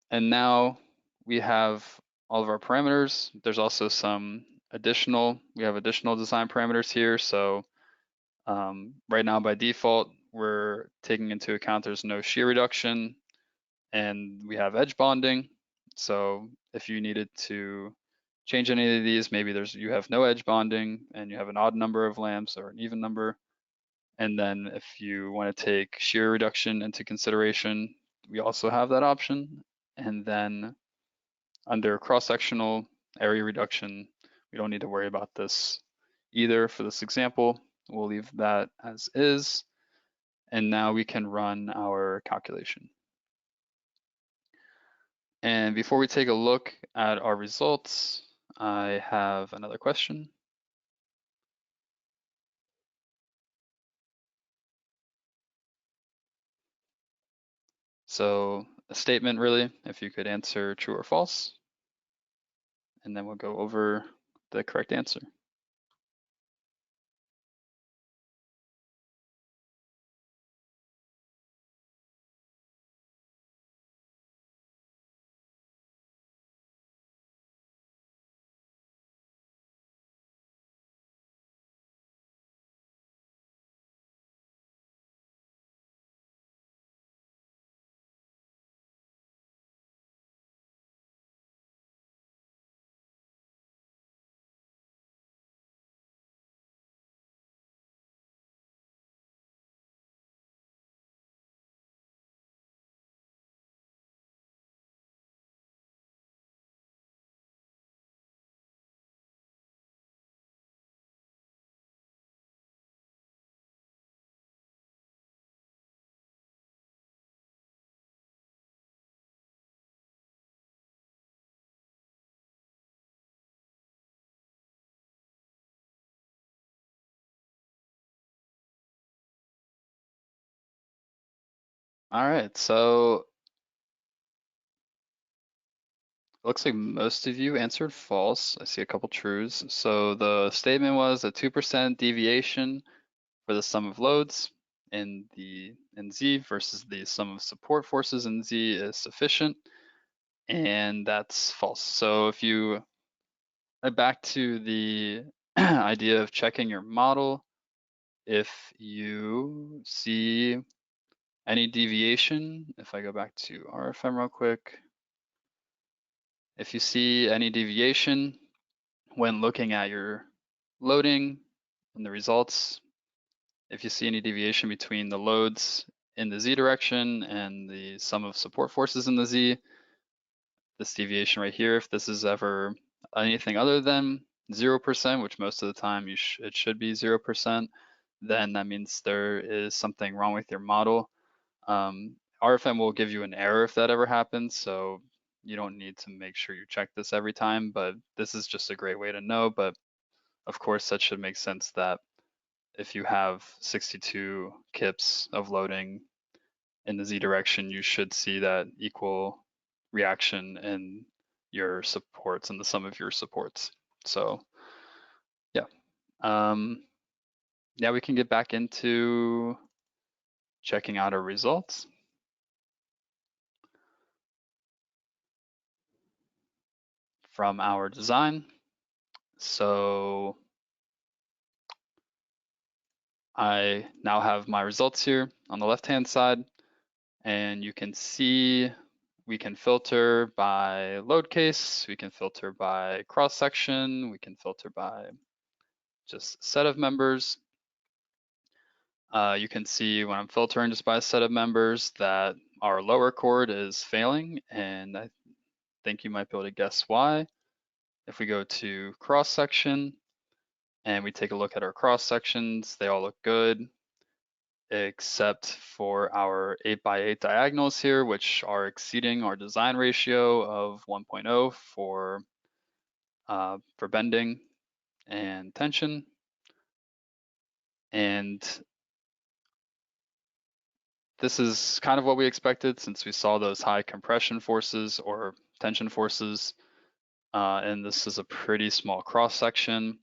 And now we have all of our parameters. There's also some we have additional design parameters here. So right now by default, we're taking into account there's no shear reduction and we have edge bonding. So if you needed to change any of these, maybe you have no edge bonding and you have an odd number of lamps or an even number. And then if you want to take shear reduction into consideration, we also have that option. And then under cross-sectional area reduction, we don't need to worry about this either for this example. We'll leave that as is. And now we can run our calculation. And before we take a look at our results, I have another question. So a statement really, if you could answer true or false, and then we'll go over the correct answer. All right, so it looks like most of you answered false. I see a couple trues. So the statement was a 2% deviation for the sum of loads in Z versus the sum of support forces in Z is sufficient, and that's false. So if you back to the idea of checking your model, if you see any deviation, if I go back to RFEM real quick, if you see any deviation when looking at your loading and the results, if you see any deviation between the loads in the Z direction and the sum of support forces in the Z, this deviation right here, if this is ever anything other than 0%, which most of the time it should be 0%, then that means there is something wrong with your model. RFM will give you an error if that ever happens, so you don't need to make sure you check this every time, but this is just a great way to know. But of course, that should make sense that if you have 62 kips of loading in the Z direction, you should see that equal reaction in your supports and the sum of your supports. So yeah. Now we can get back into checking out our results. From our design. So I now have my results here on the left-hand side, and you can see we can filter by load case, we can filter by cross-section, we can filter by just set of members. You can see when I'm filtering just by a set of members that our lower chord is failing, and I think you might be able to guess why. If we go to cross-section and we take a look at our cross-sections, they all look good. except for our 8x8 diagonals here, which are exceeding our design ratio of 1.0 for bending and tension. And this is kind of what we expected since we saw those high compression forces or tension forces. And this is a pretty small cross section.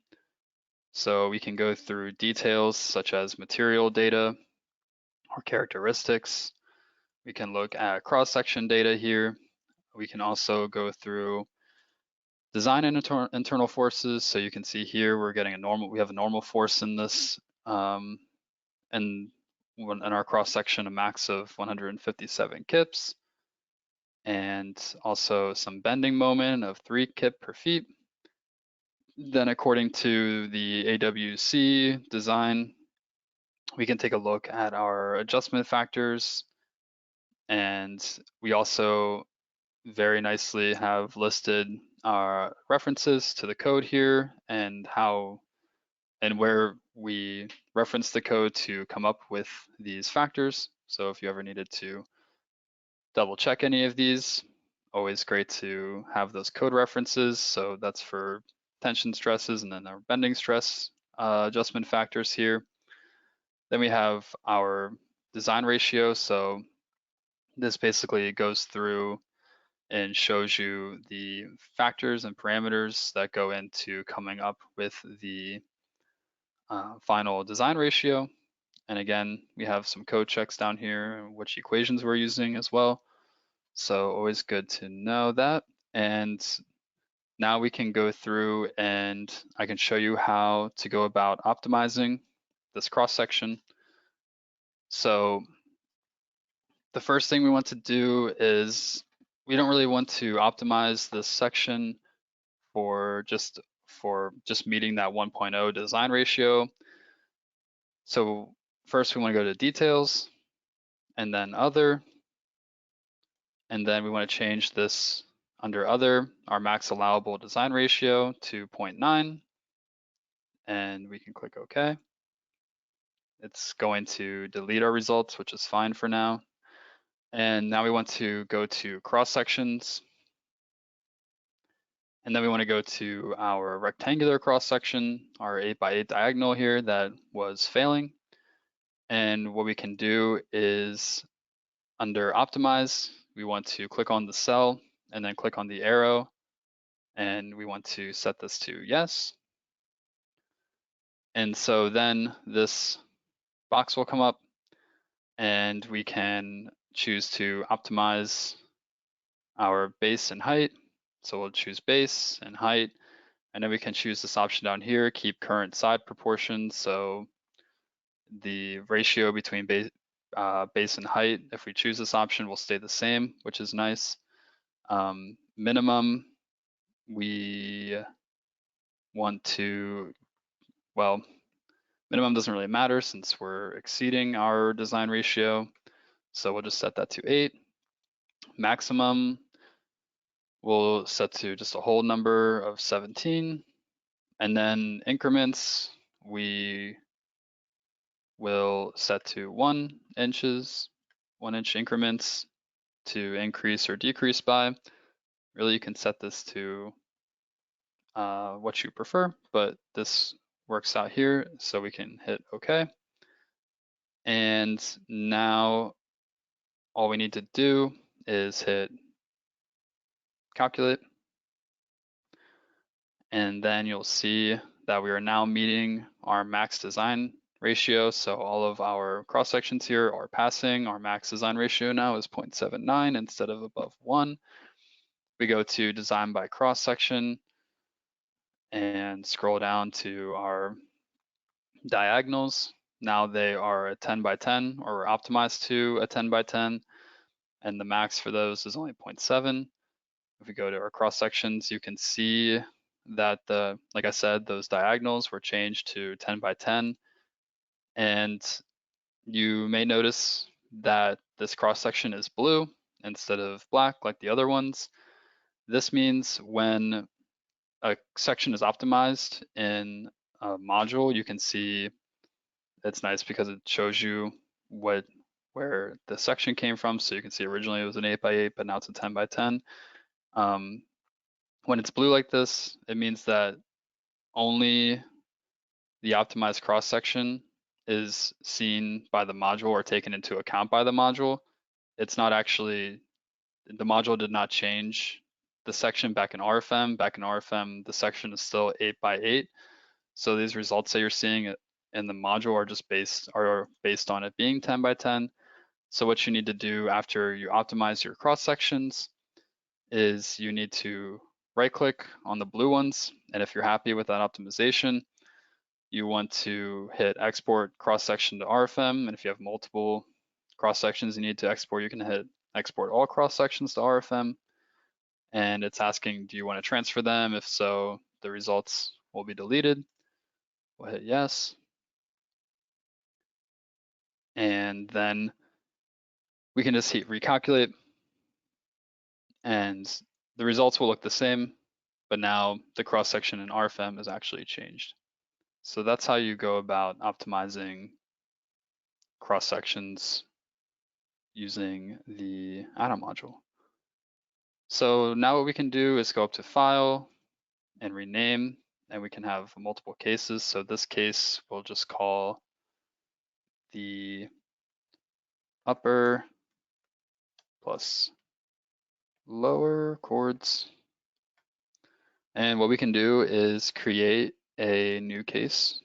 So we can go through details such as material data or characteristics. We can look at cross-section data here. We can also go through design and internal forces. So you can see here we're getting we have a normal force in this, and in our cross-section a max of 157 kips, and also some bending moment of 3 kip per feet. Then according to the AWC design, we can take a look at our adjustment factors, and we also very nicely have listed our references to the code here and where we reference the code to come up with these factors. So if you ever needed to double check any of these, always great to have those code references. So that's for tension stresses, and then our bending stress adjustment factors here. Then we have our design ratio. So this basically goes through and shows you the factors and parameters that go into coming up with the final design ratio. And again, we have some code checks down here, which equations we're using as well. So always good to know that. And now we can go through and I can show you how to go about optimizing this cross section. So the first thing we want to do is we don't really want to optimize this section for just meeting that 1.0 design ratio. So first we want to go to details and then other, and then we want to change this under other, our max allowable design ratio to 0.9, and we can click OK. It's going to delete our results, which is fine for now. And now we want to go to cross sections. And then we want to go to our rectangular cross section, our 8x8 diagonal here that was failing. And what we can do is under optimize, we want to click on the cell and then click on the arrow. And we want to set this to yes. And so then this box will come up and we can choose to optimize our base and height. So we'll choose base and height, and then we can choose this option down here, keep current side proportions. So the ratio between base and height, if we choose this option, will stay the same, which is nice. Minimum, we want to, well, minimum doesn't really matter since we're exceeding our design ratio. So we'll just set that to 8. Maximum, we'll set to just a whole number of 17. And then increments, we will set to 1 inch increments to increase or decrease by. Really, you can set this to what you prefer, but this works out here, so we can hit OK. And now all we need to do is hit calculate. And then you'll see that we are now meeting our max design ratio. So all of our cross sections here are passing. Our max design ratio now is 0.79 instead of above 1. We go to design by cross section and scroll down to our diagonals. Now they are a 10 by 10, or optimized to a 10 by 10, and the max for those is only 0.7. If we go to our cross sections, you can see that like I said, those diagonals were changed to 10 by 10. And you may notice that this cross section is blue instead of black like the other ones. This means when a section is optimized in a module, you can see it's nice because it shows you where the section came from. So you can see originally it was an 8 by 8, but now it's a 10 by 10. When it's blue like this, it means that only the optimized cross section is seen by the module or taken into account by the module. It's not actually, the module did not change the section back in RFEM. Back in RFEM, the section is still 8 by 8. So these results that you're seeing in the module are just based on it being 10 by 10. So what you need to do after you optimize your cross sections is you need to right click on the blue ones. And if you're happy with that optimization, you want to hit export cross section to RFEM. And if you have multiple cross sections you need to export, you can hit export all cross sections to RFEM. And it's asking, do you want to transfer them? If so, the results will be deleted. We'll hit yes. And then we can just hit recalculate, and the results will look the same, but now the cross section in RFEM is actually changed. So that's how you go about optimizing cross sections using the add-on module. So now what we can do is go up to File and Rename, and we can have multiple cases. So this case we'll just call the upper plus lower chords. And what we can do is create a new case,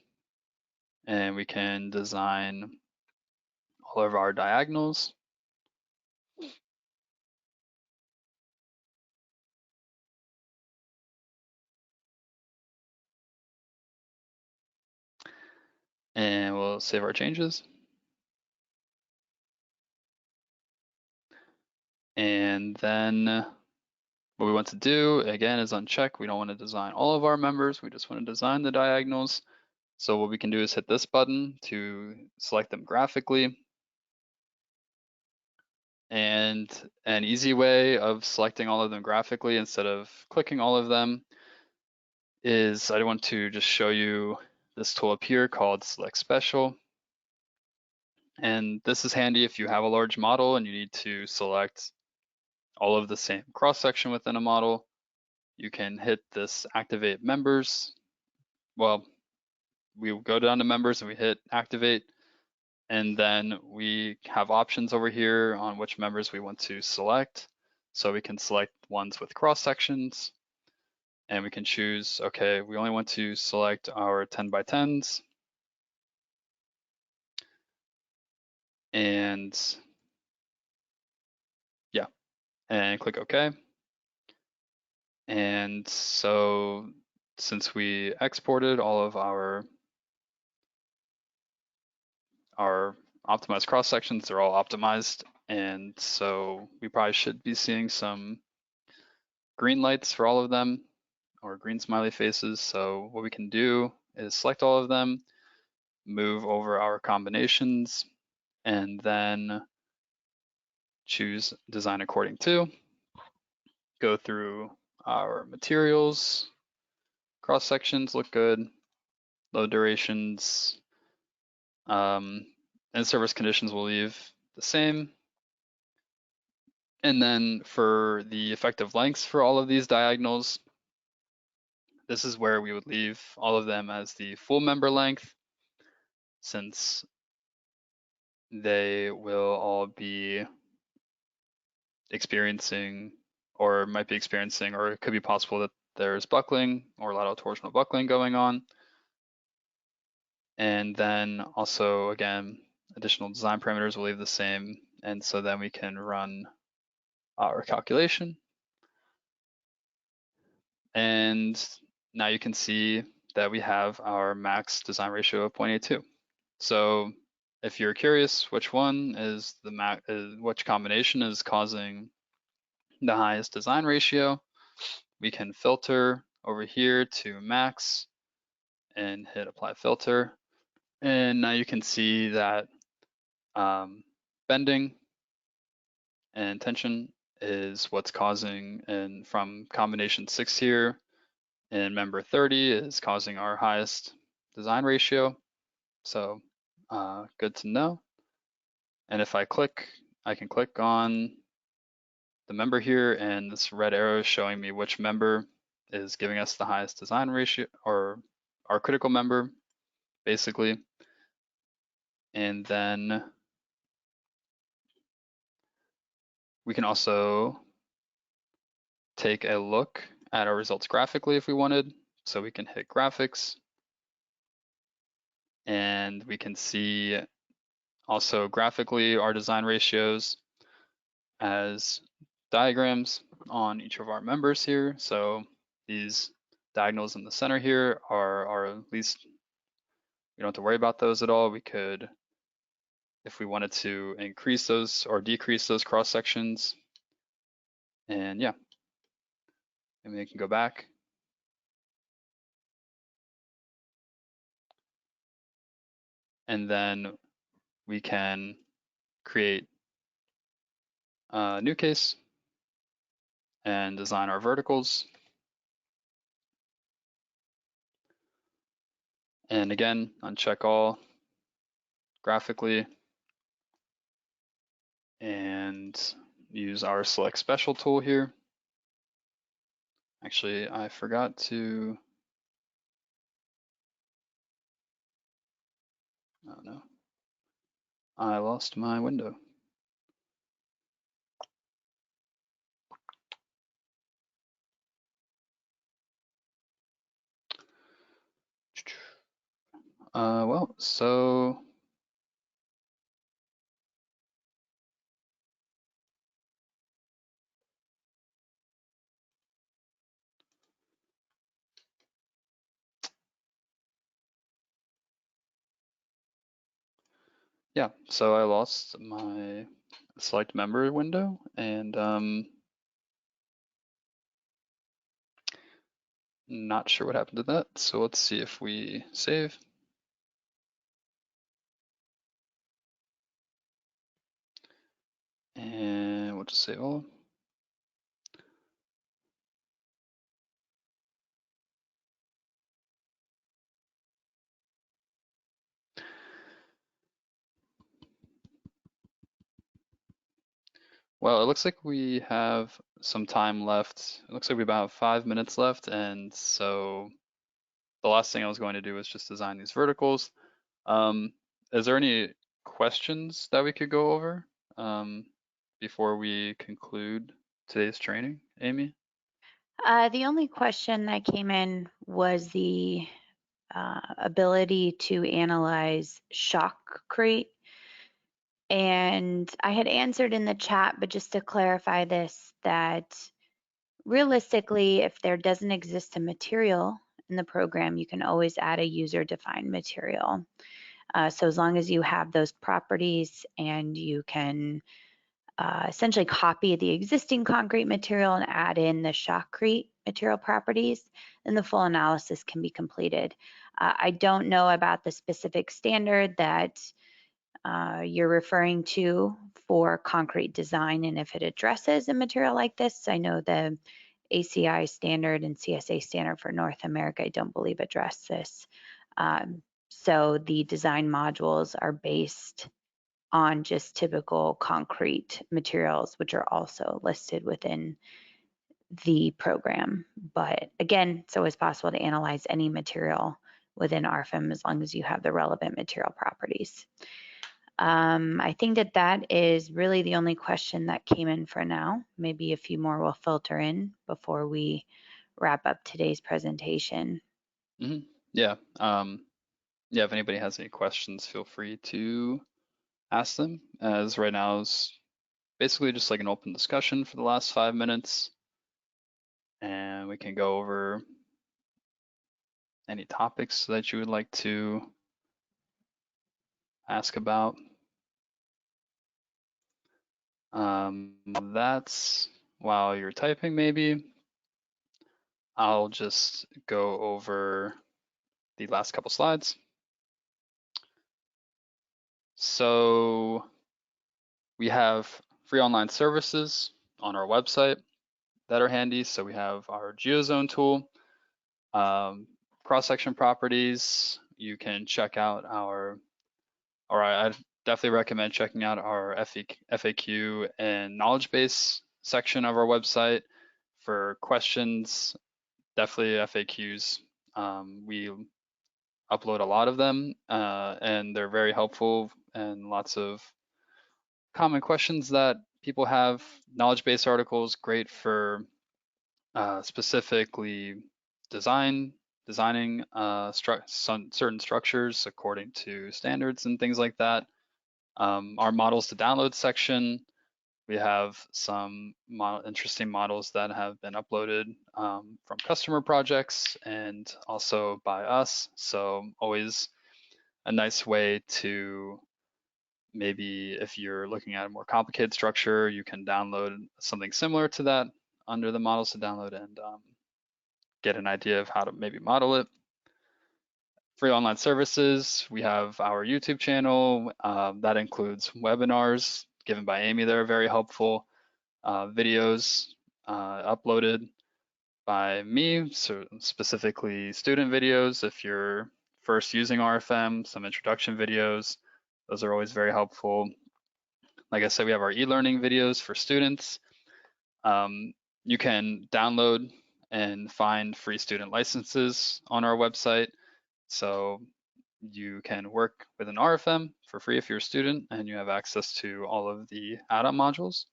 and we can design all of our diagonals. And we'll save our changes. And then what we want to do, again, is uncheck. We don't want to design all of our members. We just want to design the diagonals. So what we can do is hit this button to select them graphically. And an easy way of selecting all of them graphically instead of clicking all of them is I want to just show you this tool up here called Select Special. And this is handy if you have a large model and you need to select all of the same cross-section within a model. You can hit this Activate Members. Well, we go down to Members and we hit Activate, and then we have options over here on which members we want to select. So we can select ones with cross-sections, and we can choose, okay, we only want to select our 10 by 10s. And yeah, and click OK. And so since we exported all of our optimized cross sections, they're all optimized. And so we probably should be seeing some green lights for all of them, or green smiley faces. So what we can do is select all of them, move over our combinations, and then choose design according to, go through our materials, cross sections look good, load durations, and service conditions will leave the same. And then for the effective lengths for all of these diagonals, this is where we would leave all of them as the full member length, since they will all be experiencing, or might be experiencing, or it could be possible that there's buckling or lateral torsional buckling going on. And then also, again, additional design parameters will leave the same. And so then we can run our calculation. And now you can see that we have our max design ratio of 0.82. So if you're curious which one is the max, which combination is causing the highest design ratio, we can filter over here to max and hit apply filter. And now you can see that bending and tension is what's causing, and from combination 6 here and member 30 is causing our highest design ratio. So good to know. And if I can click on the member here, and this red arrow is showing me which member is giving us the highest design ratio, or our critical member, basically. And then we can also take a look at our results graphically if we wanted. So we can hit graphics, and we can see also graphically our design ratios as diagrams on each of our members here. So these diagonals in the center here are at least, we don't have to worry about those at all. We could, if we wanted to, increase those or decrease those cross sections. And yeah, and we can go back. And then we can create a new case and design our verticals. And again, uncheck all graphically and use our select special tool here. Actually, I forgot to, oh no, I lost my window. Well, so yeah, so I lost my select member window, and not sure what happened to that. So let's see if we save. And we'll just save all. Well, it looks like we have some time left. It looks like we about have 5 minutes left, and so the last thing I was going to do was just design these verticals. Is there any questions that we could go over before we conclude today's training, Amy? The only question that came in was the ability to analyze shotcrete. And I had answered in the chat, but just to clarify this, that realistically, if there doesn't exist a material in the program, you can always add a user-defined material. So as long as you have those properties and you can essentially copy the existing concrete material and add in the shotcrete material properties, then the full analysis can be completed. I don't know about the specific standard that you're referring to for concrete design and if it addresses a material like this. I know the ACI standard and CSA standard for North America, I don't believe address this. So the design modules are based on just typical concrete materials, which are also listed within the program. But again, it's always possible to analyze any material within RFEM as long as you have the relevant material properties. I think that is really the only question that came in for now. Maybe a few more will filter in before we wrap up today's presentation. Mm-hmm. Yeah. Yeah, if anybody has any questions, feel free to ask them, as right now is basically just like an open discussion for the last 5 minutes. And we can go over any topics that you would like to ask about. That's while you're typing, maybe I'll just go over the last couple slides. So we have free online services on our website that are handy. So we have our GeoZone tool, cross-section properties. You can check out our, definitely recommend checking out our FAQ and knowledge base section of our website for questions. Definitely FAQs. We upload a lot of them, and they're very helpful and lots of common questions that people have. Knowledge base articles, great for specifically designing certain structures according to standards and things like that. Our models to download section, we have some interesting models that have been uploaded from customer projects and also by us. So always a nice way to, maybe if you're looking at a more complicated structure, you can download something similar to that under the models to download and get an idea of how to maybe model it. Free online services, we have our YouTube channel that includes webinars given by Amy that are very helpful, videos uploaded by me, so specifically student videos. If you're first using RFEM, some introduction videos, those are always very helpful. Like I said, we have our e-learning videos for students. You can download and find free student licenses on our website. So you can work with an RFEM for free if you're a student and you have access to all of the add-on modules.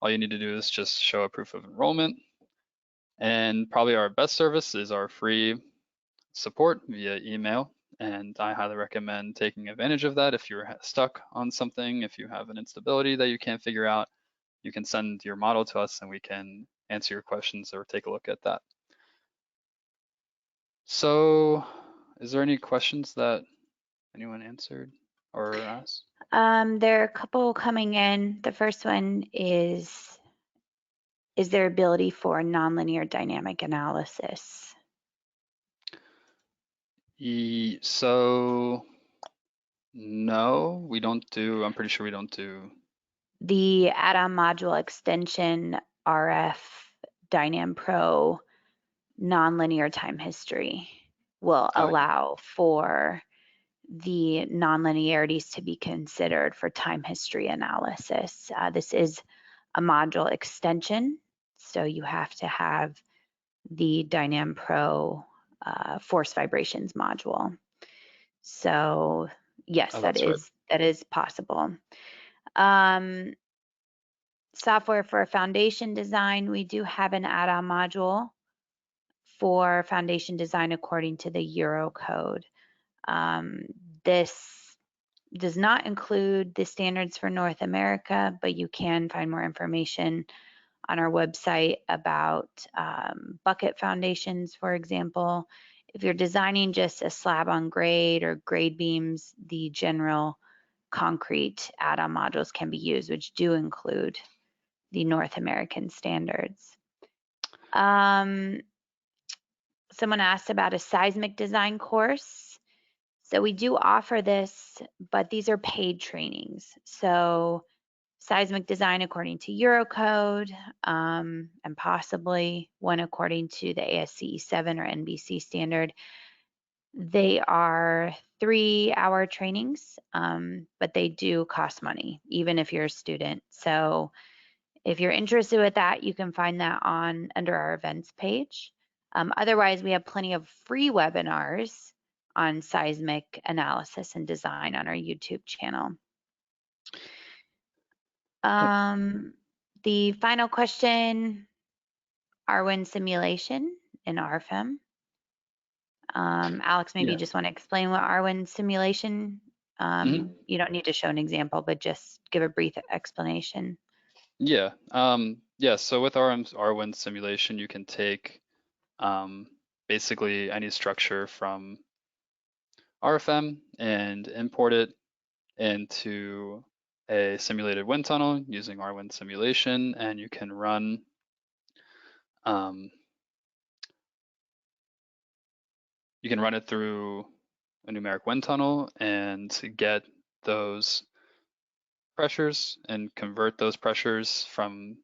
All you need to do is just show a proof of enrollment. And probably our best service is our free support via email. And I highly recommend taking advantage of that. If you're stuck on something, if you have an instability that you can't figure out, you can send your model to us and we can answer your questions or take a look at that. So is there any questions that anyone answered or asked? There are a couple coming in. The first one is there ability for nonlinear dynamic analysis? So no, we don't do, I'm pretty sure we don't do. The add-on module extension RF Dynam Pro nonlinear time history will Oh, allow for the nonlinearities to be considered for time history analysis. This is a module extension, so you have to have the Dynam Pro force vibrations module. So yes, oh, that that's right. is possible. Software for foundation design, we do have an add-on module for foundation design according to the Euro code. This does not include the standards for North America, but you can find more information on our website about bucket foundations, for example. If you're designing just a slab on grade or grade beams, the general concrete add-on modules can be used, which do include the North American standards. Someone asked about a seismic design course. So we do offer this, but these are paid trainings. So seismic design according to Eurocode, and possibly one according to the ASCE 7 or NBC standard. They are 3-hour trainings, but they do cost money, even if you're a student. So if you're interested with that, you can find that under our events page. Otherwise, we have plenty of free webinars on seismic analysis and design on our YouTube channel. The final question, RWIN simulation in RFEM. Alex, maybe you just want to explain what RWIN simulation, you don't need to show an example, but just give a brief explanation. Yeah. So with RWIN simulation, you can take basically any structure from RFEM and import it into a simulated wind tunnel using RWIN simulation, and you can run it through a numeric wind tunnel and get those pressures and convert those pressures from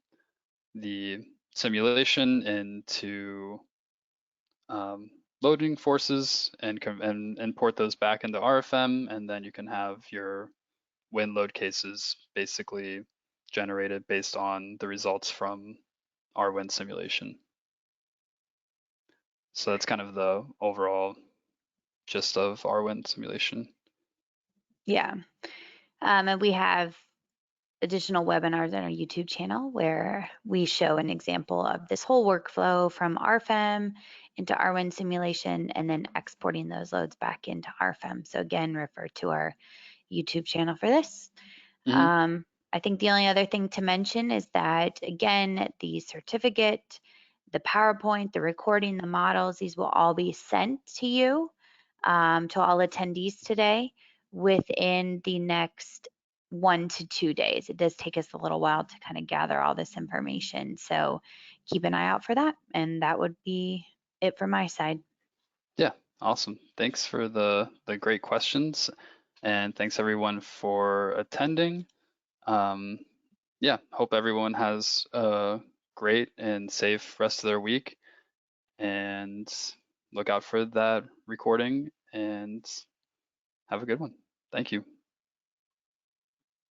the simulation into loading forces and import those back into RFEM, and then you can have your wind load cases basically generated based on the results from our wind simulation. So that's kind of the overall gist of our wind simulation. Yeah. And we have additional webinars on our YouTube channel where we show an example of this whole workflow from RFEM into our wind simulation and then exporting those loads back into RFEM. So again, refer to our YouTube channel for this. I think the only other thing to mention is that, again, the certificate, the PowerPoint, the recording, the models, these will all be sent to you, to all attendees today within the next 1 to 2 days. It does take us a little while to kind of gather all this information. So keep an eye out for that. And that would be it from my side. Yeah, awesome. Thanks for the great questions, and thanks everyone for attending. Yeah, hope everyone has a great and safe rest of their week, and look out for that recording and have a good one. Thank you.